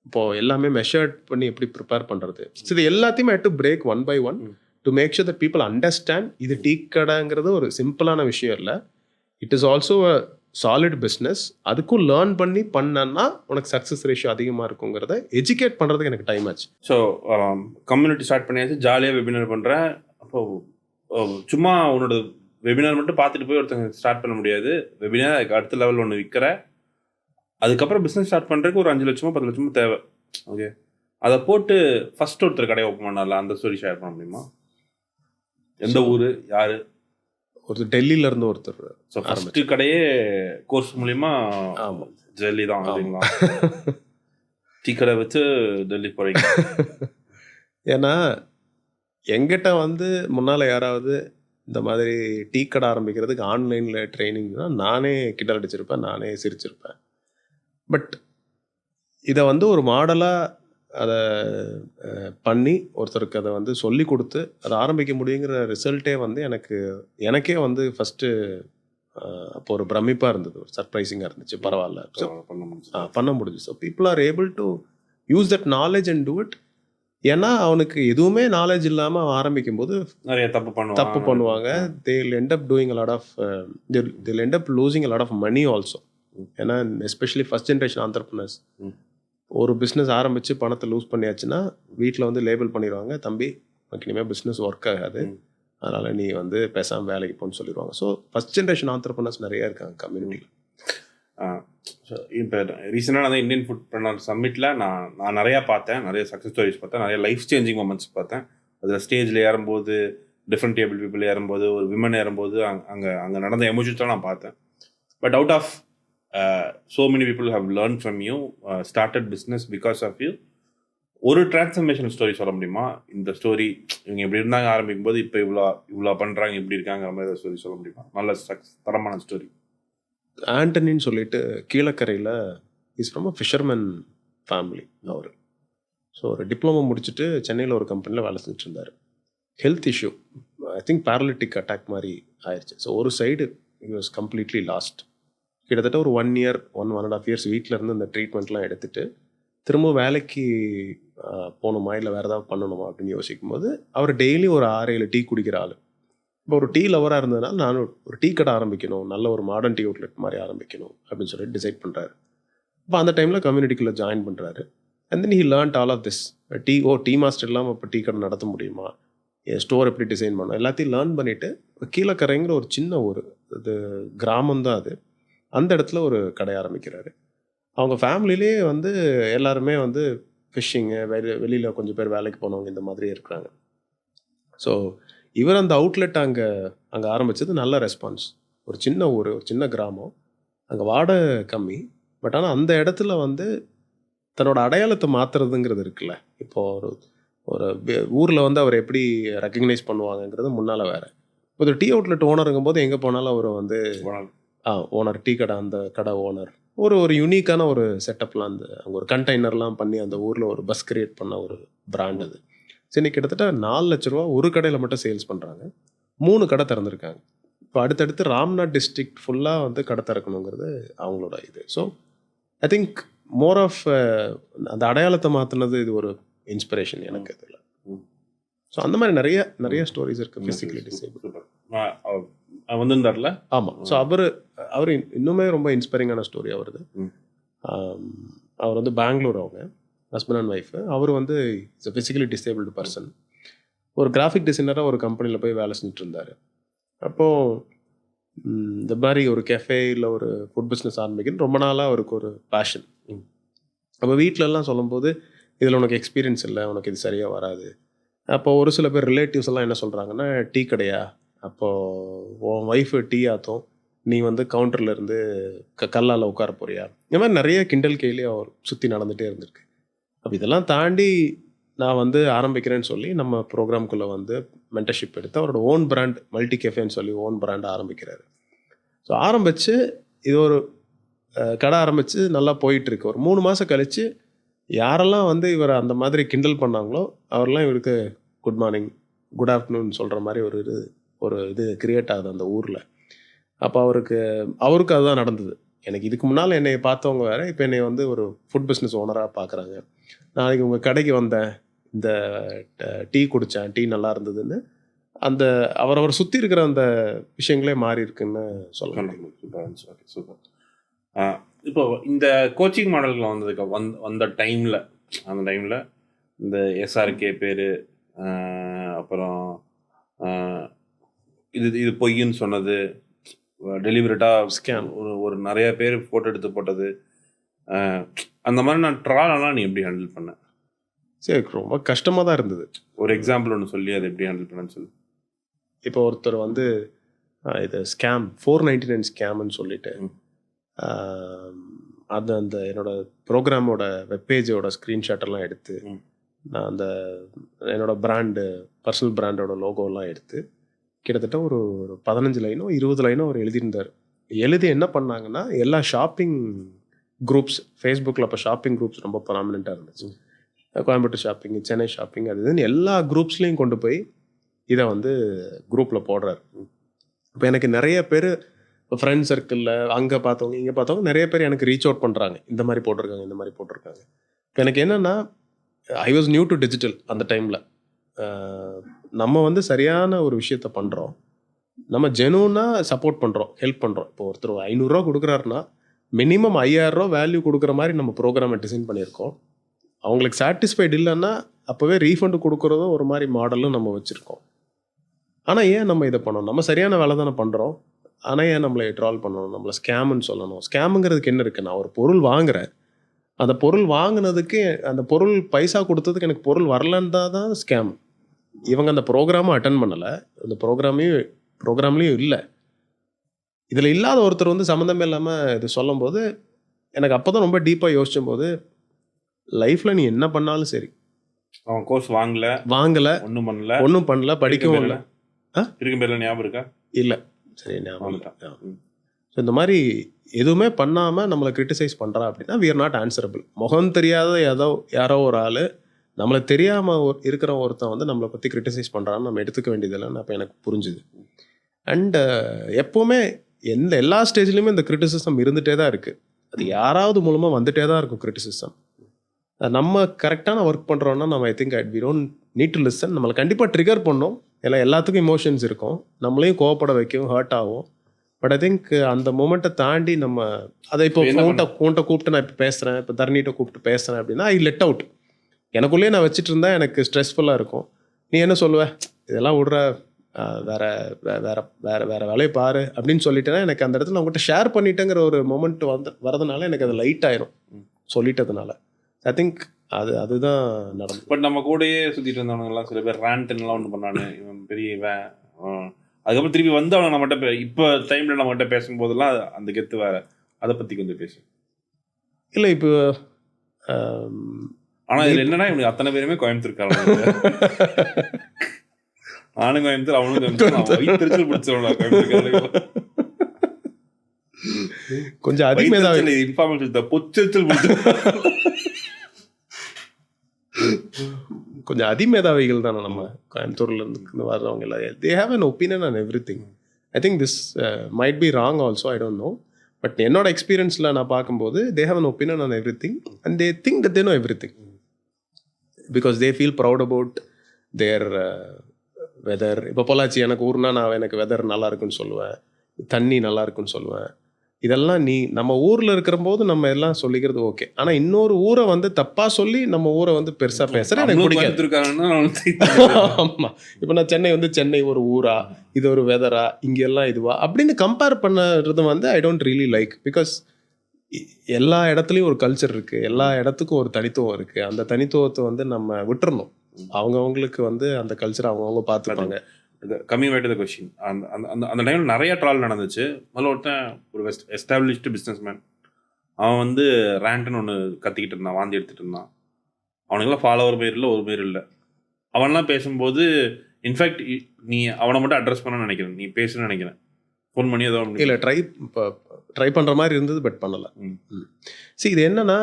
இப்போது எல்லாமே மெஷர்ட் பண்ணி எப்படி ப்ரிப்பேர் பண்ணுறது. ஸோ இது எல்லாத்தையுமே to break one by one to make sure that people understand இது டீ கடைங்கிறது ஒரு சிம்பிளான விஷயம் இல்லை, it is also a solid business. அதுக்கும் லேர்ன் பண்ணி பண்ணனா உனக்கு சக்ஸஸ் ரேஷியோ அதிகமாக இருக்குங்கிறத எஜுகேட் பண்ணுறதுக்கு எனக்கு டைம் ஆச்சு. ஸோ கம்யூனிட்டி ஸ்டார்ட் பண்ணியாச்சு, ஜாலியாக வெபினார் பண்ணுறேன். அப்போது சும்மா உன்னோட வெபினார் மட்டும் பார்த்துட்டு போய் ஒருத்தங்க ஸ்டார்ட் பண்ண முடியாது. வெபினார் அதுக்கு அடுத்த லெவலில் ஒன்று விற்கிற, அதுக்கப்புறம் பிஸ்னஸ் ஸ்டார்ட் பண்ணுறதுக்கு ஒரு 5 லட்சமோ 10 லட்சமோ தேவை. ஓகே, அதை போட்டு ஃபஸ்ட் ஒருத்தர் கடையை ஓப்பன் பண்ணல, அந்த ஸ்டோரி ஷேர் பண்ண முடியுமா? எந்த ஊர், யார்? ஒருத்தர் டெல்லியிலேருந்து ஒருத்தர். ஸோ ஃபஸ்ட்டு கடையே கோர்ஸ் மூலிமா டெல்லி தான் இல்லைங்களா? டீ கடை வச்சு டெல்லி போகிறீங்க. ஏன்னா எங்கிட்ட வந்து முன்னால் யாராவது இந்த மாதிரி டீ கடை ஆரம்பிக்கிறதுக்கு ஆன்லைனில் ட்ரைனிங்னா நானே கிண்டல் அடிச்சிருப்பேன், நானே சிரிச்சிருப்பேன். பட் இதை வந்து ஒரு மாடலாக அதை பண்ணி ஒருத்தருக்கு அதை வந்து சொல்லி கொடுத்து அதை ஆரம்பிக்க முடியுங்கிற ரிசல்ட்டே வந்து எனக்கே வந்து ஃபஸ்ட்டு அப்போ ஒரு பிரமிப்பாக இருந்தது, ஒரு சர்ப்ரைசிங்காக இருந்துச்சு. பரவாயில்ல, பண்ண முடிஞ்சு. So people are able to use that knowledge and do it. ஏன்னா அவனுக்கு எதுவுமே நாலேஜ் இல்லாமல் அவன் ஆரம்பிக்கும் போது நிறைய தப்பு பண்ணுவாங்க. they'll end up doing a lot of they'll end up losing a lot of money also. ஏன்னா எஸ்பெஷலி ஃபர்ஸ்ட் ஜென்ரேஷன் ஆண்டர்ப்ரனர்ஸ் ஒரு பிஸ்னஸ் ஆரம்பித்து பணத்தை லூஸ் பண்ணியாச்சுன்னா வீட்டில் வந்து லேபிள் பண்ணிடுவாங்க, தம்பி உனக்கு இனிமேல் பிஸ்னஸ் ஒர்க் ஆகாது, அதனால் நீ வந்து பேசாமல் வேலைக்கு போன்னு சொல்லிடுவாங்க. ஸோ ஃபர்ஸ்ட் ஜென்ரேஷன் ஆண்டர்ப்ரனர்ஸ் நிறையா இருக்காங்க கம்யூனிட்டியில். இப்போ ரீசெண்டாக நான் இந்தியன் ஃபுட் ப்ரனர் சம்மிட்டில் நான் நிறையா பார்த்தேன், நிறைய சக்ஸஸ் ஸ்டோரிஸ் பார்த்தேன், நிறைய லைஃப் சேஞ்சிங் மொமெண்ட்ஸ் பார்த்தேன். அதில் ஸ்டேஜில் ஏறும்போது, டிஃப்ரெண்ட் டேபிள் பீப்புள் ஏறும்போது, ஒரு விமன் ஏறும்போது அங்கே நடந்த எமோஷன்ஸ்லாம் நான் பார்த்தேன். But out of so many people have learned from you, started business because of you. ஒரு டிரான்ஸ்ஃபர்மேஷன் ஸ்டோரி சொல்ல முடியுமா? இந்த ஸ்டோரி இவங்க எப்படி இருந்தாங்க ஆரம்பிக்கும் போது இப்போ இவ்வளோ பண்ணுறாங்க, இப்படி இருக்காங்கிற மாதிரி ஸ்டோரி சொல்ல முடியுமா? நல்ல தரமான ஸ்டோரி. ஆண்டனின்னு சொல்லிட்டு கீழக்கரையில் is from a fisherman family அவர். ஸோ ஒரு டிப்ளமோ முடிச்சுட்டு சென்னையில் ஒரு கம்பெனியில் வேலை செஞ்சுட்டு இருந்தார். Health issue, I think paralytic attack மாதிரி ஆயிடுச்சு. ஸோ ஒரு side he was completely lost. கிட்டத்தட்ட ஒரு 1 இயர் 1.5 இயர்ஸ் வீட்டில் இருந்து இந்த ட்ரீட்மெண்ட்லாம் எடுத்துட்டு திரும்ப வேலைக்கு போகணுமா இல்லை வேறு ஏதாவது பண்ணணுமா அப்படின்னு யோசிக்கும் போது அவர் டெய்லி ஒரு 6-7 டீ குடிக்கிற ஆள். இப்போ ஒரு டீ லவராக இருந்ததுனால நான் ஒரு டீ கடை ஆரம்பிக்கணும், நல்ல ஒரு மாடர்ன் டீ அவுட்லெட் மாதிரி ஆரம்பிக்கணும் அப்படின்னு சொல்லிட்டு டிசைட் பண்ணுறாரு. இப்போ அந்த டைமில் கம்யூனிட்டிக்குள்ளே ஜாயின் பண்ணுறாரு. And then he learnt all of this. Tea master இல்லாமல் இப்போ டீ கடை நடத்த முடியுமா, ஸ்டோர் எப்படி டிசைன் பண்ணணும், எல்லாத்தையும் லேர்ன் பண்ணிவிட்டு கீழக்கரைங்கிற ஒரு சின்ன ஒரு இது கிராமம் தான் அது, அந்த இடத்துல ஒரு கடை ஆரம்பிக்கிறாரு. அவங்க ஃபேமிலியிலே வந்து எல்லாருமே வந்து ஃபிஷ்ஷிங்கு, வெளியில் கொஞ்சம் பேர் வேலைக்கு போனவங்க இந்த மாதிரி இருக்கிறாங்க. ஸோ இவர் அந்த அவுட்லெட் அங்கே ஆரம்பித்தது நல்ல ரெஸ்பான்ஸ். ஒரு சின்ன ஊர், ஒரு சின்ன கிராமம், அங்கே வாடகை கம்மி. பட் ஆனால் அந்த இடத்துல வந்து தன்னோட அடையாளத்தை மாற்றுறதுங்கிறது இருக்குல்ல. இப்போது ஒரு ஊரில் வந்து அவர் எப்படி ரெக்கக்னைஸ் பண்ணுவாங்கங்கிறது முன்னால் வேறு. இப்போ ஒரு டீ அவுட்லெட் ஓனருங்கும் போது எங்கே போனாலும் அவர் வந்து ஓனர், டீ கடை, அந்த கடை ஓனர், ஒரு யூனிக்கான ஒரு செட்டப்லாம் அங்கே ஒரு கண்டெய்னர்லாம் பண்ணி அந்த ஊரில் ஒரு பஸ் கிரியேட் பண்ண ஒரு பிராண்ட் அது. சரி, கிட்டத்தட்ட 4 லட்ச ரூபா ஒரு கடையில் மட்டும் சேல்ஸ் பண்ணுறாங்க. 3 கடை திறந்துருக்காங்க. இப்போ அடுத்தடுத்து ராம்நாத் டிஸ்ட்ரிக்ட் ஃபுல்லாக வந்து கடை திறக்கணுங்கிறது அவங்களோட இது. So I think more of அந்த அடையாளத்தை மாற்றினது இது ஒரு இன்ஸ்பிரேஷன் எனக்கு இதில். ஸோ அந்த மாதிரி நிறைய ஸ்டோரிஸ் இருக்குது. ஃபிசிக்கலி டிசேபிள் வந்துருந்தார்ல. ஆமாம். ஸோ அவர் இன்னுமே ரொம்ப இன்ஸ்பைரிங்கான ஸ்டோரி அவருது. அவர் வந்து பெங்களூர், அவங்க ஹஸ்பண்ட் அண்ட் ஒய்ஃபு. அவர் வந்து இட்ஸ் ஃபிசிக்கலி டிசேபிள்டு பர்சன். ஒரு கிராஃபிக் டிசைனராக ஒரு கம்பெனியில் போய் வேலை செஞ்சுட்டு இருந்தார். அப்போது இந்த மாதிரி ஒரு கெஃபே இல்லை ஒரு ஃபுட் பிஸ்னஸ் ஆரம்பிக்கணும்னு ரொம்ப நாளாக அவருக்கு ஒரு பேஷன். அப்போ வீட்டிலலாம் சொல்லும்போது இதில் உனக்கு எக்ஸ்பீரியன்ஸ் இல்லை, உனக்கு இது சரியாக வராது. அப்போ ஒரு சில பேர் ரிலேட்டிவ்ஸ் எல்லாம் என்ன சொல்கிறாங்கன்னா, டீ கடையா, அப்போது உன் ஒய்ஃபு டீ ஆற்றும், நீ வந்து கவுண்டரில் இருந்து கல்லால் உட்கார போறியா, இந்த மாதிரி நிறைய கிண்டல் கேலி அவர் சுற்றி நடந்துகிட்டே இருந்திருக்கு. அப்போ இதெல்லாம் தாண்டி நான் வந்து ஆரம்பிக்கிறேன்னு சொல்லி நம்ம ப்ரோக்ராம்குள்ளே வந்து மென்டர்ஷிப் எடுத்து அவரோட ஓன் பிராண்ட் மல்டி கெஃபேன்னு சொல்லி ஓன் பிராண்ட் ஆரம்பிக்கிறாரு. ஸோ ஆரம்பித்து இது ஒரு கடை ஆரம்பித்து நல்லா போயிட்டுருக்கு. ஒரு 3 மாதம் கழித்து யாரெல்லாம் வந்து இவர் அந்த மாதிரி கிண்டல் பண்ணாங்களோ அவரெல்லாம் இவருக்கு குட் மார்னிங், குட் ஆஃப்டர்நூன் சொல்கிற மாதிரி ஒரு இது கிரியேட் ஆகுது அந்த ஊரில். அப்போ அவருக்கு அதுதான் நடந்தது. எனக்கு இதுக்கு முன்னால் என்னை பார்த்தவங்க வேறு, இப்போ என்னை வந்து ஒரு ஃபுட் பிஸ்னஸ் ஓனராக பார்க்குறாங்க. நாளைக்கு உங்கள் கடைக்கு வந்தேன், இந்த டீ குடித்தேன், டீ நல்லா இருந்ததுன்னு அந்த அவரவர் சுற்றி இருக்கிற அந்த விஷயங்களே மாறி இருக்குன்னு சொல்லலாம். சூப்பர். இப்போ இந்த கோச்சிங் மாடல்கள் வந்ததுக்கு அந்த டைமில் இந்த எஸ்ஆர்கே பேர், அப்புறம் இது பொய்ன்னு சொன்னது, டெலிவரேட்டாக ஸ்கேம், ஒரு நிறைய பேர் ஃபோட்டோ எடுத்து போட்டது, அந்த மாதிரி நான் ட்ராலெல்லாம் நீ எப்படி ஹேண்டில் பண்ண? சரி, ரொம்ப கஷ்டமாக தான் இருந்தது. ஒரு எக்ஸாம்பிள் ஒன்று சொல்லி அதை எப்படி ஹேண்டில் பண்ணன்னு சொல்லு. இப்போ ஒருத்தர் வந்து இது ஸ்கேம் 499 ஸ்கேம்னு சொல்லிட்டு அந்த என்னோட ப்ரோக்ராமோட வெப்பேஜோட ஸ்க்ரீன்ஷாட்டெல்லாம் எடுத்து நான் அந்த என்னோட பிராண்டு, பர்சனல் பிராண்டோட லோகோலாம் எடுத்து கிட்டத்தட்ட ஒரு 15 லைனோ 20 லைனோ அவர் எழுதியிருந்தார். எழுதி என்ன பண்ணாங்கன்னா, எல்லா ஷாப்பிங் குரூப்ஸ், ஃபேஸ்புக்கில் அப்போ ஷாப்பிங் குரூப்ஸ் ரொம்ப ப்ராமினெண்ட்டாக இருந்துச்சு. கோயம்புத்தூர் ஷாப்பிங், சென்னை ஷாப்பிங், அது இதுன்னு எல்லா குரூப்ஸ்லேயும் கொண்டு போய் இதை வந்து குரூப்பில் போடுறாரு. இப்போ எனக்கு நிறைய பேர் இப்போ ஃப்ரெண்ட் சர்க்கிளில் அங்கே பார்த்தவங்க இங்கே பார்த்தவங்க நிறைய பேர் எனக்கு ரீச் அவுட் பண்ணுறாங்க, இந்த மாதிரி போட்டிருக்காங்க, இந்த மாதிரி போட்டிருக்காங்க. இப்போ எனக்கு என்னென்னா, I was new to digital அந்த டைமில். நம்ம வந்து சரியான ஒரு விஷயத்த பண்ணுறோம், நம்ம ஜெனூனாக சப்போர்ட் பண்ணுறோம், ஹெல்ப் பண்ணுறோம். இப்போ ஒருத்தர் 500 ரூபா கொடுக்குறாருன்னா மினிமம் 5000 ரூபா வேல்யூ கொடுக்குற மாதிரி நம்ம ப்ரோக்ராமை டிசைன் பண்ணியிருக்கோம். அவங்களுக்கு சாட்டிஸ்ஃபைடு இல்லைன்னா அப்போவே ரீஃபண்டு கொடுக்குறதும் ஒரு மாதிரி மாடலும் நம்ம வச்சுருக்கோம். ஆனால் ஏன் நம்ம இதை பண்ணணும்? நம்ம சரியான வேலை தானே பண்ணுறோம், ஆனால் ஏன் நம்மளை ட்ரால் பண்ணணும், நம்மளை ஸ்கேமுன்னு சொல்லணும்? ஸ்கேமுங்கிறதுக்கு என்ன இருக்குது? நான் ஒரு பொருள் வாங்குகிறேன், அந்த பொருள் வாங்கினதுக்கு அந்த பொருள் பைசா கொடுத்ததுக்கு எனக்கு பொருள் வரலன்னு தான் ஸ்கேம். இவங்க அந்த ப்ரோக்ராமும் அட்டன் பண்ணலை, அந்த ப்ரோக்ராம்லேயும் இல்லை. இதில் இல்லாத ஒருத்தர் வந்து சம்மந்தமே இல்லாமல் இது சொல்லும் போது எனக்கு அப்போ தான் ரொம்ப டீப்பாக யோசிச்சும் போது, லைஃப்பில் நீ என்ன பண்ணாலும் சரி, அவன் கோர்ஸ் வாங்கலை, ஒன்றும் பண்ணல, படிக்கவும் இல்லை, இருக்கும் பேரில் ஞாபகம் இருக்கா? இல்லை, சரி ஞாபகம் இல்லை. ஸோ இந்த மாதிரி எதுவுமே பண்ணாமல் நம்மளை கிரிட்டிசைஸ் பண்ணுறா அப்படின்னா we are not answerable. முகம் தெரியாத யாரோ ஒரு ஆள், நம்மளை தெரியாமல் இருக்கிற ஒருத்தன் வந்து நம்மளை பற்றி கிரிட்டிசைஸ் பண்ணுறான்னு நம்ம எடுத்துக்க வேண்டியதில்லைன்னு அப்போ எனக்கு புரிஞ்சுது. அண்டு எப்போவுமே எல்லா ஸ்டேஜ்லையுமே இந்த கிரிட்டிசிசம் இருந்துகிட்டே தான் இருக்குது. அது யாராவது மூலமாக வந்துட்டே தான் இருக்கும் கிரிட்டிசிசம். நம்ம கரெக்டான ஒர்க் பண்ணுறோன்னா நம்ம I think we don't need to listen. நம்மளை கண்டிப்பாக ட்ரிகர் பண்ணோம். எல்லாத்துக்கும் இமோஷன்ஸ் இருக்கும், நம்மளையும் கோவப்பட வைக்கும், ஹர்ட் ஆகும். பட் ஐ திங்க் அந்த மூமெண்ட்டை தாண்டி நம்ம அதை இப்போ உன்கிட்ட கூப்பிட்டு நான் இப்போ பேசுகிறேன், இப்போ தரணிகிட்ட கூப்பிட்டு பேசுகிறேன் அப்படின்னா ஐ லெட் அவுட். எனக்குள்ளேயே நான் வச்சுட்டு இருந்தால் எனக்கு ஸ்ட்ரெஸ்ஃபுல்லாக இருக்கும். நீ என்ன சொல்லுவ, இதெல்லாம் விடுற, வேற வேற வேற வேற வேலையை பாரு அப்படின்னு சொல்லிட்டேன்னா எனக்கு அந்த இடத்துல உங்கள்கிட்ட ஷேர் பண்ணிட்டேங்கிற ஒரு மொமெண்ட் வரதுனால எனக்கு அது லைட் ஆயிரும் சொல்லிட்டதுனால. ஐ திங்க் அதுதான் நடந்தது. பட் நம்ம கூடயே சுற்றிட்டு இருந்தவங்கலாம் சில பேர் ரேண்ட்லாம் ஒன்று பண்ணானு, இவன் பெரிய அதுக்கப்புறம் திருப்பி வந்து அவனை நம்மகிட்ட இப்போ டைமில் நம்மகிட்ட பேசும்போதெல்லாம் அந்த கெத்து வேற. அதை பற்றி கொஞ்சம் பேசு. இல்லை இப்போ ஆனால் இதில் என்னன்னா இவனுக்கு அத்தனை பேருமே கோயம்புத்தூர்காரங்க. நானும் கோயம்புத்தூர், அவனும் கோயம்புத்தூர் பிடிச்சவனா கொஞ்சம் அதிகமாக இன்ஃபார்மேஷன் பொச்சல் பிடிச்ச கொஞ்சம் அதிமேதாவிகள் தானே நம்ம கோயம்புத்தூர்ல இருந்து வர்றவங்க எல்லாம். They have an opinion on everything. I think this might be wrong also, I don't know. But என்னோட எக்ஸ்பீரியன்ஸில் நான் பார்க்கும்போது they have an opinion on everything and they think that they know everything because they feel proud about their weather. இப்போ பொள்ளாச்சி எனக்கு ஊர்னா நான் எனக்கு வெதர் நல்லா இருக்குன்னு சொல்லுவேன், தண்ணி நல்லா இருக்குன்னு சொல்லுவேன். இதெல்லாம் நம்ம ஊரில் இருக்கிற போது நம்ம எல்லாம் சொல்லிக்கிறது ஓகே. ஆனால் இன்னொரு ஊரை வந்து தப்பாக சொல்லி நம்ம ஊரை வந்து பெருசாக பேசுகிறேன் எனக்கு பிடிக்காது. ஆமாம், இப்போ நான் சென்னை வந்து சென்னை ஒரு ஊரா, இது ஒரு வெதரா, இங்கெல்லாம் இதுவா அப்படின்னு கம்பேர் பண்ணுறது வந்து I don't really like. Because எல்லா இடத்துலையும் ஒரு கல்ச்சர் இருக்குது, எல்லா இடத்துக்கும் ஒரு தனித்துவம் இருக்குது. அந்த தனித்துவத்தை வந்து நம்ம விட்டுறணும். அவங்கவுங்களுக்கு வந்து அந்த கல்ச்சர் அவங்கவுங்க பார்த்துப்பாங்க. Coming back to the question, அந்த டைமில் நிறைய ட்ரால் நடந்துச்சு. முதல்ல ஒருத்தன் ஒரு எஸ்டாப்ளிஷ்டு பிஸ்னஸ் மேன், அவன் வந்து ரேண்ட்னு ஒன்று கத்திக்கிட்டு இருந்தான், வாந்தி எடுத்துகிட்டு இருந்தான். அவனுக்கெல்லாம் ஃபாலோவர் பேர் இல்லை, ஒரு பேர் இல்லை. அவன்லாம் பேசும்போது இன்ஃபேக்ட் நீ அவனை மட்டும் அட்ரஸ் பண்ண நினைக்கிறேன், நீ பேசுன்னு நினைக்கிறேன். ஃபோன் பண்ணி ஏதோ இல்லை ட்ரை பண்ணுற மாதிரி இருந்தது, பட் பண்ணலை. சரி, இது என்னன்னா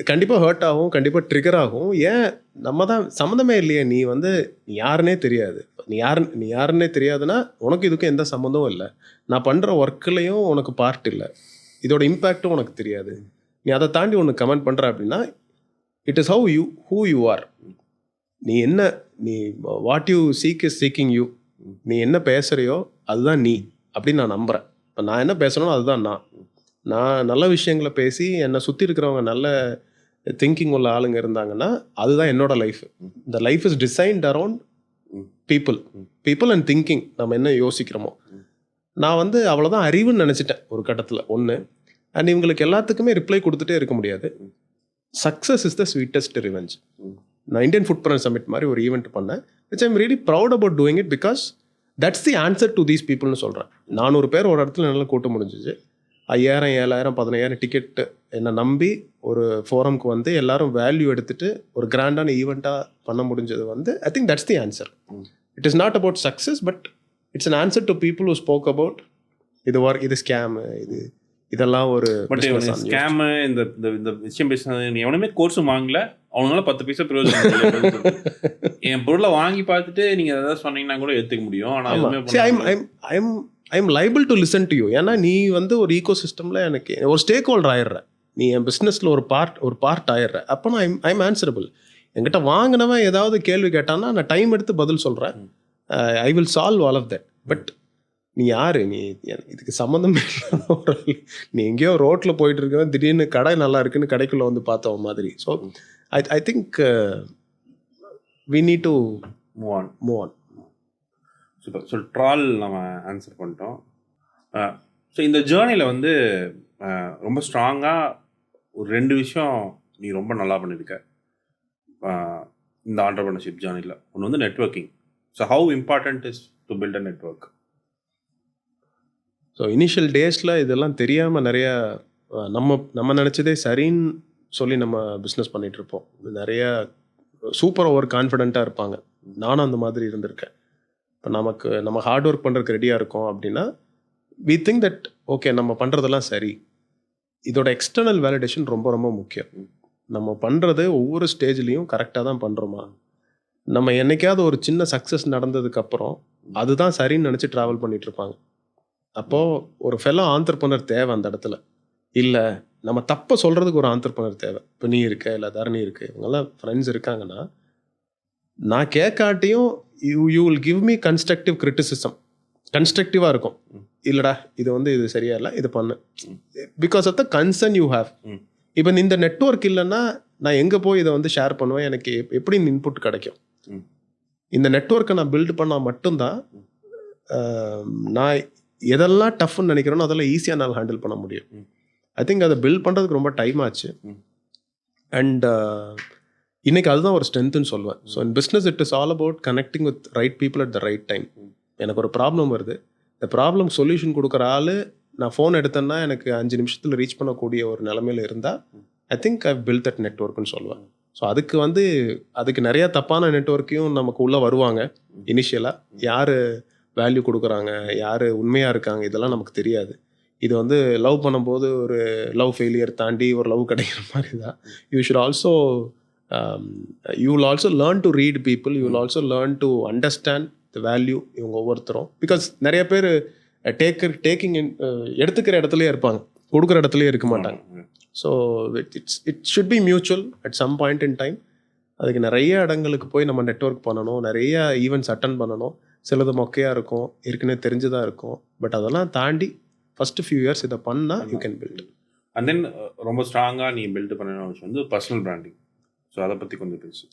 கண்டிப்பாக ஹர்ட் ஆகும், கண்டிப்பாக ட்ரிகர் ஆகும். ஏன் நம்ம தான் சம்மந்தமே இல்லையே, நீ வந்து நீ யாருன்னே தெரியாது, நீ யாருன்னே தெரியாதுன்னா உனக்கு இதுக்கும் எந்த சம்மந்தமும் இல்லை. நான் பண்ணுற ஒர்க்குலேயும் உனக்கு பார்ட் இல்லை, இதோட இம்பேக்டும் உனக்கு தெரியாது. நீ அதை தாண்டி ஒன்று கமெண்ட் பண்ணுற அப்படின்னா it is who you are. நீ what you seek is seeking you. நீ என்ன பேசுகிறையோ அதுதான் நீ அப்படின்னு நான் நம்புகிறேன். இப்போ நான் என்ன பேசணும் அதுதான் நான் நல்ல விஷயங்களை பேசி என்னை சுற்றி இருக்கிறவங்க நல்ல திங்கிங் உள்ள ஆளுங்க இருந்தாங்கன்னா அதுதான் என்னோட லைஃப். இந்த life is designed around people and thinking. நம்ம என்ன யோசிக்கிறோமோ. நான் வந்து அவ்வளோதான் அறிவுன்னு நினச்சிட்டேன் ஒரு கட்டத்தில் ஒன்று. அண்ட் இவங்களுக்கு எல்லாத்துக்குமே ரிப்ளை கொடுத்துட்டே இருக்க முடியாது. Success is the sweetest revenge. நான் இந்தியன் ஃபுட் பிரிண்ட் சமிட் மாதிரி ஒரு ஈவெண்ட் பண்ணேன், which I'm really proud about doing it because that's the answer to these பீப்புள்னு சொல்கிறேன். 400 பேர் ஒரு இடத்துல நல்லா கூட்ட முடிஞ்சிச்சு. 5000 7000 15000 டிக்கெட்டு என்னை நம்பி ஒரு ஃபோரம்க்கு வந்து எல்லாரும் வேல்யூ எடுத்துகிட்டு ஒரு கிராண்டான ஈவெண்ட்டாக பண்ண முடிஞ்சது வந்து I think that's the answer. It is not about success, but it's an answer to people who spoke about இது ஸ்கேமு, இதெல்லாம் ஒரு ஸ்கேமு. இந்த விஷயம் பேசுறது நீ எவனுமே கோர்ஸும் வாங்கல, அவனால 10 பைசா பிரயோஜனம். என் பொருளை வாங்கி பார்த்துட்டு நீங்கள் எதாவது சொன்னீங்கன்னா கூட எடுத்துக்க முடியும். ஆனால் I am liable to listen to you. ஏன்னா நீ வந்து ஒரு ஈகோ சிஸ்டமில் எனக்கு ஒரு ஸ்டேக் ஹோல்டர் ஆயிடுற, நீ என் பிஸ்னஸில் ஒரு பார்ட் ஆயிடுற. அப்போ நான் ஐ எம் ஆன்சரபிள். என்கிட்ட வாங்கினவன் ஏதாவது கேள்வி கேட்டான்னா நான் டைம் எடுத்து பதில் சொல்கிறேன். I will solve all of that. But நீ யார், நீ இதுக்கு சம்மந்தமே இல்லை. நீ எங்கேயோ ரோட்டில் போயிட்டு இருக்க, திடீர்னு கடை நல்லா இருக்குன்னு கடைக்குள்ளே வந்து பார்த்தவ மாதிரி. So I think we need to move on. Super. So troll நம்ம ஆன்சர் பண்ணிட்டோம். ஸோ இந்த ஜேர்னியில் வந்து ரொம்ப ஸ்ட்ராங்காக ஒரு 2 விஷயம் நீ ரொம்ப நல்லா பண்ணியிருக்க இந்த ஆண்டர்பிரினர்ஷிப் ஜேர்னியில். ஒன்று வந்து networking. So how important is to build a network? So initial டேஸில் இதெல்லாம் தெரியாமல் நிறையா நம்ம நினச்சதே சரின்னு சொல்லி நம்ம பிஸ்னஸ் பண்ணிகிட்ருப்போம். நிறையா சூப்பர் ஓவர் கான்ஃபிடென்ட்டாக இருப்பாங்க. நானும் அந்த மாதிரி இருந்திருக்கேன். இப்போ நம்ம ஹார்ட் ஒர்க் பண்ணுறதுக்கு ரெடியாக இருக்கோம் அப்படின்னா வி திங்க் தட் ஓகே நம்ம பண்ணுறதெல்லாம் சரி. இதோட எக்ஸ்டர்னல் வேலிடேஷன் ரொம்ப ரொம்ப முக்கியம். நம்ம பண்ணுறது ஒவ்வொரு ஸ்டேஜ்லேயும் கரெக்டாக தான் பண்ணுறோமா. நம்ம என்னைக்காவது ஒரு சின்ன சக்ஸஸ் நடந்ததுக்கப்புறம் அதுதான் சரின்னு நினச்சி ட்ராவல் பண்ணிகிட்ருப்பாங்க. அப்போது ஒரு ஃபெல்லோ ஆண்டர்ப்ரனர் தேவை அந்த இடத்துல. இல்லை நம்ம தப்பை சொல்கிறதுக்கு ஒரு ஆண்டர்ப்ரனர் தேவை. இப்போ நீ இருக்க, இல்லை தரணி இருக்கு, இவங்கெல்லாம் ஃப்ரெண்ட்ஸ் இருக்காங்கன்னா, நான் கேட்காட்டியும் you will give me constructive criticism. கன்ஸ்ட்ரக்டிவாக இருக்கும். இல்லைடா இது வந்து இது சரியா இல்லை, இது பண்ணு, because of the concern you have. இப்போ இந்த நெட்வொர்க் இல்லைன்னா நான் எங்கே போய் இதை வந்து ஷேர் பண்ணுவேன், எனக்கு எப்படி இன்புட் கிடைக்கும்? இந்த நெட்வொர்க்கை நான் பில்டு பண்ணால் மட்டும்தான் நான் எதெல்லாம் டஃப்னு நினைக்கிறேனோ அதெல்லாம் ஈஸியாக நான் ஹேண்டில் பண்ண முடியும். ஐ திங்க் அதை பில்ட் பண்ணுறதுக்கு ரொம்ப டைம் ஆச்சு. அண்ட் இன்னைக்கு அதுதான் ஒரு ஸ்ட்ரென்த்துன்னு சொல்லுவேன். So in business it is all about connecting with right people at the right time. எனக்கு ஒரு ப்ராப்ளம் வருது, இந்த ப்ராப்ளம் சொல்யூஷன் கொடுக்குற ஆள் நான் ஃபோன் எடுத்தேன்னா எனக்கு 5 நிமிஷத்தில் ரீச் பண்ணக்கூடிய ஒரு நிலமையில இருந்தால் I think I built that நெட்வொர்க்குன்னு சொல்லுவேன். ஸோ அதுக்கு நிறையா தப்பான நெட்வொர்க்கையும் நமக்கு உள்ளே வருவாங்க. இனிஷியலாக யார் வேல்யூ கொடுக்குறாங்க, யார் உண்மையாக இருக்காங்க, இதெல்லாம் நமக்கு தெரியாது. இது வந்து லவ் பண்ணும்போது ஒரு லவ் ஃபெயிலியர் தாண்டி ஒரு லவ் கிடைக்கிற மாதிரி தான். You should also you will also learn to read people. You will also learn to understand the value இவங்க ஒவ்வொருத்தரும். பிகாஸ் நிறைய பேர் டேக்கிங் எடுத்துக்கிற இடத்துலையே இருப்பாங்க, கொடுக்குற இடத்துலையே இருக்க மாட்டாங்க. So it should be mutual at some point in time. அதுக்கு நிறைய இடங்களுக்கு போய் நம்ம நெட்வொர்க் பண்ணணும், நிறைய ஈவெண்ட்ஸ் அட்டன் பண்ணணும். சிலது மொக்கையாக இருக்கும், ஏற்கனவே தெரிஞ்சுதான் இருக்கும். பட் அதெல்லாம் தாண்டி ஃபஸ்ட்டு ஃபியூ இயர்ஸ் இதை பண்ணால் you can build. And then ரொம்ப ஸ்ட்ராங்காக நீ பில்ட் பண்ணணும் விஷயம் வந்து பர்சனல் பிராண்டிங். ஸோ அதை பற்றி கொஞ்சம் பேசு.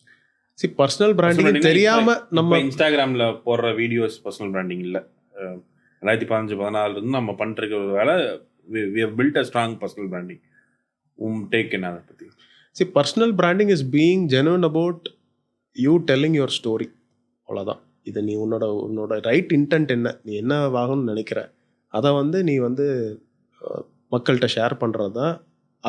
பர்சனல் பிராண்டிங் தெரியாமல் நம்ம இன்ஸ்டாகிராமில் போடுற வீடியோஸ் பர்சனல் பிராண்டிங் இல்லை. 2015-14 நம்ம பண்ணுற ஒரு வேலை we have built a strong personal branding. Take என்ன அதை பற்றி? Personal branding is being genuine about you telling your story. அவ்வளோதான். இது நீ உன்னோட ரைட் இன்டென்ட் என்ன, நீ என்ன ஆகணும்னு நினைக்கிற, அதை வந்து நீ வந்து மக்கள்கிட்ட ஷேர் பண்ணுறது தான்,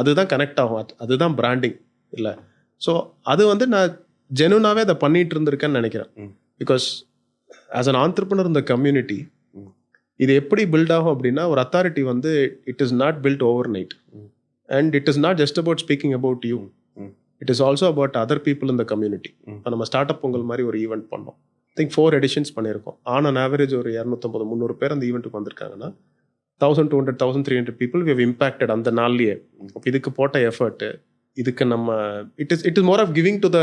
அதுதான் கனெக்ட் ஆகும். அதுதான் பிராண்டிங் இல்லை. ஸோ அது வந்து நான் ஜெனுவனாகவே அதை பண்ணிகிட்டு இருந்திருக்கேன்னு நினைக்கிறேன். பிகாஸ் ஆஸ் அன் ஆண்டர்ப்ரனர் இந்த கம்யூனிட்டி இது எப்படி பில்ட் ஆகும் அப்படின்னா, ஒரு அத்தாரிட்டி வந்து it is not build overnight. And it is not just about speaking about you, it is also about other people in the community. இப்போ நம்ம ஸ்டார்ட் அப் பொங்கல் மாதிரி ஒரு ஈவெண்ட் பண்ணோம். ஐ திங்க் 4 editions பண்ணியிருக்கோம். ஆன் ஆவரேஜ் ஒரு 250-300 பேர் அந்த ஈவெண்ட்டுக்கு வந்திருக்காங்கன்னா 1200-1300 people we have impacted அந்த நாள்லயே. இதுக்கு போட்ட எஃபர்ட், இதுக்கு நம்ம it is more of giving to the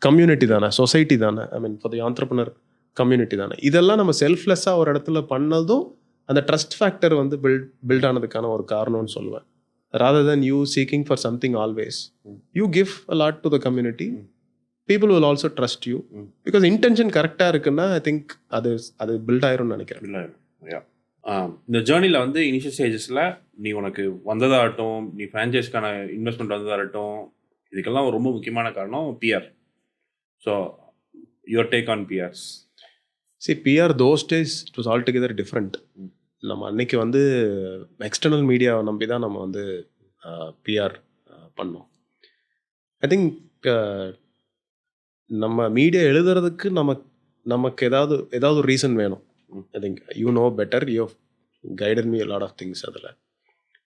community தானே, சொசைட்டி தானே, I mean for the entrepreneur community தானே. இதெல்லாம் நம்ம செல்ஃப்லெஸ்ஸாக ஒரு இடத்துல பண்ணதும் அந்த ட்ரஸ்ட் ஃபேக்டர் வந்து பில்ட் ஆனதுக்கான ஒரு காரணம்னு சொல்லுவேன். rather than you seeking for something always, you give a lot to the community, people will also trust you because intention கரெக்டாக இருக்குன்னா ஐ திங்க் அது பில்ட் ஆயிரும்னு நினைக்கிறேன். இந்த ஜேர்னியில் வந்து இனிஷியல் ஸ்டேஜஸில் நீ உனக்கு வந்ததாகட்டும், நீ ஃப்ரான்ச்சைஸ்க்கான இன்வெஸ்ட்மெண்ட் வந்ததாகட்டும், இதுக்கெல்லாம் ரொம்ப முக்கியமான காரணம் PR. So your take on PRs. PR those days it was altogether different. நம்ம அன்னைக்கு வந்து எக்ஸ்டர்னல் மீடியாவை நம்பி தான் நம்ம வந்து பிஆர் பண்ணோம். ஐ திங்க் நம்ம மீடியா எழுதுறதுக்கு நமக்கு ஏதாவது ஒரு ரீசன் வேணும். I think you know better, you guided me a lot of things. அதில்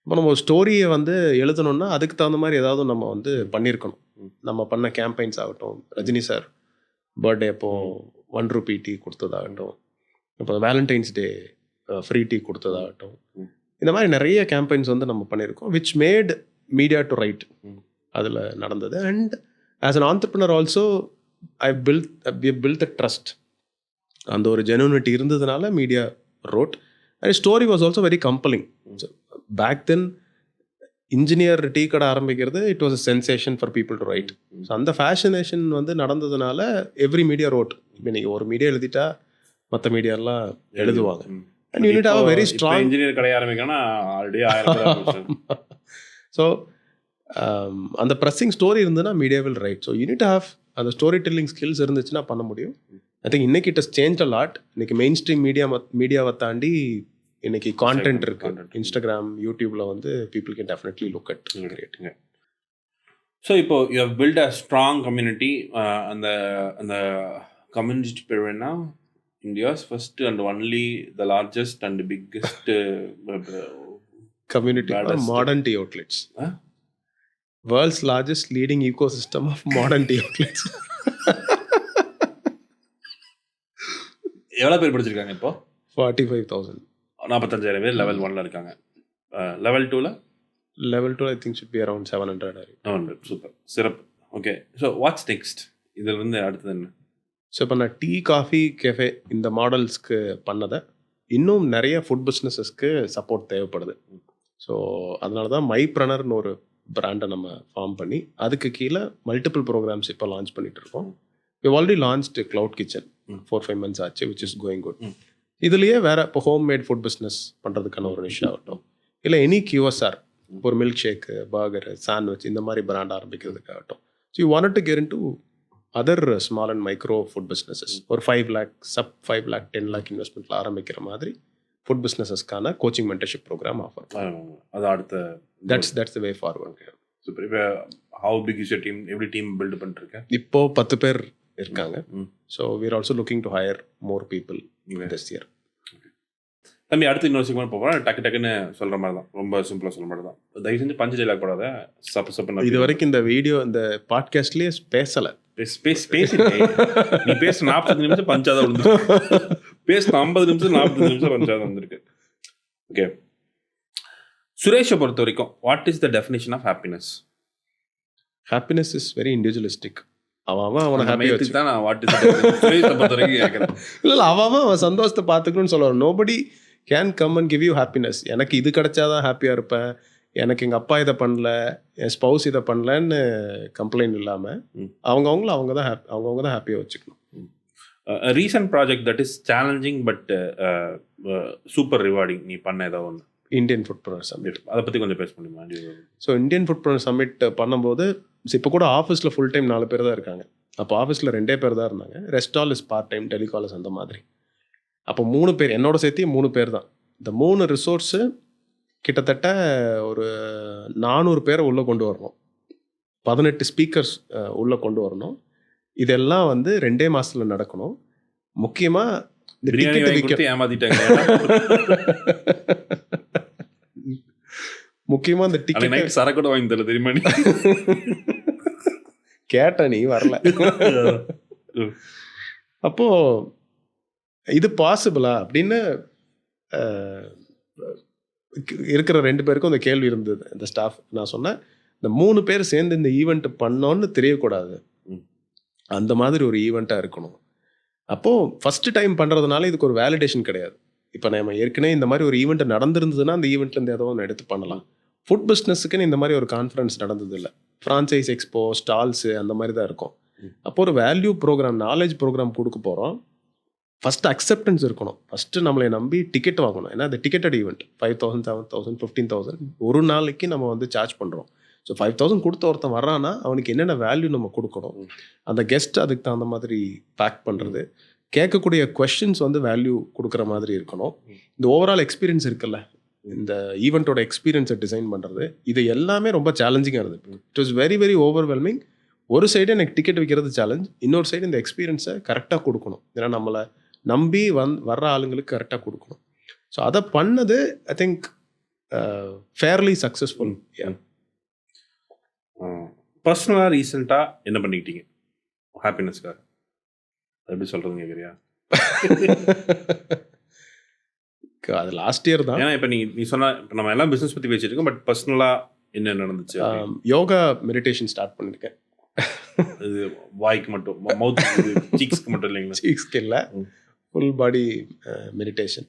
இப்போ நம்ம ஒரு ஸ்டோரியை வந்து எழுதணும்னா அதுக்கு தகுந்த மாதிரி ஏதாவது நம்ம வந்து பண்ணியிருக்கணும். நம்ம பண்ண கேம்பெயின்ஸ் ஆகட்டும், ரஜினி சார் பர்த்டே அப்போது 1 rupee டீ கொடுத்ததாகட்டும், இப்போ வேலண்டைன்ஸ் டே ஃப்ரீ டீ கொடுத்ததாகட்டும், இந்த மாதிரி நிறைய கேம்பெயின்ஸ் வந்து நம்ம பண்ணியிருக்கோம் which made media to write. அதில் நடந்தது. And as an entrepreneur also I build the trust. அந்த ஒரு ஜெனுவினிட்டி இருந்ததுனால media wrote. And story was also very compelling. Back then engineer tea கடை ஆரம்பிக்கிறது it was a sensation for people to write. So அந்த ஃபேஷனேஷன் வந்து நடந்ததுனால எவ்ரி மீடியா ரோட். இப்போ நீங்கள் ஒரு மீடியா எழுதிட்டா மற்ற மீடியாலாம் எழுதுவாங்க. And you need have a very strong engineer கடை ஆரம்பிக்கணும்னா ஆல்ரெடி 1000. ஸோ அந்த ப்ரெஸ்ஸிங் ஸ்டோரி இருந்ததுன்னா media will write. So you need have அந்த ஸ்டோரி டெல்லிங் ஸ்கில்ஸ் இருந்துச்சுன்னா பண்ண முடியும். ஐ திங்க் இன்னைக்கு it has change a lot. இன்னைக்கு மெயின் ஸ்ட்ரீம் மீடியாவை தாண்டி இன்னைக்கு கான்டென்ட் இருக்கு. இன்ஸ்டாகிராம், யூடியூப்ல வந்து people can definitely look at creating. So இப்போ you have build a strong community. அந்த கம்யூனிட்டி பேர் வேணா India's first and only, the largest and biggest community for modern tea outlets. World's largest leading ecosystem of modern tea outlets. எவ்வளோ பேர் படிச்சிருக்காங்க இப்போ? 45,000. 45,000 பேர் லெவல் 1ல இருக்காங்க. லெவல் 2ல level 2 I think should be around 700. Super, சிறப்பு. Okay, so what's next? இதில் வந்து அடுத்தது என்ன? ஸோ இப்போ நான் டீ, காஃபி, கெஃபே இந்த மாடல்ஸ்க்கு பண்ணதை இன்னும் நிறைய ஃபுட் பிஸ்னஸஸ்க்கு சப்போர்ட் தேவைப்படுது. ஸோ அதனால தான் மைப்ரனர்னு ஒரு பிராண்டை நம்ம ஃபார்ம் பண்ணி அதுக்கு கீழே மல்டிபிள் ப்ரோக்ராம்ஸ் இப்போ லான்ச் பண்ணிட்டு இருக்கோம். We already launched cloud kitchen 4-5 months ஆச்சு, விச் இஸ் கோயிங் குட். இதுலேயே வேறு இப்போ ஹோம் மேட் ஃபுட் பிஸ்னஸ் பண்ணுறதுக்கான ஒரு நிஷ் ஆகட்டும், இல்லை எனி QSR, ஒரு மில்க் ஷேக்கு, பர்கரு, சாண்ட்விச் இந்த மாதிரி பிராண்ட் ஆரம்பிக்கிறதுக்காகட்டும். So you want to get in to other small and micro food businesses. ஒரு 5 lakh, சப் 5 lakh, 10 lakh இன்வெஸ்ட்மெண்ட்டில் ஆரம்பிக்கிற மாதிரி ஃபுட் பிஸ்னஸஸ்க்கான கோச்சிங் மென்டர்ஷிப் ப்ரோக்ராம் ஆஃபர். அது அடுத்த that's the way forward. Super. இப்போ how big is your team? எப்படி டீம் பில்ட் பண்ணிருக்கேன்? இப்போ 10 பேர் இருக்காங்க. So we are also looking to higher more people this year. தம்பி, அடுத்து இன்னொரு சிக்மெண்ட் போகிறோம். டக்குன்னு சொல்கிற மாதிரி தான், ரொம்ப சிம்பிளாக சொல்கிற மாதிரி தான். தயவு செஞ்சு பஞ்சு டைலாக் போடாத. சப்பு இது வரைக்கும் இந்த வீடியோ இந்த பாட்காஸ்ட்லேயே பேசலை. பேசிட்டேன். நீ பேச 40 நிமிஷம் பஞ்சாதான் விழுந்துருக்கு. பேச 50 நிமிஷம் 40 நிமிஷம் பஞ்சாதான் வந்திருக்கு. ஓகே, சுரேஷை பொறுத்த வரைக்கும் what is the definition of happiness? Happiness is very individualistic. அவனை ஹாப்பியாக வச்சு தான் நான் வாட் இஸ் சுரேஷை பொறுத்த வரைக்கும் கேட்குறேன். இல்லை, அவன் சந்தோஷத்தை பார்த்துக்கணும்னு சொல்லுவான். Nobody can come and give you happiness. எனக்கு இது கிடைச்சாதான் ஹாப்பியாக இருப்பேன், எனக்கு எங்கள் அப்பா இதை பண்ணல, என் ஸ்பௌஸ் இதை பண்ணலன்னு கம்ப்ளைண்ட் இல்லாமல் அவங்க தான் ஹாப்பியாக வச்சுக்கணும். Recent project that is challenging but super rewarding நீ பண்ண ஏதோ ஒன்று? Indian Foodpreneur Summit. அதை பற்றி கொஞ்சம் பேச முடியுமா? ஸோ இந்தியன் ஃபுட்பிரினர் சம்மிட் பண்ணும்போது இப்போ கூட ஆஃபீஸில் ஃபுல் டைம் 4 பேர் தான் இருக்காங்க. அப்போ ஆஃபீஸில் 2 பேர் தான் இருந்தாங்க. Rest all is part time, telecallers அந்த மாதிரி. அப்போ 3 பேர், என்னோட சேர்த்து 3 பேர் தான். இந்த 3 ரிசோர்ஸு கிட்டத்தட்ட ஒரு 400 பேரை உள்ளே கொண்டு வரணும், 18 ஸ்பீக்கர்ஸ் உள்ளே கொண்டு வரணும். இதெல்லாம் வந்து 2 மாதத்தில் நடக்கணும். முக்கியமாக இந்த டிக்கெட் ஏமாத்திட்டாங்க. முக்கியமாக இந்த டிக்கெட் சரக்கூட வாங்கி தரல தெரியுமா? நீ கேட்ட, நீ வரல. அப்போ இது பாசிபிளா அப்படின்னு இருக்கிற 2 பேருக்கும் அந்த கேள்வி இருந்தது. இந்த ஸ்டாஃப் நான் சொன்னேன், இந்த 3 பேர் சேர்ந்து இந்த ஈவெண்ட் பண்ணோன்னு தெரியக்கூடாது, அந்த மாதிரி ஒரு ஈவெண்ட்டாக இருக்கணும். அப்போது ஃபஸ்ட்டு டைம் பண்ணுறதுனால இதுக்கு ஒரு வேலிடேஷன் கிடையாது. இப்போ நம்ம ஏற்கனவே இந்த மாதிரி ஒரு ஈவெண்ட் நடந்திருந்ததுன்னா அந்த ஈவெண்ட்லேருந்து ஏதோ ஒன்று எடுத்து பண்ணலாம். ஃபுட் பிஸ்னஸுக்குன்னு இந்த மாதிரி ஒரு கான்ஃபரன்ஸ் நடந்தது இல்லை. ஃப்ரான்ச்சைஸ் எக்ஸ்போ, ஸ்டால்ஸு அந்த மாதிரி தான் இருக்கும். அப்போ ஒரு வேல்யூ ப்ரோக்ராம், நாலேஜ் ப்ரோக்ராம் கொடுக்க போகிறோம். ஃபஸ்ட்டு அக்செப்டன்ஸ் இருக்கணும். ஃபஸ்ட்டு நம்மளை நம்பி டிக்கெட் வாங்கணும். ஏன்னா அது டிக்கெட்டட் ஈவெண்ட் 5,000, 7,000, 15,000 ஒரு நாளைக்கு நம்ம வந்து சார்ஜ் பண்ணுறோம். ஸோ 5,000 கொடுத்த ஒருத்தன் வர்றான்னா அவனுக்கு என்னென்ன வேல்யூ நம்ம கொடுக்கணும், அந்த கெஸ்ட் அதுக்கு தகுந்த மாதிரி பேக் பண்ணுறது, கேட்கக்கூடிய கொஸ்டின்ஸ் வந்து வேல்யூ கொடுக்குற மாதிரி இருக்கணும். இந்த ஓவரால் எக்ஸ்பீரியன்ஸ் இருக்குல்ல, இந்த ஈவெண்ட்டோட எக்ஸ்பீரியன்ஸை டிசைன் பண்ணுறது, இது எல்லாமே ரொம்ப சேலஞ்சிங்காக இருந்தது. It was very very overwhelming. ஒரு சைடு எனக்கு டிக்கெட் வைக்கிறது சேலஞ்ச், இன்னொரு சைடு இந்த எக்ஸ்பீரியன்ஸை கரெக்டாக கொடுக்கணும். ஏன்னா நம்மளை நம்பி வர்ற ஆளுங்களுக்கு கரெக்டாக கொடுக்கணும். ஸோ அதை பண்ணது ஐ திங்க் ஃபேர்லி சக்ஸஸ்ஃபுல். பர்சனலாக ரீசெண்டாக என்ன பண்ணிக்கிட்டீங்க ஹாப்பினஸ்க்காக? எப்படி சொல்கிறதுன்னு கேட்குறியா? அது லாஸ்ட் இயர் தான். ஏன்னா இப்போ நீ சொன்ன, இப்போ நம்ம எல்லாம் பிஸ்னஸ் பற்றி பேசியிருக்கோம், பட் பர்சனலாக என்ன நடந்துச்சு? யோகா மெடிடேஷன் ஸ்டார்ட் பண்ணியிருக்கேன். இது வாய்க்கு மட்டும், மவுத் சீக்ஸ்க்கு மட்டும் இல்லைங்களா? சீக்ஸ்க்கு இல்லை, full body meditation.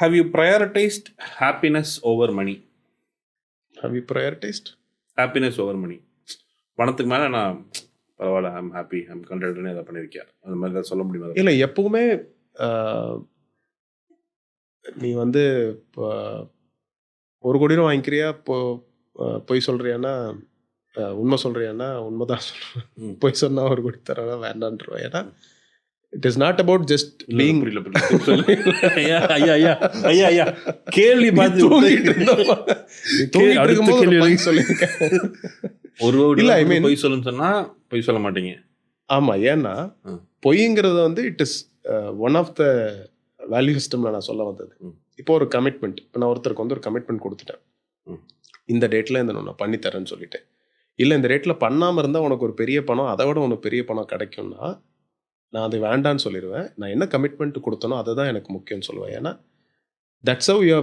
Have you prioritized happiness over money? Have you prioritized happiness over money? பணத்துக்கு மேலே நான் பரவாயில்ல, ஐம் ஹாப்பி, ஐம் கண்டென்ட்னு அதை பண்ணியிருக்கேன், அந்த மாதிரி தான் சொல்ல முடியுமா? இல்லை, எப்பவுமே நீ வந்து இப்போ 1 கோடி ரூபா வாங்கிக்கிறியா, பொய் சொல்கிறியான்னா உண்மை சொல்கிறியான்னா உண்மை தான் சொல்கிறேன், பொய் சொன்னால் 1 கோடி தர வேண்டான்றோம். ஏன்னா it is not about just being. கேள்வி பார்த்து பொய் சொல்லுன்னு சொன்னா பொய் சொல்ல மாட்டீங்க. ஆமா, ஏன்னா பொய்ங்கிறது வந்து it is one of the value சிஸ்டம்ல நான் சொல்ல வந்தது. இப்போ ஒரு கமிட்மெண்ட், இப்போ நான் ஒருத்தருக்கு வந்து ஒரு கமிட்மெண்ட் கொடுத்துட்டேன், இந்த டேட்ல இந்த நான் பண்ணித்தரேன்னு சொல்லிட்டேன். இல்லை இந்த ரேட்டில் பண்ணாமல் இருந்தால் உனக்கு ஒரு பெரிய பணம், அதை விட உனக்கு பெரிய பணம் கிடைக்கும்னா நான் அது வேண்டான்னு சொல்லிடுவேன். நான் என்ன கமிட்மெண்ட் கொடுத்தனோ அதை தான் எனக்கு முக்கியம்னு சொல்லுவேன். ஏன்னா தட்ஸ் ஹவ் யூ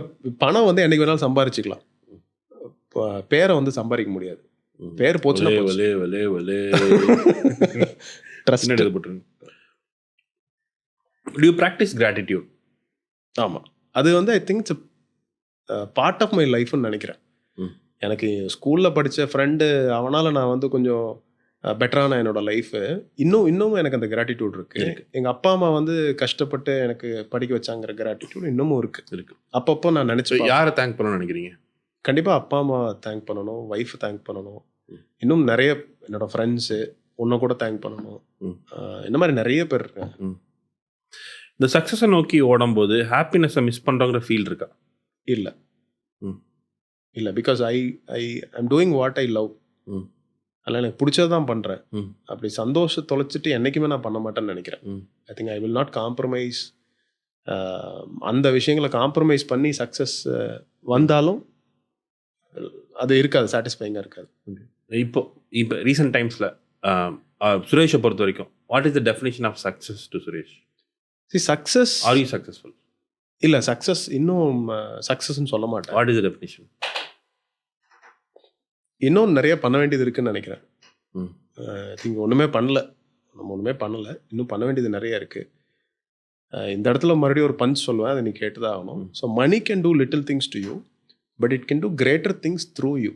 பணம் வந்து என்னைக்கு வேணாலும் சம்பாரிச்சிக்கலாம், பேரை வந்து சம்பாதிக்க முடியாது. பேர் போச்சுன்னா trust. Do you practice gratitude? ஆமாம், அது வந்து I think it's part of my லைஃப்னு நினைக்கிறேன். எனக்கு ஸ்கூலில் படித்த ஃப்ரெண்டு அவனால் நான் வந்து கொஞ்சம் பெட்டரான என்னோட லைஃபு இன்னும் எனக்கு அந்த கிராட்டிடியூட் இருக்குது. எங்கள் அப்பா அம்மா வந்து கஷ்டப்பட்டு எனக்கு படிக்க வச்சாங்கிற கிராட்டிடியூட் இன்னமும் இருக்குது. அப்பப்போ நான் நினச்சி யாரை தேங்க் பண்ணணும்னு நினைக்கிறீங்க? கண்டிப்பாக அப்பா அம்மா தேங்க் பண்ணணும், ஒய்ஃப் தேங்க் பண்ணணும், இன்னும் நிறைய என்னோடய ஃப்ரெண்ட்ஸு உன்னை கூட தேங்க் பண்ணணும். இந்த மாதிரி நிறைய பேர் இருக்காங்க. இந்த சக்ஸஸை நோக்கி ஓடும்போது ஹாப்பினஸை மிஸ் பண்ணுறோங்கிற ஃபீல் இருக்கா? இல்லை இல்லை, because I I'm doing what I love. அதில் எனக்கு பிடிச்சது தான் பண்ணுறேன். அப்படி சந்தோஷம் தொலைச்சிட்டு என்றைக்குமே நான் பண்ண மாட்டேன்னு நினைக்கிறேன். I think I will not compromise. அந்த விஷயங்களை காம்ப்ரமைஸ் பண்ணி சக்ஸஸ் வந்தாலும் அது இருக்காது, சாட்டிஸ்ஃபைங்காக இருக்காது. இப்போ ரீசெண்ட் டைம்ஸில் சுரேஷை பொறுத்த வரைக்கும் what is the definition of success to Suresh? Success, are you successful? இல்லை, சக்ஸஸ் இன்னும் சக்ஸஸ்ன்னு சொல்ல மாட்டேன். What is the definition? இன்னும் நிறைய பண்ண வேண்டியது இருக்குன்னு நினைக்கிறேன். ஐ திங்க் ஒன்றுமே பண்ணல, நம்ம ஒன்றுமே பண்ணலை, இன்னும் பண்ண வேண்டியது நிறைய இருக்குது. இந்த இடத்துல மறுபடியும் ஒரு பஞ்ச் சொல்லுவேன், அதை நீ கேட்டு தான் ஆகணும். So money can do little things to you, but it can do greater things through you.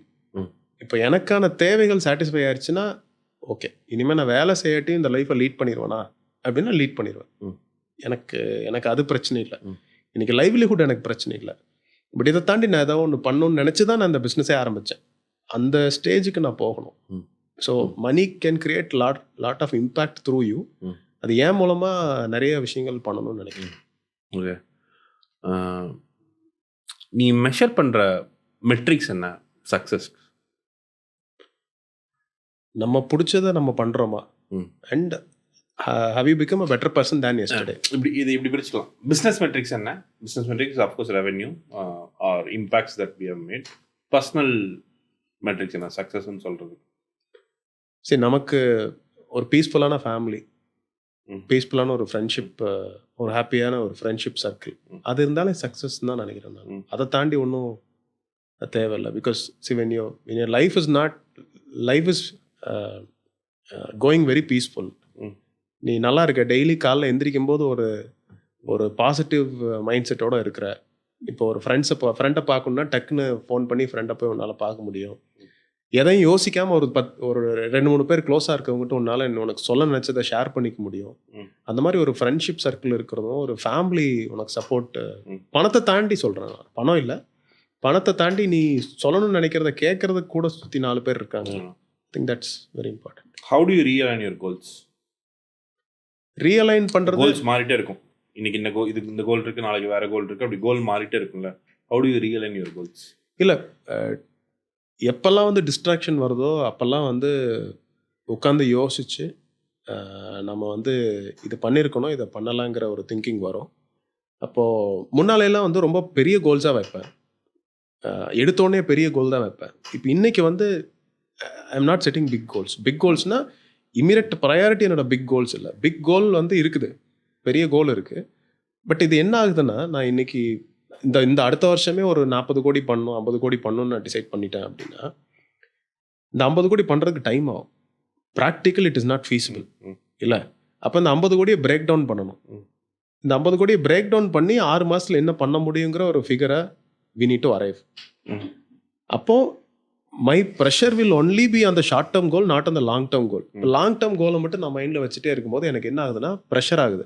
இப்போ எனக்கான தேவைகள் சாட்டிஸ்ஃபை ஆயிடுச்சுன்னா ஓகே, இனிமேல் நான் வேலை செய்யாட்டி இந்த லைஃப்பை லீட் பண்ணிடுவேனா அப்படின்னா லீட் பண்ணிடுவேன். எனக்கு அது பிரச்சனை இல்லை. இன்றைக்கி லைவ்லிஹுட் எனக்கு பிரச்சனை இல்லை. பட் இதை தாண்டி நான் ஏதாவது ஒன்று பண்ணணும்னு நினச்சி தான் நான் இந்த பிஸ்னஸே ஆரம்பித்தேன். அந்த ஸ்டேஜுக்கு நான் போகணும். So money can create lot of impact through you. அது ஏன் மூலமாக நிறைய விஷயங்கள் பண்ணணும்னு நினைக்கிறேன். ஓகே, நீ மெஷர் பண்ணுற மெட்ரிக்ஸ் என்ன சக்ஸஸ்? நம்ம பிடிச்சதை நம்ம பண்ணுறோமா, and have you become a better person than yesterday? இப்படி பிரிச்சுக்கலாம். பிஸ்னஸ் மெட்ரிக்ஸ் என்ன? Business metrics of course revenue are impacts that we have made. Personal metrics என்ன சக்ஸஸ்ன்னு சொல்கிறது? சரி, நமக்கு ஒரு பீஸ்ஃபுல்லான ஃபேமிலி, பீஸ்ஃபுல்லான ஒரு ஃப்ரெண்ட்ஷிப், ஒரு ஹாப்பியான ஒரு ஃப்ரெண்ட்ஷிப் சர்க்கிள், அது இருந்தாலே சக்ஸஸ் தான் நினைக்கிறேன் நான். அதை தாண்டி ஒன்றும் தேவையில்லை. Because see when your life is going very peaceful, நீ நல்லா இருக்க, டெய்லி காலைல எந்திரிக்கும் போது ஒரு பாசிட்டிவ் மைண்ட் செட்டோட இருக்கிற. இப்போ ஒரு ஃப்ரெண்டை பார்க்கணுன்னா டக்குன்னு ஃபோன் பண்ணி ஃப்ரெண்டை போய் உன்னால் பார்க்க முடியும். எதையும் யோசிக்காமல் ஒரு 2-3 பேர் க்ளோஸாக இருக்கவங்ககிட்ட உன்னால் உனக்கு சொல்ல நினச்சதை ஷேர் பண்ணிக்க முடியும். அந்த மாதிரி ஒரு ஃப்ரெண்ட்ஷிப் சர்க்கிள் இருக்கிறதும், ஒரு ஃபேமிலி உனக்கு சப்போர்ட். பணத்தை தாண்டி சொல்கிறேன், பணம் இல்லை, பணத்தை தாண்டி நீ சொல்லணும்னு நினைக்கிறத கேட்கறதுக்கு கூட சுற்றி 4 பேர் இருக்காங்க. I think that's very important. How do you realign your goals? Realign பண்ணுறது, கோல்ஸ் மாறிட்டே இருக்கும். இன்னைக்கு இந்த கோல் இருக்குது, நாளைக்கு வேறு கோல் இருக்குது, அப்படி கோல் மாறிட்டே இருக்கும்ல. How do you realign your goals? இல்லை, எப்போல்லாம் வந்து டிஸ்ட்ராக்ஷன் வருதோ அப்போல்லாம் வந்து உட்காந்து யோசித்து நம்ம வந்து இது பண்ணியிருக்கணும், இதை பண்ணலாங்கிற ஒரு திங்கிங் வரும். அப்போது முன்னாலெல்லாம் வந்து ரொம்ப பெரிய கோல்ஸாக வைப்பேன், எடுத்தோடனே பெரிய கோல் தான் வைப்பேன். இப்போ இன்றைக்கி வந்து I am not setting big goals. Big கோல்ஸ்னால் இமீடியட் ப்ரையாரிட்டி என்னோட பிக் கோல்ஸ் இல்லை. பிக் கோல் வந்து இருக்குது, பெரிய கோல் இருக்குது. பட் இது என்ன ஆகுதுன்னா, நான் இன்றைக்கி இந்த அடுத்த வருஷமே ஒரு 40 கோடி பண்ணணும், 50 கோடி பண்ணணும்னு நான் டிசைட் பண்ணிட்டேன் அப்படின்னா, இந்த 50 கோடி பண்ணுறதுக்கு டைம் ஆகும். Practical it is not feasible இல்லை. அப்போ இந்த 50 கோடியை பிரேக் டவுன் பண்ணணும். இந்த 50 கோடியை பிரேக் டவுன் பண்ணி 6 மாதத்தில் என்ன பண்ண முடியுங்கிற ஒரு ஃபிகரை we need to arrive. அப்போது my pressure will only be அந்த ஷார்ட் டேர்ம் கோல், நாட் அந்த long term goal. Long term கோலை மட்டும் நான் மைண்டில் வச்சுட்டே இருக்கும்போது எனக்கு என்ன ஆகுதுன்னா ப்ரெஷர் ஆகுது.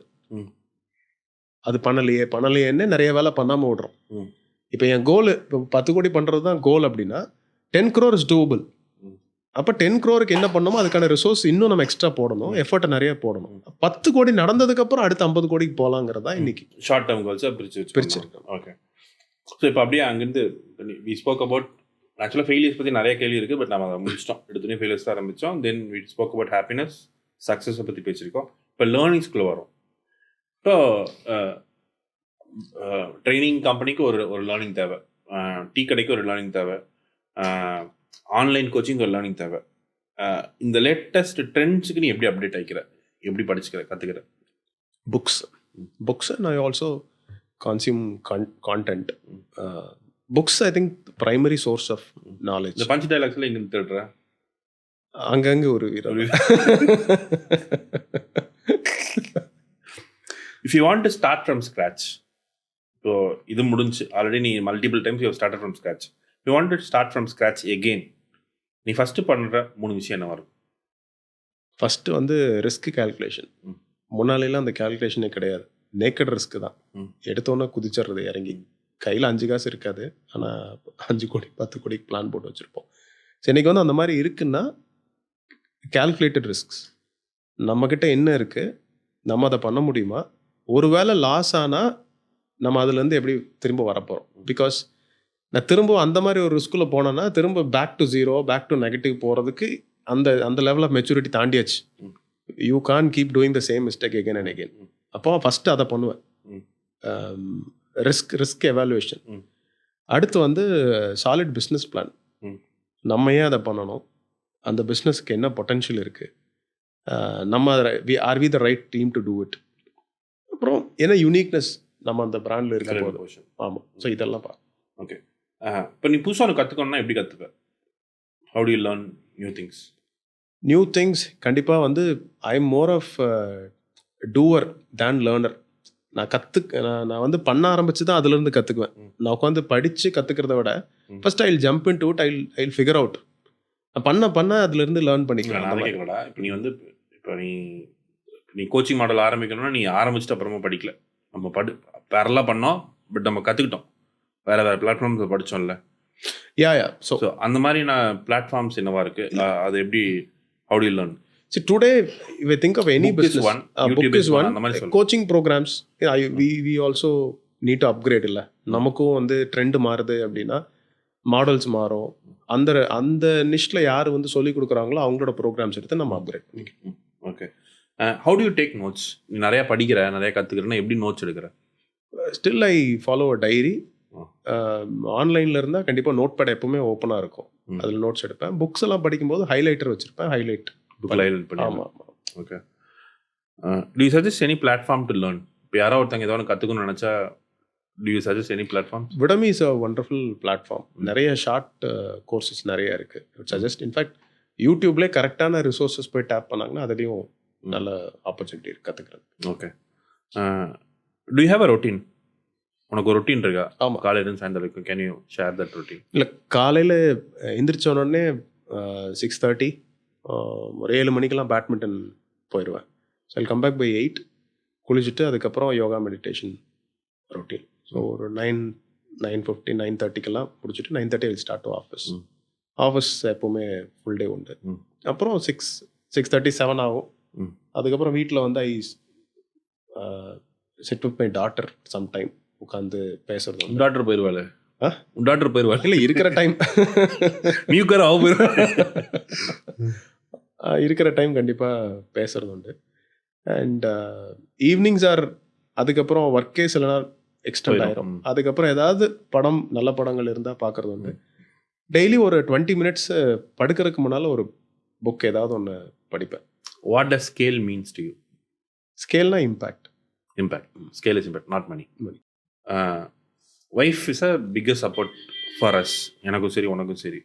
அது பண்ணலையேன்னு நிறைய வேலை பண்ணாமல் விடுறோம். இப்போ என் கோல் இப்போ 10 கோடி பண்ணுறது தான் கோல் அப்படின்னா 10 crore இஸ் டூபிள். அப்போ 10 crore என்ன பண்ணணுமோ அதுக்கான ரிசோர்ஸ் இன்னும் நம்ம எக்ஸ்ட்ரா போடணும், எஃபர்ட்டை நிறைய போடணும். 10 கோடி நடந்ததுக்கப்புறம் அடுத்து 50 கோடிக்கு போகலாங்கிறதா இன்னைக்கு ஷார்ட் டேர்ம் கோல்ஸாக பிரிச்சிருக்கோம். ஓகே, ஸோ இப்போ அப்படியே அங்கேருந்து வி ஸ்போக் அபவுட் ஆக்சுவலாக ஃபெயிலியர்ஸ் பற்றி நிறைய கேள்வி இருக்குது, பட் நம்ம அதை முடிச்சிட்டோம். எடுத்துனே ஃபெயிலியர்ஸ் தான் ஆரம்பித்தோம். Then we spoke about happiness, சக்ஸஸை பற்றி பேசியிருக்கோம். இப்போ லேர்னிங்ஸ்குள்ளே வரும். இப்போ ட்ரைனிங் கம்பெனிக்கு ஒரு லேர்னிங் தேவை, டீ கடைக்கு ஒரு லேர்னிங் தேவை, ஆன்லைன் கோச்சிங் ஒரு லேர்னிங் தேவை. இந்த லேட்டஸ்ட் ட்ரெண்ட்ஸுக்கு நீ எப்படி அப்டேட் ஆகிக்கிற, எப்படி படிச்சுக்கிற, கற்றுக்கிற? Books and I also consume content. Books, I think, primary source of knowledge. இந்த பஞ்ச் டைலாக்ஸ்ல எங்க தேடுற அங்கங்க ஒரு வீரம். If you want to start from scratch, so இது முடிஞ்சு ஆல்ரெடி நீ multiple times you start from scratch, you want to start from scratch again, நீ ஃபஸ்ட்டு பண்ணுற 3 விஷயம் என்ன வரும்? ஃபஸ்ட்டு வந்து ரிஸ்க் கால்குலேஷன். முன்னாலெல்லாம் அந்த கால்குலேஷனே கிடையாது, நேக்கட் ரிஸ்க் தான். எடுத்தோன்னே குதிச்சிடுறது இறங்கி. கையில் 5 காசு இருக்காது, ஆனால் 5 கோடி 10 கோடிக்கு பிளான் போட்டு வச்சுருப்போம். ஸோ இன்றைக்கி வந்து அந்த மாதிரி இருக்குன்னா கால்குலேட்டட் ரிஸ்க்ஸ். நம்மக்கிட்ட என்ன இருக்குது, நம்ம அதை பண்ண முடியுமா, ஒரு வேளை லாஸ் ஆனால் நம்ம அதுலேருந்து எப்படி திரும்ப வரப்போகிறோம். பிகாஸ் நான் திரும்ப அந்த மாதிரி ஒரு ரிஸ்க்குள்ளே போனேன்னா திரும்ப back to zero, back to negative போகிறதுக்கு அந்த லெவல் ஆஃப் மெச்சூரிட்டி தாண்டியாச்சு. You can keep doing the same mistake again and again. அப்போ ஃபஸ்ட்டு அதை பண்ணுவேன், ரிஸ்க் எவாலுவேஷன். அடுத்து வந்து சாலிட் பிஸ்னஸ் பிளான். நம்ம ஏன் அதை பண்ணணும், அந்த பிஸ்னஸுக்கு என்ன பொட்டென்ஷியல் இருக்குது, நம்ம are we the right team to do it. அப்புறம் என்ன யூனிக்னஸ் நம்ம அந்த பிராண்டில் இருக்க போது. ஆமாம், ஸோ இதெல்லாம் ஓகே. இப்போ நீ புதுசாக ஒன்று கற்றுக்கணும்னா எப்படி கற்றுப்ப? How do you learn new things? கண்டிப்பாக வந்து I am more of doer than learner. நான் வந்து பண்ண ஆரம்பிச்சு தான் அதுலேருந்து கற்றுக்குவேன். நான் உட்காந்து படித்து கற்றுக்கிறத விட first I will jump in to it, I will figure out. பண்ண அதுலேருந்து லேர்ன் பண்ணிக்கலாம். இப்போ நீ வந்து நீ கோச்சிங் மாடல் ஆரம்பிக்கணும்னா நீ ஆரம்பிச்சுட்டு அப்புறமா படிக்கல, நம்ம பேரலாக பண்ணோம், பட் நம்ம கற்றுக்கிட்டோம், வேறு பிளாட்ஃபார்ம்ஸ் படித்தோம்ல. யா ஸோ அந்த மாதிரி நான் பிளாட்ஃபார்ம்ஸ் என்னவா இருக்குது, அது எப்படி, how do you learn? See, today, if I think of any business, book is one, coaching programs, we also need to upgrade. இல்லை, நமக்கும் வந்து ட்ரெண்ட் மாறுது அப்படின்னா மாடல்ஸ் மாறும். அந்த நிஷ்ல யார் வந்து சொல்லிக் கொடுக்குறாங்களோ அவங்களோட ப்ரோக்ராம்ஸ் எடுத்து நம்ம அப்கிரேட் பண்ணிக்கலாம். Okay. How do you take notes? நீ நிறையா படிக்கிற, நிறையா கற்றுக்கிறேன்னா எப்படி நோட்ஸ் எடுக்கிற? Still I follow a diary. ஆன்லைனில் இருந்தால் கண்டிப்பாக நோட் பேட் எப்பவுமே ஓப்பனாக இருக்கும், அதில் நோட்ஸ் எடுப்பேன். புக்ஸ் எல்லாம் படிக்கும்போது ஹைலைட்டர் வச்சுருப்பேன், highlight. Okay. Do you suggest any platform to learn? இப்போ யாரோ ஒருத்தங்க ஏதோ ஒன்று கற்றுக்கணும்னு நினச்சா do you suggest any platform? Udemy is a wonderful platform. நிறைய ஷார்ட் கோர்சஸ் நிறைய இருக்குது. சஜஸ்ட் இன்ஃபேக்ட் யூடியூப்லேயே கரெக்டான ரிசோர்ஸஸ் போய் டேப் பண்ணாங்கன்னா அதுலேயும் நல்ல ஆப்பர்ச்சுனிட்டி இருக்குது கற்றுக்கிறது. Okay. Do you have a routine? உனக்கு ஒரு ரொட்டீன் இருக்கா? ஆமாம், காலையிலேருந்து சாயந்தரம் வரைக்கும். Can you share that routine? இல்லை, காலையில் எந்திரிச்சோடனே 6:30 ஒரு 7 மணிக்கெல்லாம் பேட்மிண்டன் போயிடுவேன். So I come back by 8, குளிச்சுட்டு அதுக்கப்புறம் யோகா மெடிடேஷன் ரொட்டீன். ஸோ ஒரு 9:50 9:30 முடிச்சுட்டு 9:30 will start to office. Office எப்போவுமே ஃபுல் டே உண்டு. அப்புறம் 6:30 7 ஆகும். அதுக்கப்புறம் வீட்டில் வந்து I sit with my daughter sometime, உட்காந்து பேசுறது. டாக்டர் போயிடுவாள்? டாக்டர் போயிடுவாள்? இல்லை, இருக்கிற டைம் இருக்கிற டைம் கண்டிப்பாக பேசுறது உண்டு. அண்ட் ஈவினிங்ஸ் ஆர் அதுக்கப்புறம் ஒர்க்கே சில நாள் எக்ஸ்டெண்ட் ஆயிரும். அதுக்கப்புறம் ஏதாவது படம், நல்ல படங்கள் இருந்தால் பார்க்குறது உண்டு. டெய்லி ஒரு 20 மினிட்ஸ் படுக்கிறதுக்கு முன்னால் ஒரு புக் ஏதாவது ஒன்று படிப்பேன். What does scale means to you? ஸ்கேல்னா impact. Scale is impact, not money. Wife is a biggest support for us. எனக்கும் சரி உனக்கும் சரி.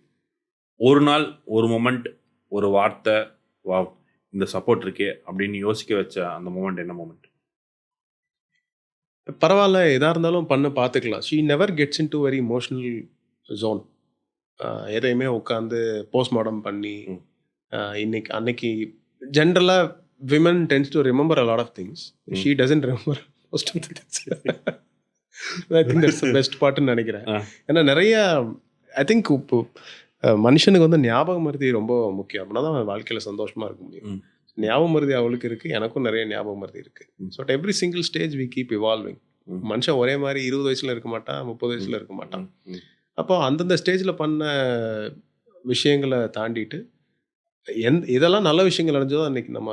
ஒரு நாள், ஒரு மொமெண்ட், ஒரு வார்த்தை, வா இந்த சப்போர்ட் இருக்கே அப்படின்னு யோசிக்க வச்ச அந்த மொமெண்ட் என்ன மொமெண்ட்? பரவாயில்ல, எதாக இருந்தாலும் பார்த்துக்கலாம். She never gets in to very emotional zone. எதையுமே உட்காந்து போஸ்ட்மார்ட்டம் பண்ணி அன்னைக்கு ஜென்ரலாக women tends to remember a lot of things. She doesn't remember most of the things. I think that's the best பார்ட்னு நினைக்கிறேன். ஏன்னா நிறைய ஐ திங்க் இப்போ மனுஷனுக்கு வந்து ஞாபக மருதி ரொம்ப முக்கியம். அப்படின்னா தான் வாழ்க்கையில் சந்தோஷமாக இருக்க முடியும். ஞாபக மருதி அவளுக்கு இருக்குது, எனக்கும் நிறைய ஞாபக மருதி இருக்குது. So every single stage we keep evolving. மனுஷன் ஒரே மாதிரி 20 வயசில் இருக்க மாட்டான், 30 வயசில் இருக்க மாட்டான். அப்போ அந்தந்த ஸ்டேஜில் பண்ண விஷயங்களை தாண்டிட்டு இதெல்லாம் நல்ல விஷயங்கள் அடைஞ்சதோ அன்றைக்கி நம்ம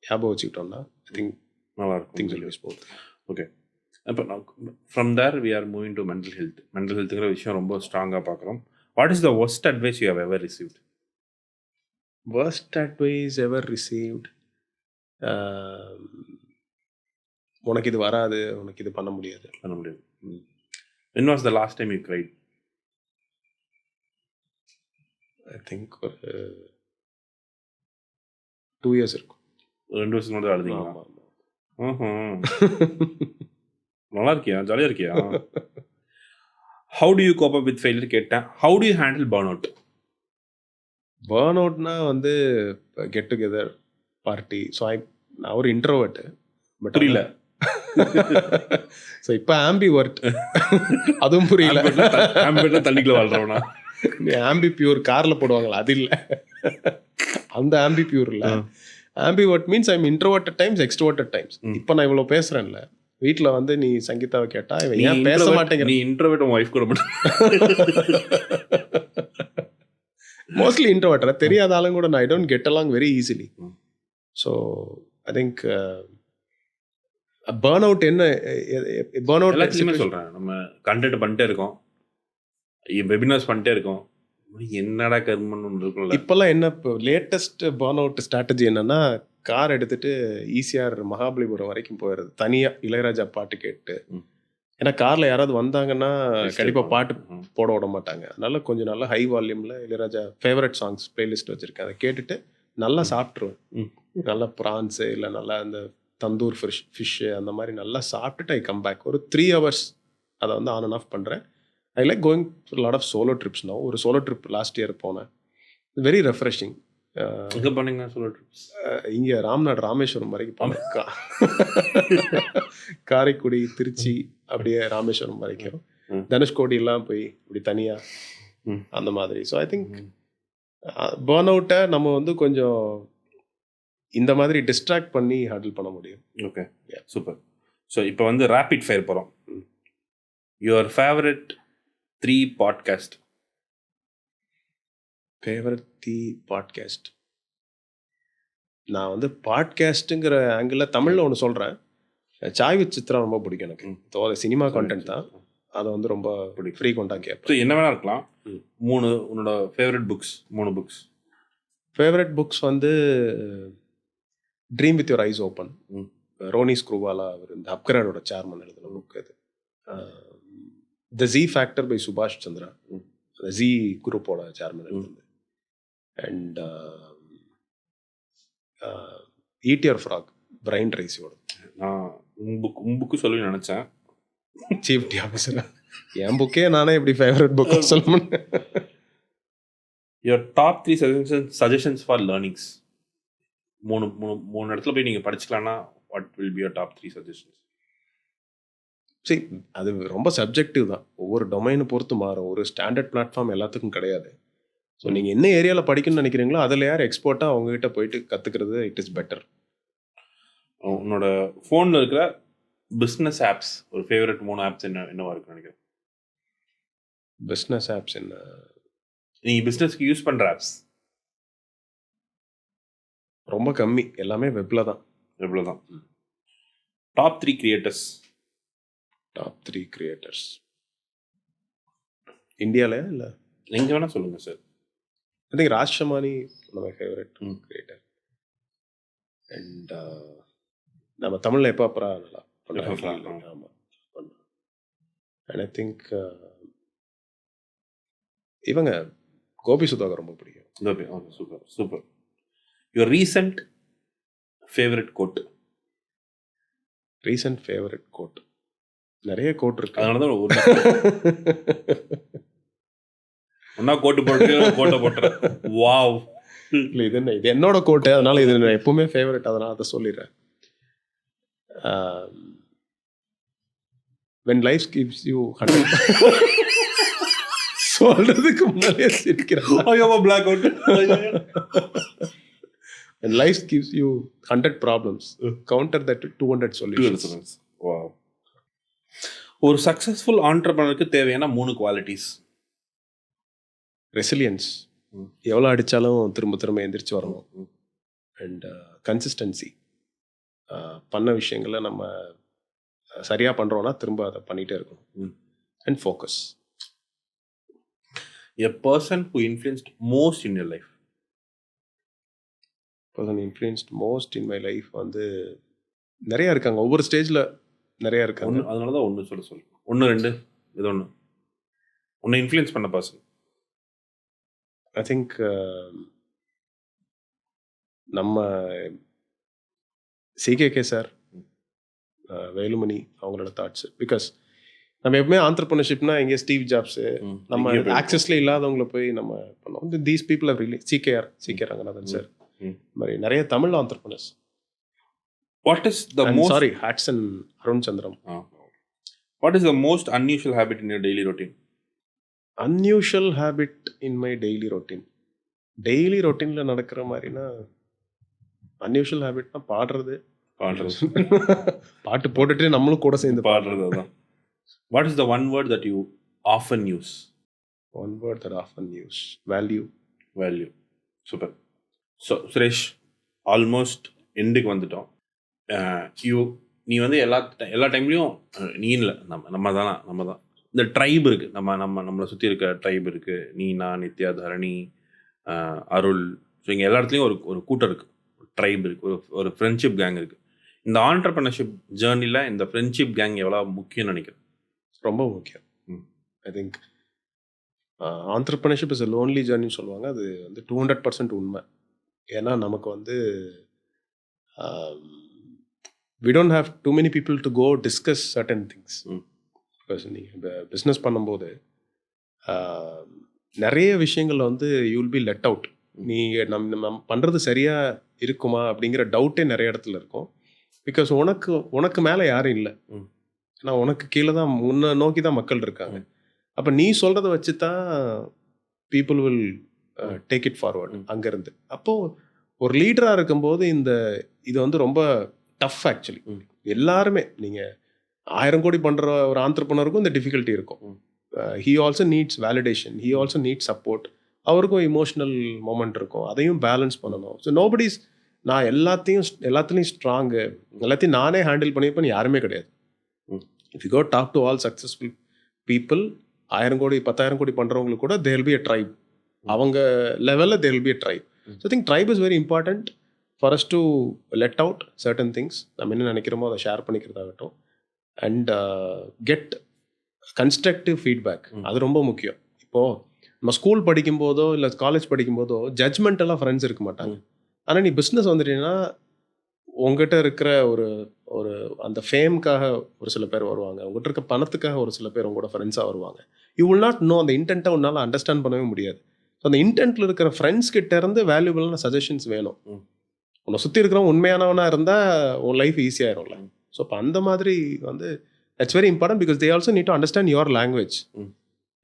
ஞாபகம் வச்சுக்கிட்டோம்னா ஐ திங்க் நல்லாயிருக்கும். Things will be smooth. Okay. இப்போ from there we are moving to mental health. Mental ஹெல்த்துங்கிற விஷயம் ரொம்ப ஸ்ட்ராங்காக பார்க்குறோம். What is the worst advice you have ever received? Worst advice ever received? உனக்கு இது வராது, உனக்கு இது பண்ண முடியாது. பண்ண முடியாது. When was the last time you cried? I think ஒரு 2 years இருக்கும். 2 வருஷத்துக்கு முன்னாடி அழுதீங்களா? ஆமா, ஆமா. நல்லா இருக்கியா? ஜாலியா இருக்கியா? How do you cope up with failure கேட்டேன். How do you handle burnout? பர்ன் அவுட்னா வந்து கெட் டுகெதர் பார்ட்டி. ஸோ நான் ஒரு இன்ட்ரோவர்ட். பட் புரியல. ஸோ இப்போ ஆம்பிவர்ட். அதுவும் புரியல. தண்ணிக்குள்ள வாழ்றவனா? ஆம்பி பியூர் கார்ல போடுவாங்களா, அது இல்லை. அந்த ஆம்பி பியூர் இல்லை. Ambivert means I'm introvert at times, extrovert at times. இப்போ நான் இவ்வளோ பேசுறேன்ல, வீட்டில் வந்து நீ சங்கீதாவை கேட்டா இவன் ஏன் பேச மாட்டேங்கிற. நீ இன்ட்ரோவர்ட் உன் வைஃப் கூட மட்டும். Mostly introvert. தெரியாத ஆளுங்க கூட நான் I don't get along very easily. So I think burn out என்ன, பர்ன் அவுட் எல்லாத்தையுமே சொல்கிறேன். நம்ம கண்டென்ட் பண்ணிட்டே இருக்கோம், வெபினார்ஸ் பண்ணிட்டே இருக்கோம், என்னடா கர்மன்னு இருக்கும்ல. இப்போல்லாம் என்ன, இப்போ லேட்டஸ்ட் பர்ன் அவுட் ஸ்ட்ராட்டஜி என்னன்னா, கார் எடுத்துட்டு ஈசிஆர் மகாபலிபுரம் வரைக்கும் போயிடுறது, தனியாக இளையராஜா பாட்டு கேட்டு. ஏன்னா காரில் யாராவது வந்தாங்கன்னா கண்டிப்பாக பாட்டு போட விட மாட்டாங்க. அதனால கொஞ்சம் நல்லா ஹை வால்யூமில் இளையராஜா ஃபேவரட் சாங்ஸ் பிளேலிஸ்ட் வச்சுருக்கேன். அதை கேட்டுட்டு நல்லா சாப்பிட்ருவேன். நல்லா ப்ரான்ஸு இல்லை நல்லா அந்த தந்தூர் ஃபிஷ்ஷு அந்த மாதிரி நல்லா சாப்பிட்டுட்டு ஐ கம் பேக். ஒரு 3 hours அதை வந்து ஆன் அண்ட் ஆஃப் பண்ணுறேன். I like going lot of solo trips. நான் ஒரு சோலோ ட்ரிப் லாஸ்ட் இயர் போனேன். Very refreshing. எங்கே போனீங்க சோலோ ட்ரிப்ஸ்? இங்கே ராமேஸ்வரம் வரைக்கும் போனேன். காரைக்குடி, திருச்சி, அப்படியே ராமேஸ்வரம் வரைக்கும், தனுஷ்கோடியெல்லாம் போய் இப்படி தனியாக அந்த மாதிரி. ஸோ ஐ திங்க் பர்ன் அவுட்டை நம்ம வந்து கொஞ்சம் இந்த மாதிரி டிஸ்ட்ராக்ட் பண்ணி ஹேண்டில் பண்ண முடியும். Okay, super. ஸோ இப்போ வந்து ரேபிட் ஃபயர் போகிறோம். Your favourite 3 podcast. Favourite 3 podcast. நான் வந்து பாட்காஸ்ட்டுங்கிற ஆங்கிளில் தமிழில் ஒன்று சொல்கிறேன். சாய் வித் சித்ரா ரொம்ப பிடிக்கும் எனக்கு. சினிமா கான்டென்ட் தான், அதை வந்து ரொம்ப ஃப்ரீக்வெண்ட்டாக கேட்பேன். ஸோ என்ன வேணா இருக்கலாம். 3 உன்னோட favourite books. 3 books. Favourite books வந்து dream with your eyes open, Ronnie Screwvala, அவர் இந்த அப்கிரேடோட சேர்மன் எழுதின புக் அது. த ஜி ஃபேக்டர் பை சுபாஷ் சந்திரா, ஜி குரூப்போட சேர்மன் எழுதுனது. And eat your frog, Brian ட்ரேசியோட. நான் உன் புக்கு சொல்லி நினச்சேன். சீஃப் டி ஆஃபீஸரா என் புக்கே நானே எப்படி ஃபேவரட் புக் சொல்லணும். Your top 3 suggestions for learnings. 3 இடத்துல போய் நீங்கள் படிச்சுக்கலான்னா what will be your top 3 suggestions? சரி, அது ரொம்ப சப்ஜெக்டிவ் தான். ஒவ்வொரு டொமைனை பொறுத்து மாறும். ஒரு ஸ்டாண்டர்ட் பிளாட்ஃபார்ம் எல்லாத்துக்கும் கிடையாது. ஸோ நீங்கள் என்ன ஏரியாவில் படிக்கணும்னு நினைக்கிறீங்களோ அதில் யார் எக்ஸ்பர்ட்டாக அவங்ககிட்ட போயிட்டு கற்றுக்கிறது இட் இஸ் பெட்டர். உன்னோட ஃபோனில் இருக்கிற பிஸ்னஸ் ஆப்ஸ், ஒரு ஃபேவரட் 3 ஆப்ஸ் என்னவா இருக்குன்னு நினைக்கிறேன்? பிஸ்னஸ் ஆப்ஸ் என்ன? நீங்கள் பிஸ்னஸ்க்கு யூஸ் பண்ணுற ஆப்ஸ் ரொம்ப கம்மி, எல்லாமே வெப்பில் தான். வெப்பில் தான். Top 3 creators. டாப் 3 கிரியேட்டர்ஸ் இந்தியாவில் இல்லை நீங்கள் வேணால் சொல்லுங்கள் sir. I think Raj Shamani my favourite creator. And நம்ம தமிழில் எப்போ அப்புறம் நல்லா பண்ணுறாங்க. ஆமாம், பண்ணுறோம். அண்ட் ஐ திங்க் இவங்க கோபி சுதாகர் ரொம்ப பிடிக்கும். Okay, super super. Your recent favourite code. Recent favourite code நிறைய கோட் இருக்கு. அதனால தான் ஒன்றா கோட்டு போட்டு கோட்டை போட்டுறேன். வாவ். இல்லை, இது என்னோட கோட்டு, அதனால இது எப்பவுமே ஃபேவரட், அதனால அதை சொல்லிடுறேன். when life gives you 100 சொல்றதுக்கு முன்னாடியே சிரிக்கிறேன். Black out. when life gives you 100 problems, counter that with 200 solutions. Wow. ஒரு சக்ஸஸ்ஃபுல் ஆண்டர்பிரனருக்கு தேவையான 3 குவாலிட்டிஸ். ரெசிலியன்ஸ், எவ்வளோ அடித்தாலும் திரும்ப திரும்ப எந்திரிச்சு வரணும். அண்ட் கன்சிஸ்டன்சி, பண்ண விஷயங்களை நம்ம சரியாக பண்ணுறோன்னா திரும்ப அதை பண்ணிகிட்டே இருக்கணும். And focus. A person who influenced most in your life. Person influenced most in my life வந்து நிறைய இருக்காங்க, ஒவ்வொரு ஸ்டேஜில் நிறைய இருக்காங்க. ஒன்று அதனால தான் ஒன்று சொல்ல ஒன்று ரெண்டு இது ஒன்று இன்ஃப்ளூயன்ஸ் பண்ண பர்சன். ஐ திங்க் நம்ம சிகேகே சார், வேலுமணி அவங்களோட தாட்ஸ். பிகாஸ் நம்ம எப்பவுமே ஆண்டர்பிரினர்ஷிப்னா இங்கே ஸ்டீவ் ஜாப்ஸு, நம்ம ஆக்சஸ்ல இல்லாதவங்களை போய் நம்ம பண்ணோம். These people have really CK Ranganathan sir மாதிரி நிறைய Tamil entrepreneurs. What is the most sorry Hatsun Arun Chandram. What is the most unusual habit in your daily routine? Unusual habit in my daily routine. Daily ரொட்டீனில் நடக்கிற மாதிரினா அன்யூஷுவல் ஹேபிட்னா பாடுறது. பாட்டு போட்டுட்டு நம்மளும் கூட சேர்ந்து பாடுறது. அதான். What is the one word that you often use? One word that often use, value. Value. Super. So Suresh, almost எண்டுக்கு வந்துட்டோம். நீ வந்து எல்லா டைம்லையும் நீ இல்லை, நம்ம தான் இந்த ட்ரைப் இருக்குது, நம்மளை சுற்றி இருக்க ட்ரைப் இருக்குது. நீ, நான், நித்யா, தரணி, அருள். ஸோ இங்கே எல்லா இடத்துலையும் ஒரு கூட்டம் இருக்குது, ஒரு ட்ரைப் இருக்குது, ஒரு ஃப்ரெண்ட்ஷிப் கேங் இருக்குது. இந்த ஆண்டர்பிரினர்ஷிப் ஜேர்னியில் இந்த ஃப்ரெண்ட்ஷிப் கேங் எவ்வளோ முக்கியம்னு நினைக்கிறேன்? ரொம்ப முக்கியம். I think entrepreneurship is a lonely journey சொல்லுவாங்க. அது வந்து 200% உண்மை. ஏன்னா நமக்கு வந்து we don't have too many people to go discuss certain things. Because நீங்கள் பிஸ்னஸ் பண்ணும்போது நிறைய விஷயங்கள் வந்து you will be let out. நீ நம்ம பண்ணுறது சரியாக இருக்குமா அப்படிங்கிற டவுட்டே நிறைய இடத்துல இருக்கும். பிகாஸ் உனக்கு மேலே யாரும் இல்லை, ஏன்னா உனக்கு கீழே தான், முன்ன நோக்கி தான் மக்கள் இருக்காங்க. அப்போ நீ சொல்கிறத வச்சு தான் people will take it forward அங்கேருந்து. அப்போது ஒரு லீடராக இருக்கும்போது இது வந்து ரொம்ப டஃப் ஆக்சுவலி. எல்லாருமே நீங்கள் 1000 கோடி பண்ணுற ஒரு ஆண்டர்பிரினருக்கும் இந்த டிஃபிகல்ட்டி இருக்கும். He also needs validation, he also needs support. அவருக்கும் இமோஷ்னல் மொமெண்ட் இருக்கும், அதையும் பேலன்ஸ் பண்ணணும். ஸோ நோபடிஸ் நான் எல்லாத்துலேயும் ஸ்ட்ராங்கு, எல்லாத்தையும் நானே ஹேண்டில் பண்ணியிருப்பேன் யாருமே கிடையாது. If you go talk to all successful people, 1000 crore 10,000 crore பண்ணுறவங்களுக்கு கூட there will be a tribe. அவங்க லெவலில் there will be a tribe. So I think tribe is very important for us to let out certain things. நம்ம என்ன நினைக்கிறோமோ அதை ஷேர் பண்ணிக்கிறதாகட்டும். அண்ட் கெட் கன்ஸ்ட்ரக்டிவ் ஃபீட்பேக், அது ரொம்ப முக்கியம். இப்போது நம்ம ஸ்கூல் படிக்கும்போதோ இல்லை காலேஜ் படிக்கும்போதோ ஜட்ஜ்மெண்டெல்லாம் ஃப்ரெண்ட்ஸ் இருக்க மாட்டாங்க. ஆனால் நீ பிஸ்னஸ் வந்துட்டீங்கன்னா உங்ககிட்ட இருக்கிற ஒரு அந்த ஃபேம்காக ஒரு சில பேர் வருவாங்க, உங்கள்கிட்ட இருக்க பணத்துக்காக ஒரு சில பேர் உங்களோட ஃப்ரெண்ட்ஸாக வருவாங்க. யூ வில் நாட் நோ, அந்த இன்டென்ட்டை உன்னால் அண்டர்ஸ்டாண்ட் பண்ணவே முடியாது. ஸோ அந்த இன்டென்ட்டில் இருக்கிற ஃப்ரெண்ட்ஸ் கிட்ட இருந்து வேல்யூபிளான சஜஷன்ஸ் வேணும். உன்னை சுற்றி இருக்கிறவங்க உண்மையானவனாக இருந்தால் உன் லைஃப் ஈஸியாகிடும்ல. ஸோ இப்போ அந்த மாதிரி வந்து it's very important. Because they also need to understand your language.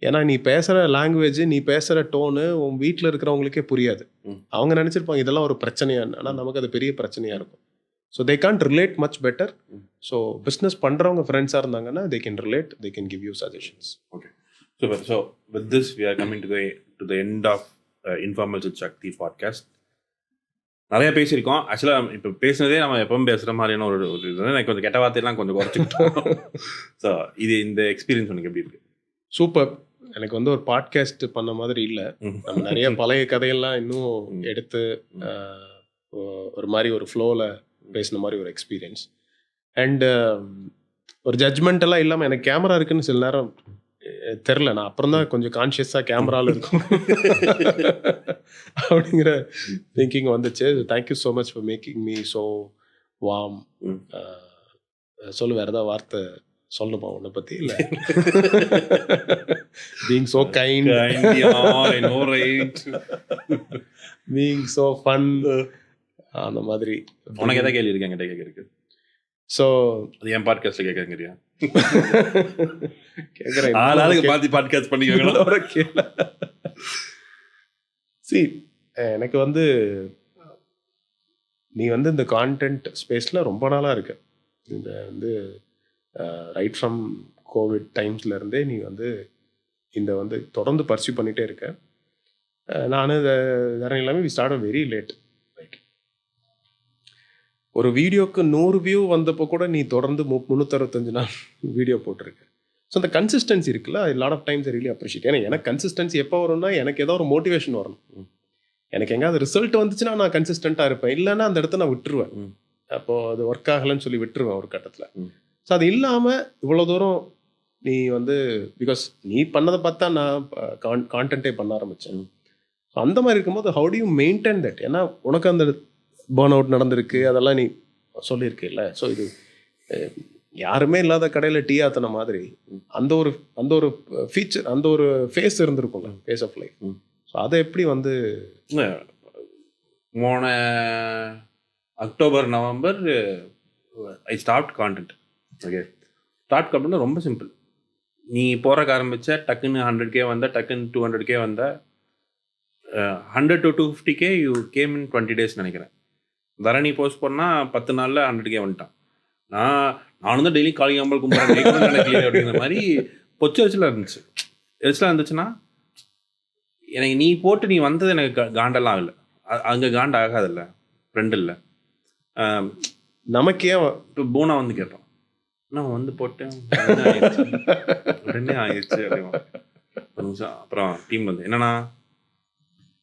ஏன்னா நீ பேசுகிற லாங்குவேஜ், நீ பேசுகிற டோனு உன் வீட்டில் இருக்கிறவங்களுக்கே புரியாது. அவங்க நினச்சிருப்பாங்க இதெல்லாம் ஒரு பிரச்சனையான்னு, ஆனால் நமக்கு அது பெரிய பிரச்சனையாக இருக்கும். So they can't relate much better. So business பண்ணுறவங்க ஃப்ரெண்ட்ஸாக இருந்தாங்கன்னா they can relate, they can give you suggestions. Okay, super. So with this we are coming to the end of informal with Sakthi podcast. நிறைய பேசியிருக்கோம். ஆக்சுவலாக இப்போ பேசுனதே நம்ம எப்பவும் பேசுகிற மாதிரியான ஒரு இது. எனக்கு கொஞ்சம் கெட்ட வார்த்தையெல்லாம் கொஞ்சம் குறைச்சிக்கிட்டோம். ஸோ இந்த எக்ஸ்பீரியன்ஸ் உனக்கு எப்படி இருக்குது? சூப்பர். எனக்கு வந்து ஒரு பாட்காஸ்ட் பண்ண மாதிரி இல்லை. நம்ம நிறைய பழைய கதையெல்லாம் இன்னும் எடுத்து ஒரு மாதிரி ஒரு ஃப்ளோவில் பேசின மாதிரி ஒரு எக்ஸ்பீரியன்ஸ். அண்டு ஒரு ஜட்ஜ்மெண்ட் எல்லாம் இல்லாமல், எனக்கு கேமரா இருக்குன்னு சில நேரம் தெரில. நான் அப்புறம் தான் கொஞ்சம் கான்ஷியஸாக கேமராவில் இருக்கும் அப்படிங்கிற திங்கிங் வந்துச்சு. Thank you so much for making me so warm. சொல்லு, வேறு ஏதாவது வார்த்தை சொல்லணுமா உன்னை பற்றி? இல்லை, being so kind, being so fun, அந்த மாதிரி. உனக்கு எதாவது கேள்வி இருக்கு என்கிட்ட கேட்கறதுக்கு? ஸோ அது என் பாட்காஸ்ட்டில் கேட்குறியா? கேட்குறேன். ஆளாளுக்கு பார்த்து பாட்காஸ்ட் பண்ணிக்கோங்களா? சரி, எனக்கு வந்து நீ வந்து இந்த கான்டென்ட் ஸ்பேஸில் ரொம்ப நாளாக இருக்கு. இந்த வந்து ரைட் ஃப்ரம் கோவிட் டைம்ஸ்லேருந்தே நீ வந்து இந்த வந்து தொடர்ந்து பர்சியூ பண்ணிகிட்டே இருக்க. நான் வேறு எல்லாமே we start very late. Right, ஒரு வீடியோக்கு 100 வியூ வந்தப்போ கூட நீ தொடர்ந்து 365 நாள் வீடியோ போட்டிருக்க. ஸோ அந்த கன்சிஸ்டன்சி இருக்குல்ல, lot of times really appreciate. ஏன்னா எனக்கு கன்சிஸ்டன்சி எப்போ வரும்னா, எனக்கு ஏதோ ஒரு மோட்டிவேஷன் வரணும். எனக்கு எங்கேயாவது ரிசல்ட் வந்துச்சுன்னா நான் கன்சிஸ்டண்ட்டாக இருப்பேன், இல்லைன்னா அந்த இடத்த நான் விட்டுருவேன். அப்போது அது ஒர்க் ஆகலைன்னு சொல்லி விட்டுருவேன் ஒரு கட்டத்தில். ஸோ அது இல்லாமல் இவ்வளோ தூரம் நீ வந்து பிகாஸ் நீ பண்ணதை பார்த்தா நான் கான்டென்ட்டே பண்ண ஆரம்பித்தேன். ஸோ அந்த மாதிரி இருக்கும்போது how do you maintain that? ஏன்னா உனக்கு அந்த பர்ன் அவுட் நடந்திருக்கு, அதெல்லாம் நீ சொல்லியிருக்கேல்ல. ஸோ இது யாருமே இல்லாத கடையில் டீ ஆத்தின மாதிரி அந்த ஒரு ஃபீச்சர், அந்த ஒரு ஃபேஸ் இருந்திருக்கும்ல, ஃபேஸ் ஆஃப் லைஃப். ஸோ அதை எப்படி வந்து போன October November I start content. Okay, start content ரொம்ப சிம்பிள். நீ போகிறக்கு ஆரம்பித்த டக்குன்னு 100K வந்த, டக்குன்னு 200K வந்த, 100 to 250K you came in 20 days நினைக்கிறேன். தரணி போஸ்ட் பண்ணால் 10 நாளில் 100K வந்துட்டான். நானும் தான் டெய்லி காளிகாம்பல் கும்பிட்றேன் நினைக்கல அப்படிங்கிற மாதிரி பொச்சு எரிச்சலாக இருந்துச்சு. எரிச்சலாக இருந்துச்சுன்னா எனக்கு நீ போட்டு நீ வந்தது எனக்கு காண்டெல்லாம் ஆகலை. அங்கே காண்ட் ஆகாதில்ல, ஃப்ரெண்டு இல்லை. நமக்கே இப்போ பூனா வந்து கேட்பான், நான் வந்து போட்டேன் உடனே ஆயிடுச்சு அப்படிமா. ஒரு நிமிஷம் அப்புறம் டீம் வந்து என்னன்னா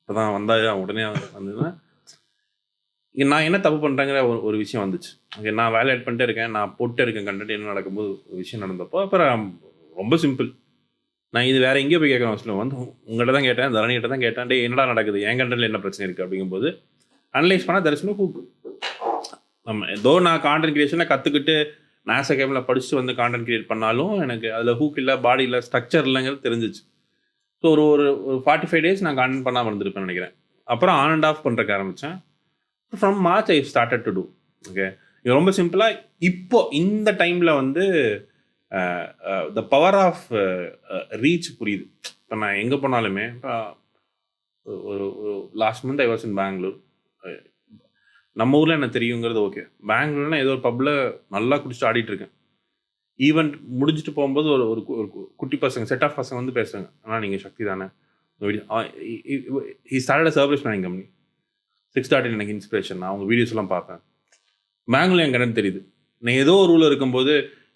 இப்போ தான் வந்தாயா உடனே வந்ததுன்னா இங்கே நான் என்ன தப்பு பண்ணுறேங்கிற ஒரு விஷயம் வந்துச்சு. ஓகே, நான் வேலை ஆட் பண்ணிட்டே இருக்கேன், நான் போட்டே இருக்கேன் கண்டென்ட். என்ன நடக்கும்போது ஒரு விஷயம் நடந்தப்போ அப்புறம் ரொம்ப சிம்பிள். நான் இது வேறு எங்கேயோ போய் கேட்குறேன். அவசியம் வந்து உங்கள்கிட்ட தான் கேட்டேன், தரணிகிட்ட தான் கேட்டேன், டே என்னடா நடக்குது, என் கண்டென்ட்டில் என்ன பிரச்சனை இருக்குது அப்படிங்கும்போது அனலைஸ் பண்ணால் தரிசனம் ஹூக். நம்ம ஏதோ நான் கான்டென்ட் கிரியேஷனில் கற்றுக்கிட்டு நாஸ் அகாடமியில் படிச்சுட்டு வந்து கான்டென்ட் கிரியேட் பண்ணாலும் எனக்கு அதில் ஹூக் இல்லை, பாடி இல்லை, ஸ்ட்ரக்சர் இல்லைங்கிறது தெரிஞ்சிச்சு. ஸோ ஒரு 45 days நான் கான்டென்ட் பண்ணாமல் இருந்திருப்பேன் நினைக்கிறேன். அப்புறம் ஆன் அண்ட் ஆஃப் பண்ணுறக்கு ஆரம்பித்தேன். From March I started to do. Okay, இது ரொம்ப சிம்பிளாக இப்போ இந்த டைமில் வந்து த பவர் ஆஃப் ரீச் புரியுது. இப்போ நான் எங்கே போனாலுமே இப்போ ஒரு last month I was in Bangalore. நம்ம ஊரில் என்ன தெரியுங்கிறது ஓகே. பெங்களூர்னா ஏதோ ஒரு பப்பில் நல்லா குடிச்சிட்டு ஆடிட்டு இருக்கேன். ஈவெண்ட் முடிஞ்சிட்டு போகும்போது ஒரு குட்டி பசங்க, செட் ஆஃப் பசங்க வந்து பேசுகிறாங்க, ஆனால் நீங்கள் சக்தி தானே. He started service planning company. 6.in எனக்கு இன்ஸ்பிரேஷன். நான் அவங்க வீடியோஸ்லாம் பார்ப்பேன். பெங்களூர் என் கண்டென்ட் தெரியுது. நான் ஏதோ ஒரு ஊரில் இருக்கும்போது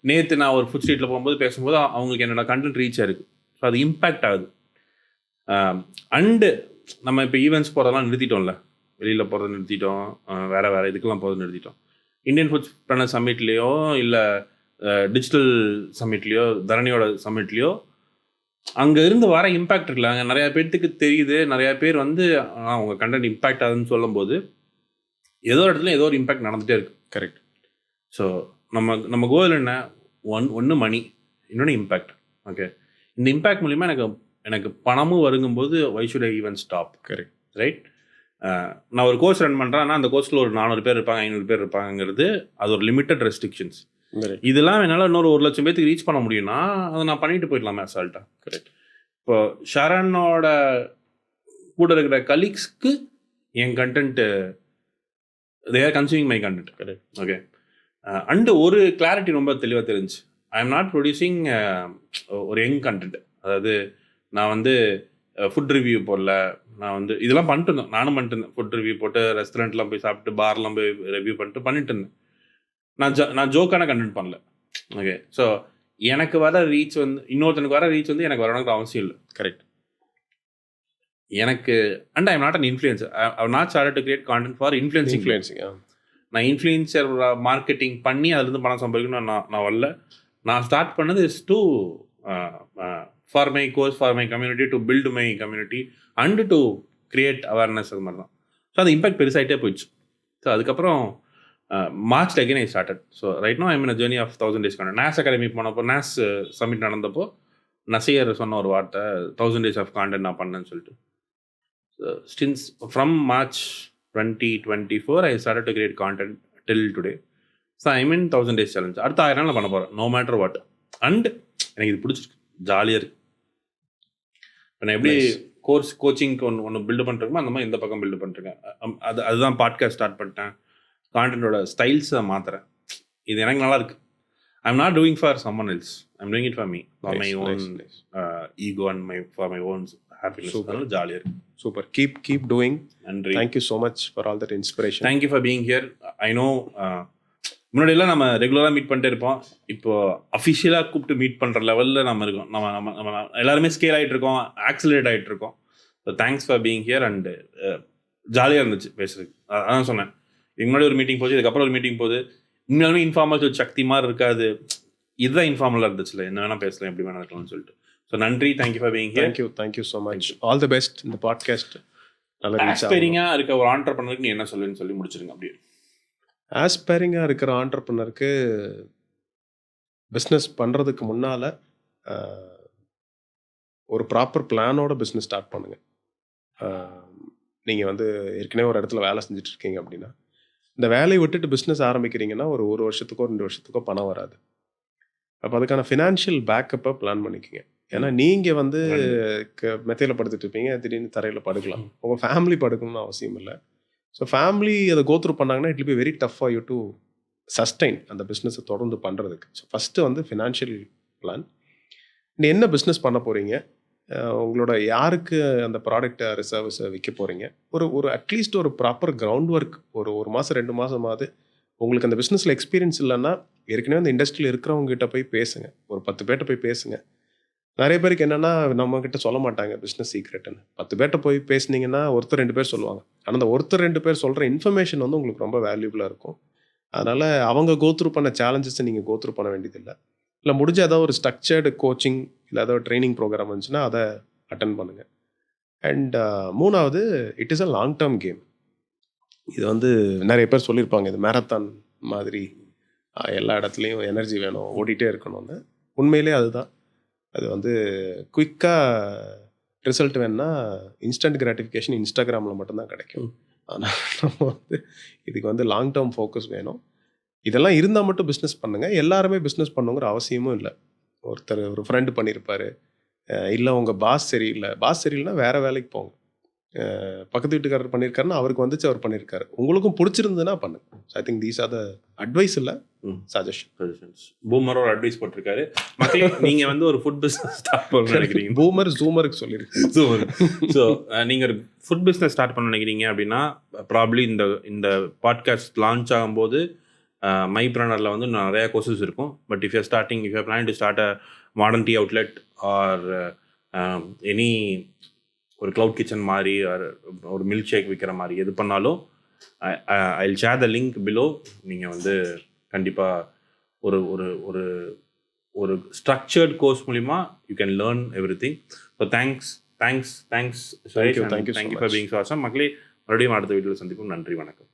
நேற்று நான் ஒரு ஃபுட் ஸ்ட்ரீட்டில் போகும்போது பேசும்போது அவங்களுக்கு என்னோட கண்டென்ட் ரீச் ஆயிருக்கு. ஸோ அது இம்பேக்ட் ஆகுது. அண்டு நம்ம இப்போ ஈவெண்ட்ஸ் போகிறதெல்லாம் நிறுத்திட்டோம்ல, வெளியில் போகிறத நிறுத்திட்டோம், வேறு இதுக்கெல்லாம் போகிறத நிறுத்திட்டோம். இந்தியன் ஃபுட் பிளானர் சம்மிட்லேயோ இல்லை டிஜிட்டல் சம்மிட்லேயோ தரணியோட சம்மிட்லேயோ அங்கே இருந்து வர இம்பேக்ட் இருக்குல்ல, அங்கே நிறையா பேர்த்துக்கு தெரியுது. நிறையா பேர் வந்து அவங்க கண்டென்ட் இம்பேக்ட் ஆகுதுன்னு சொல்லும்போது ஏதோ ஒரு இடத்துல ஏதோ ஒரு இம்பேக்ட் நடந்துகிட்டே இருக்குது. கரெக்ட். ஸோ நம்ம கோல் என்ன, ஒன்று மணி, இன்னொன்று இம்பேக்ட். ஓகே, இந்த இம்பேக்ட் மூலிமா எனக்கு பணமும் வருங்கும்போது why should I even stop? Correct, right. நான் ஒரு கோர்ஸ் ரன் பண்ணுறேன்னா அந்த கோர்ஸில் ஒரு 400 பேர் இருப்பாங்க, 500 பேர் இருப்பாங்கிறது அது ஒரு லிமிட்டட் ரெஸ்ட்ரிக்ஷன்ஸ். இதெல்லாம் என்னால் இன்னொரு 1,00,000 பேருக்கு ரீச் பண்ண முடியும்னா அதை நான் பண்ணிட்டு போயிடலாமே அசால்ட்டாக. கரெக்ட். இப்போ ஷரனோட கூட இருக்கிற கலீக்ஸ்க்கு என் content they are consuming my content. Correct. Okay, and ஒரு கிளாரிட்டி ரொம்ப தெளிவாக தெரிஞ்சு, ஐ எம் நாட் ப்ரொடியூசிங் ஒரு யங் கண்டென்ட். அதாவது நான் வந்து ஃபுட் ரிவ்யூ போடல, நான் வந்து இதெல்லாம் பண்ணிட்டு இருந்தேன், நானும் பண்ணிட்டு இருந்தேன். ஃபுட் ரிவ்யூ போட்டு ரெஸ்டாரண்ட்லாம் போய் சாப்பிட்டு பார்லாம் போய் ரிவ்யூ பண்ணிட்டு இருந்தேன். நான் ஜோக்கான கண்டென்ட் பண்ணல. ஓகே, ஸோ எனக்கு வர ரீச் வந்து இன்னொருத்தனுக்கு வர ரீச் வந்து எனக்கு வரணுங்கிற அவசியம் இல்லை. கரெக்ட். எனக்கு and I am not an influencer. I not started to create content for influencing. நான் இன்ஃப்ளூயன்சர் மார்க்கெட்டிங் பண்ணி அதுலேருந்து பணம் சம்பாதிக்கணும் நான் வரல. நான் ஸ்டார்ட் பண்ணது is to for my course, for my community, to build my community and to create awareness. அது மாதிரி தான். ஸோ அந்த இம்பேக்ட் பெருசாகிட்டே போயிடுச்சு. ஸோ அதுக்கப்புறம் March again I started. So right no I mean journey of 1000 days content. Nas academy போனப்போ, நாஸ் சமிட் நடந்தப்போ நசியர் சொன்ன ஒரு வார்த்தை 1000 days ஆஃப் கான்டென்ட் நான் பண்ணேன்னு சொல்லிட்டு. Since from March 2024 I started to create content till today. So I'm in 1000 days challenge. அடுத்த 1000 நாள் பண்ண போகிறேன், நோ மேட்டர் வாட். அண்ட் எனக்கு இது பிடிச்சிருக்கு, ஜாலியாக இருக்குது. இப்போ நான் எப்படி கோச்சிங்க்கு ஒன்று பில்டு பண்ணுறேமோ அந்த மாதிரி இந்த பக்கம் பில்டு பண்ணுறேன். அதுதான் பாட்காஸ்ட் ஸ்டார்ட் பண்ணிட்டேன். கான்டென்ட்டோட ஸ்டைல்ஸை மாற்றுறேன். இது எனக்கு நல்லா இருக்குது. I'm not doing for someone else, I'm doing it for me, for my own ego and for my own happiness. ஜாலியாக இருக்கு. சூப்பர். Keep doing. நன்றி. Thank you so much for all that inspiration. Thank you for being here. I know முன்னாடியெல்லாம் நம்ம ரெகுலராக மீட் பண்ணிட்டே இருப்போம். இப்போ அஃபிஷியலாக கூப்பிட்டு மீட் பண்ணுற லெவலில் நம்ம இருக்கோம். நம்ம எல்லாருமே ஸ்கேல் ஆகிட்டு இருக்கோம், ஆக்சிலரேட் ஆகிட்டு இருக்கோம். So thanks for being here. And ஜாலியாக இருந்துச்சு பேசுறதுக்கு. அதான் சொன்னேன், இதுக்கு முன்னாடி ஒரு மீட்டிங் போச்சு, இதுக்கப்புறம் ஒரு மீட்டிங் போகுது. உண்மையாலுமே இன்ஃபார்மல் சக்தி மாதிரி இருக்காது. இதுதான் இன்ஃபார்மலாக இருந்துச்சுல, என்ன வேணால் பேசலாம், எப்படி வேணா இருக்கலாம்னு சொல்லிட்டு. ஸோ நன்றி, thank you for being here. Thank you so much. All the best. இந்த பாட்காஸ்ட் நல்ல ரீச் ஆகும். ஆஸ்பைரிங்காக இருக்க ஒரு ஆண்டர்பிரனருக்கு நீ என்ன சொல்லுன்னு சொல்லி முடிச்சிருங்க அப்படியே. ஆஸ்பைரிங்காக இருக்கிற ஆண்டர்பிரனருக்கு பிஸ்னஸ் பண்ணுறதுக்கு முன்னால் ஒரு ப்ராப்பர் பிளானோட பிஸ்னஸ் ஸ்டார்ட் பண்ணுங்கள். நீங்கள் வந்து ஏற்கனவே ஒரு இடத்துல வேலை செஞ்சுட்டு இருக்கீங்க அப்படின்னா, இந்த வேலையை விட்டுட்டு பிஸ்னஸ் ஆரம்பிக்கிறீங்கன்னா ஒரு வருஷத்துக்கோ 2 வருஷத்துக்கோ பணம் வராது. அப்போ அதுக்கான ஃபினான்ஷியல் பேக்கப்பை பிளான் பண்ணிக்கோங்க. ஏன்னா நீங்கள் வந்து மெத்தையில் படுத்துட்டு இருப்பீங்க, திடீர்னு தரையில் படுக்கலாம். உங்கள் ஃபேமிலி படுக்கணும்னு அவசியம் இல்லை. ஸோ ஃபேமிலி அதை கோத்ரூ பண்ணாங்கன்னா it will be very tough for you to sustain அந்த பிஸ்னஸை தொடர்ந்து பண்ணுறதுக்கு. ஸோ ஃபஸ்ட்டு வந்து ஃபினான்ஷியல் பிளான். நீ என்ன பிஸ்னஸ் பண்ண போகிறீங்க, உங்களோட யாருக்கு அந்த ப்ராடக்டை சர்வீஸை விற்க போகிறீங்க, ஒரு அட்லீஸ்ட் ஒரு ப்ராப்பர் கிரவுண்ட் ஒர்க் ஒரு மாதம் 2 மாதமாவது. உங்களுக்கு அந்த பிஸ்னஸில் எக்ஸ்பீரியன்ஸ் இல்லைன்னா ஏற்கனவே அந்த இண்டஸ்ட்ரியில் இருக்கிறவங்ககிட்ட போய் பேசுங்க. ஒரு 10 பேர்கிட்ட போய் பேசுங்க. நிறைய பேருக்கு என்னென்னா நம்மக்கிட்ட சொல்ல மாட்டாங்க பிஸ்னஸ் சீக்ரெட்டுன்னு. 10 பேர்கிட்ட போய் பேசுனீங்கன்னா ஒருத்தர் 2 பேர் சொல்லுவாங்க. ஆனால் அந்த ஒருத்தர் 2 பேர் சொல்கிற இன்ஃபர்மேஷன் வந்து உங்களுக்கு ரொம்ப வேல்யூபுளாக இருக்கும். அதனால் அவங்க கோத்ரூ பண்ண சேலஞ்சஸை நீங்கள் கோத்ரூ பண்ண வேண்டியதில்லை. இல்லை முடிஞ்ச ஏதாவது ஒரு ஸ்ட்ரக்சர்டு கோச்சிங் இல்லை ஏதாவது ட்ரைனிங் ப்ரோக்ராம் இருந்துச்சுன்னா அதை அட்டன் பண்ணுங்கள். அண்ட் 3வது, it is a long term game. இது வந்து நிறைய பேர் சொல்லியிருப்பாங்க, இது மேரத்தான் மாதிரி எல்லா இடத்துலையும் எனர்ஜி வேணும், ஓடிட்டே இருக்கணும்னு. உண்மையிலே அதுதான். அது வந்து குயிக்காக ரிசல்ட் வேணுன்னா இன்ஸ்டன்ட் கிராட்டிஃபிகேஷன் இன்ஸ்டாகிராமில் மட்டும்தான் கிடைக்கும். ஆனால் நம்ம வந்து இதுக்கு வந்து லாங் டேர்ம் ஃபோக்கஸ் வேணும். இதெல்லாம் இருந்தால் மட்டும் பிஸ்னஸ் பண்ணுங்கள். எல்லாருமே பிஸ்னஸ் பண்ணுங்கிற அவசியமும் இல்லை. ஒரு ஃப்ரெண்டு பண்ணியிருப்பார், இல்லை உங்கள் பாஸ் சரியில்லைன்னா வேறு வேலைக்கு போங்க. பக்கத்து வீட்டுக்காரர் பண்ணியிருக்காருன்னா அவருக்கு வந்துச்சு, அவர் பண்ணியிருக்காரு. உங்களுக்கும் பிடிச்சிருந்ததுன்னா பண்ணுங்க. I think these are the advice, இல்லை சஜஷன்ஸ். பூமர் ஒரு அட்வைஸ் போட்டிருக்காரு. மக்களே, நீங்கள் வந்து ஒரு ஃபுட் பிஸ்னஸ் ஸ்டார்ட் பண்ண நினைக்கிறீங்க, ஜூமருக்கு சொல்லியிருக்கேன். ஸோ நீங்கள் ஒரு ஃபுட் பிஸ்னஸ் ஸ்டார்ட் பண்ண நினைக்கிறீங்க அப்படின்னா ப்ராப்ளி இந்த பாட்காஸ்ட் லான்ச் ஆகும்போது மைப்ரனரில் வந்து நிறையா கோர்சஸ் இருக்கும். But if you planning to start a modern tea outlet or any ஒரு க்ளவுட் கிச்சன் மாதிரி ஒரு மில்க் ஷேக் விற்கிற மாதிரி எது பண்ணாலும் I will share the link below. நீங்கள் வந்து கண்டிப்பாக ஒரு ஒரு ஒரு ஒரு ஸ்ட்ரக்சர்ட் கோர்ஸ் மூலிமா you can learn every thing. So thanks thank you for being so awesome. மக்களே, மறுபடியும் அடுத்த வீடியோவில் சந்திப்போம். நன்றி, வணக்கம்.